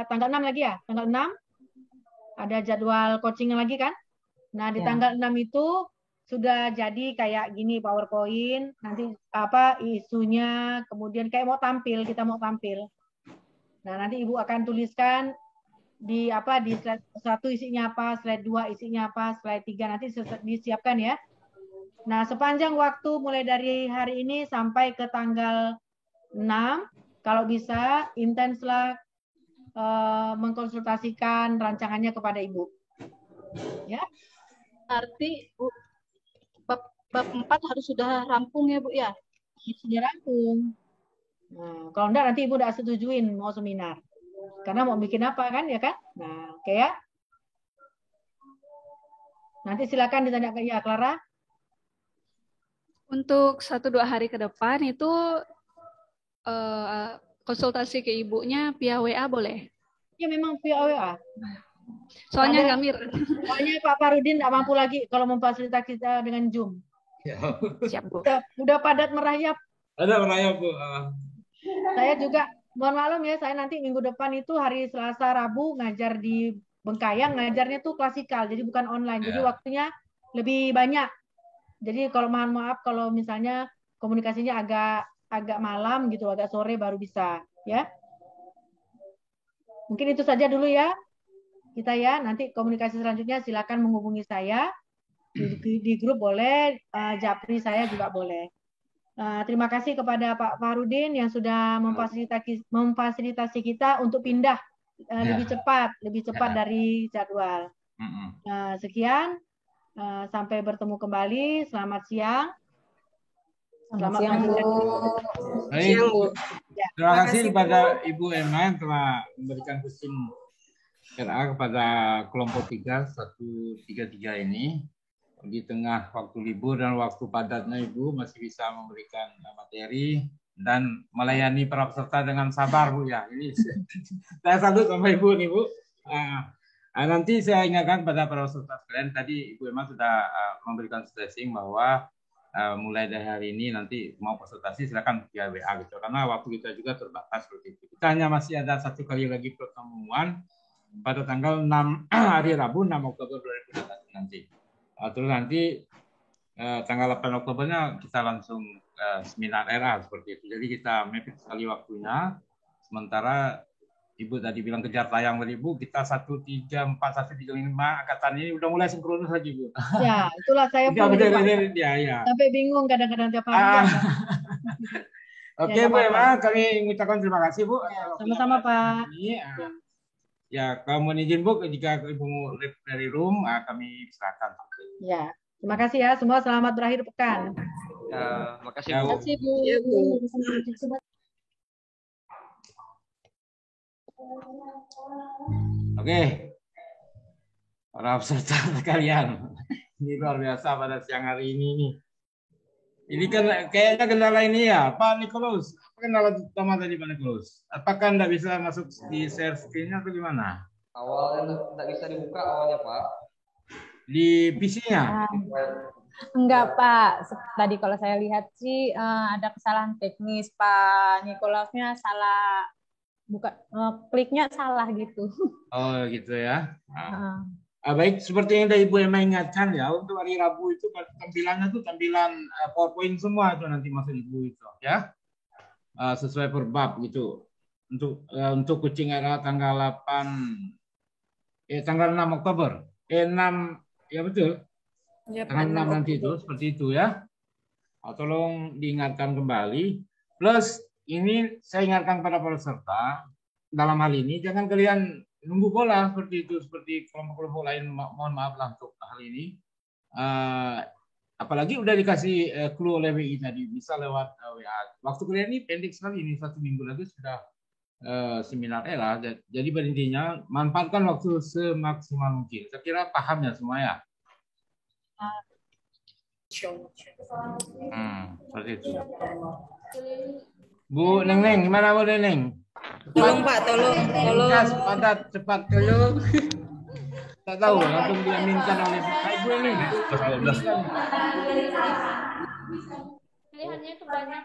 tanggal 6 lagi ya? Tanggal 6 ada jadwal coaching lagi kan? Nah, di tanggal 6 itu sudah jadi kayak gini PowerPoint, nanti isunya, kemudian kayak kita mau tampil. Nah, nanti Ibu akan tuliskan di slide 1 isinya apa, slide 2 isinya apa, slide 3 nanti disiapkan ya. Nah, sepanjang waktu mulai dari hari ini sampai ke tanggal 6, kalau bisa intenslah mengkonsultasikan rancangannya kepada Ibu. Ya. Arti bab 4 harus sudah rampung ya Bu ya? Sudah rampung. Nah, kalau enggak nanti Ibu udah setujuin mau seminar. Karena mau bikin apa kan ya kan? Nah, oke ya. Nanti silakan ditanyakan ya Clara. Untuk 1-2 hari ke depan itu konsultasi ke ibunya via WA boleh? Ya memang via WA. Soalnya Gamir. Soalnya Pak Farudin nggak mampu lagi kalau memfasilitasi kita dengan Zoom. Siap Bu. Udah padat merayap. Ada merayap Bu. Saya juga mohon maklum ya, saya nanti minggu depan itu hari Selasa Rabu ngajar di Bengkayang, ngajarnya tuh klasikal, jadi bukan online. Jadi waktunya lebih banyak. Jadi kalau mohon maaf kalau misalnya komunikasinya agak malam gitu, agak sore baru bisa ya. Mungkin itu saja dulu ya. kita ya. Nanti komunikasi selanjutnya silakan menghubungi saya di grup boleh, Japri saya juga boleh. Terima kasih kepada Pak Farudin yang sudah memfasilitasi kita untuk pindah lebih cepat dari jadwal. Sekian, sampai bertemu kembali. Selamat siang. Selamat siang, Bu. Baik. Terima kasih kepada Ibu Emma yang telah memberikan kuesioner RA kepada kelompok 133 ini. Di tengah waktu libur dan waktu padatnya Ibu masih bisa memberikan materi dan melayani para peserta dengan sabar, Bu ya. Ini saya salut sama Ibu nih, Bu. Nanti saya ingatkan kepada para peserta sekalian, tadi Ibu Emma sudah memberikan stressing bahwa mulai dari hari ini nanti mau konsultasi silakan via WA gitu, karena waktu kita juga terbatas seperti itu. Kita hanya masih ada satu kali lagi pertemuan pada tanggal 6 hari Rabu 6 Oktober 2021 nanti. Terus nanti tanggal 8 Oktobernya kita langsung seminar RA seperti itu. Jadi kita mepet sekali waktunya. Sementara Ibu tadi bilang kejar tayang dari Ibu, kita 134, 135 angkatan ini udah mulai sinkronus lagi, Bu. Ya, itulah saya pun ya. sampai bingung kadang-kadang tiap hari. Oke, Bu Emma, kami mengucapkan terima kasih, Bu. Sama-sama, Pak. Ya, kalau mohon izin, Bu, jika Ibu mau dari room, kami silakan. Ya, terima kasih ya. Semua selamat berakhir pekan. Ya, makasih, Bu. Terima kasih, Bu. Oke, para peserta sekalian, ini luar biasa pada siang hari ini nih. Ini kan kayaknya kendala ini ya, Pak Nicholas. Apa kendala utama tadi, Pak Nicholas? Apakah Anda bisa masuk di share screen-nya atau gimana? Awalnya tidak bisa dibuka awalnya, Pak. Di PC-nya? Enggak, Pak. Tadi kalau saya lihat sih ada kesalahan teknis, Pak Nicholasnya salah. Kliknya salah gitu. Oh gitu ya. Baik, seperti yang dari Ibu Emma ingatkan ya, untuk hari Rabu itu tampilannya tuh tampilan PowerPoint semua itu nanti masuk Ibu itu ya, sesuai per bab gitu. Untuk kucing RA tanggal 6 Oktober, 6 ya betul. Ya, tanggal 6 nanti itu seperti itu ya. Tolong diingatkan kembali. Plus ini saya ingatkan pada peserta, dalam hal ini jangan kalian nunggu bola seperti itu, seperti kelompok-kelompok lain. Mohon maaf lah untuk hal ini. Apalagi udah dikasih clue oleh WI tadi, bisa lewat WA. Waktu kalian ini pendek sekali, ini 1 minggu lagi sudah seminar ELA. Jadi pada intinya manfaatkan waktu semaksimal mungkin. Saya kira paham ya semua ya. Seperti itu. Bu Neng, gimana Bu Neng? Tolong Pak, tolong. Padat, cepat. Tolong. Tak tahu, langsung diaminkan oleh Ibu Neng. Pilihannya itu banyak.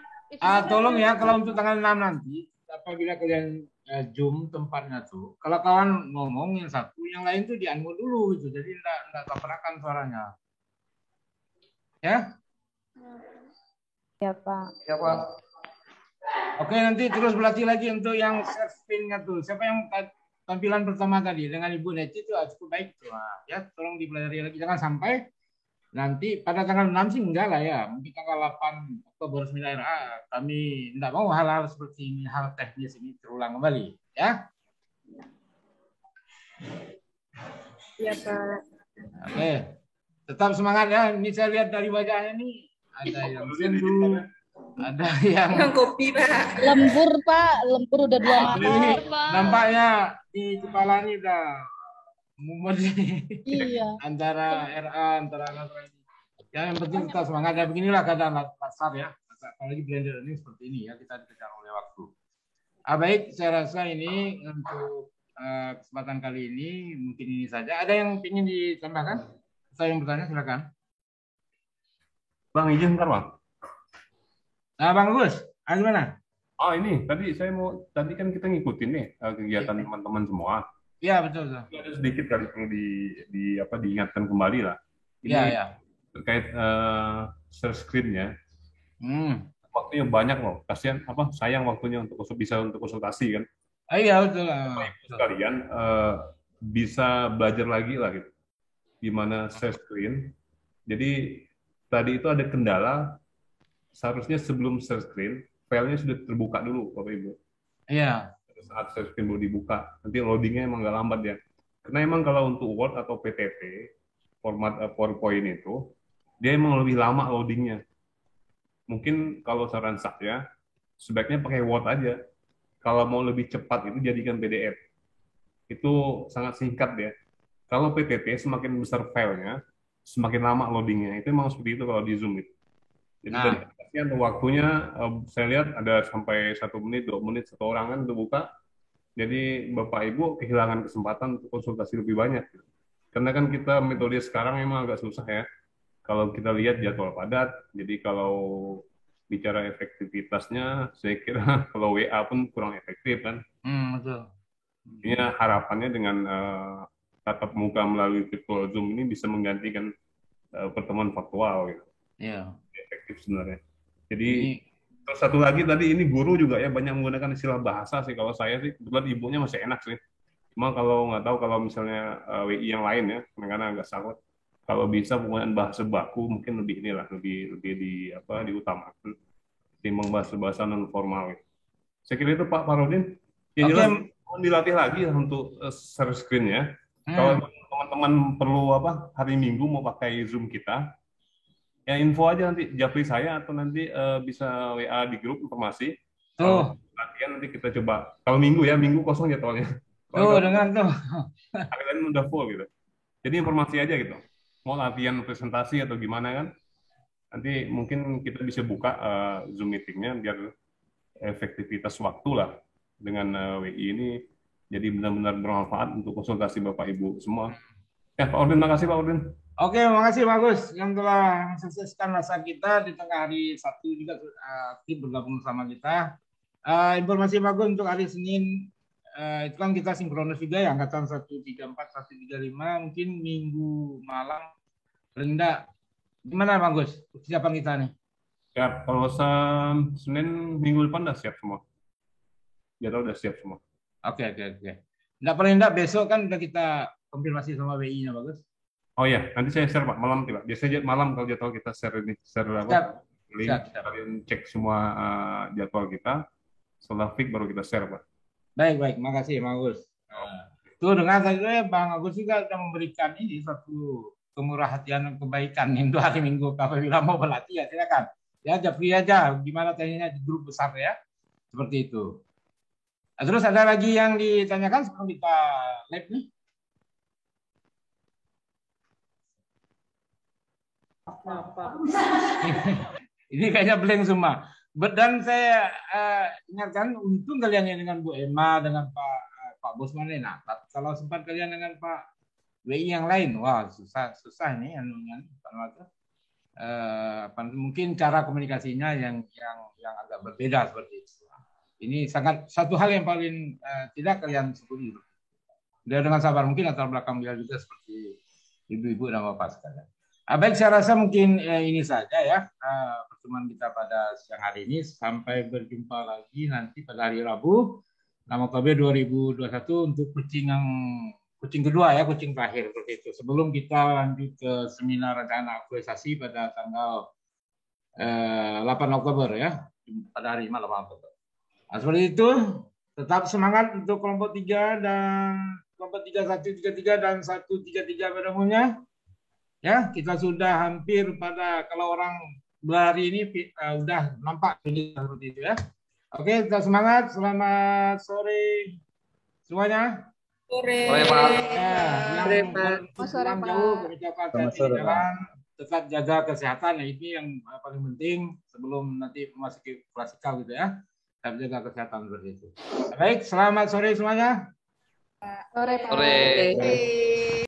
Tolong ya, kalau untuk tanggal 6 nanti, apabila kalian Zoom tempatnya tuh, kalau kawan ngomong yang satu, yang lain tuh di-unmute dulu gitu, jadi enggak tabrakan suaranya. Ya? Ya, Pak. Ya, Pak. Oke, nanti terus berlatih lagi untuk yang share screen-nya tuh. Siapa yang tampilan pertama tadi dengan Ibu Neti itu cukup baik tuh. Ya, tolong dipelajari lagi. Jangan sampai nanti pada tanggal 6 sih enggak lah ya. Mungkin tanggal 8 Oktober 9 RA kami enggak mau hal-hal seperti ini, hal teknis ini terulang kembali, ya. Iya, Pak. Oke. Tetap semangat ya. Ini saya lihat dari wajahnya nih ada yang sendu. Ada yang kopi, Pak. Lembur, Pak. Lembur udah 2 malam. Nampaknya di kepala ini udah mumet. Iya. Antara RA, antara ini. Ya, yang penting kita semangat. Ya, beginilah keadaan pasar ya. Apalagi blender ini seperti ini ya. Kita dikejar oleh waktu. Baik, saya rasa ini untuk kesempatan kali ini mungkin ini saja. Ada yang ingin ditambahkan? Saya yang bertanya, silakan. Bang, izin ntar, Bang. Bang Gus, gimana? Ini tadi tadi kan kita ngikutin nih kegiatan teman-teman semua. Iya, betul. Ada sedikit kali perlu diingatkan kembali lah. Ini terkait share screen-nya. Waktunya banyak loh. Kasihan sayang waktunya untuk bisa untuk konsultasi kan. Iya, betul. Sekalian bisa belajar lagi lah gitu. Gimana share screen. Jadi tadi itu ada kendala, seharusnya sebelum share screen, filenya sudah terbuka dulu Bapak Ibu. Iya. Saat share screen baru dibuka, nanti loadingnya emang nggak lambat ya. Karena emang kalau untuk Word atau PPT, format PowerPoint itu, dia emang lebih lama loadingnya. Mungkin kalau saran saya, sebaiknya pakai Word aja. Kalau mau lebih cepat itu jadikan PDF. Itu sangat singkat ya. Kalau PPT semakin besar filenya, semakin lama loadingnya. Itu emang seperti itu kalau di Zoom itu. Jadi dari aplikasi untuk waktunya, saya lihat ada sampai 1 menit, 2 menit, 1 orang kan untuk buka. Jadi Bapak Ibu kehilangan kesempatan untuk konsultasi lebih banyak. Karena kan kita metode sekarang memang agak susah ya. Kalau kita lihat jadwal padat, jadi kalau bicara efektivitasnya, saya kira kalau WA pun kurang efektif kan. Betul. Ini harapannya dengan tatap muka melalui virtual Zoom ini bisa menggantikan pertemuan faktual gitu. Iya. Efektif sebenarnya. Jadi terus satu lagi tadi ini guru juga ya banyak menggunakan istilah bahasa sih. Kalau saya sih kebetulan ibunya masih enak sih. Cuma kalau nggak tahu kalau misalnya WI yang lain ya, kadang-kadang agak salah. Kalau bisa penggunaan bahasa baku mungkin lebih inilah lebih diutamakan timbang bahasa non formal. Saya kira itu Pak Parudin. Ya jelas dilatih lagi untuk share screen ya. Kalau teman-teman perlu hari Minggu mau pakai Zoom kita, ya info aja nanti japri saya atau nanti bisa WA di grup informasi. Kalau latihan nanti kita coba. Kalau Minggu ya, Minggu kosong jadwalnya. Dengan tuh. Hari lain udah full gitu. Jadi informasi aja gitu. Mau latihan presentasi atau gimana kan? Nanti mungkin kita bisa buka Zoom meetingnya biar efektivitas waktu lah dengan WI ini jadi benar-benar bermanfaat untuk konsultasi Bapak Ibu semua. Ya Pak Ordin, makasih Pak Ordin. Oke, makasih bagus yang telah mensukseskan masa kita di tengah hari Sabtu juga aktif bergabung bersama kita. Informasi bagus untuk hari Senin, itu kan kita sinkronus juga ya, angkatan 134, 135, mungkin Minggu malam rendah. Gimana Bagus persiapan kita nih? Ya, kalau Senin minggu depan udah siap semua. Jadwal udah siap semua. Oke. Nggak paling enggak besok kan udah kita konfirmasi sama WI-nya Bagus. Oh ya, nanti saya share Pak malam tiba. Biasanya malam kalau jadwal kita share link siap. Kalian cek semua jadwal kita. Setelah fix baru kita share Pak. Baik, makasih Bagus. Tuh dengan saya Bang Agus juga sudah memberikan ini satu kemurah hatian dan kebaikan untuk hari Minggu. Apabila mau berlatih ya silakan. Ya japri aja gimana tekniknya di grup besar ya. Seperti itu. Terus ada lagi yang ditanyakan sebelum kita live nih? Ini kayaknya blank semua. Dan saya ingatkan, untung kalian yang dengan Bu Emma, dengan Pak Bosman ini. Nah, kalau sempat kalian dengan Pak WI yang lain, wah susah ini mungkin cara komunikasinya yang agak berbeda seperti itu. Ini sangat satu hal yang paling tidak kalian sebut. Dia dengan sabar mungkin latar belakang beliau juga seperti ibu-ibu dan bapak sekalian. Baik, saya rasa mungkin ini saja ya pertemuan kita pada siang hari ini. Sampai berjumpa lagi nanti pada hari Rabu 6 Oktober 2021 untuk kucing kedua ya, kucing terakhir seperti itu. Sebelum kita lanjut ke seminar rencana aktualisasi pada tanggal 8 Oktober ya, pada hari 8 Oktober. Nah, seperti itu, tetap semangat untuk kelompok 3 dan kelompok 3133 dan 133 pada umumnya. Ya, kita sudah hampir pada kalau orang berhari ini udah nampak ini seperti itu ya. Oke, kita semangat. Selamat sore semuanya. Sore. Sore, Pak. Sore, Pak. Jauh berjalan, tetap jaga kesehatan. Nah, ini yang paling penting sebelum nanti memasuki klasikal gitu ya. Tetap jaga kesehatan seperti itu. Baik, selamat sore semuanya. Sore, Pak. Sore.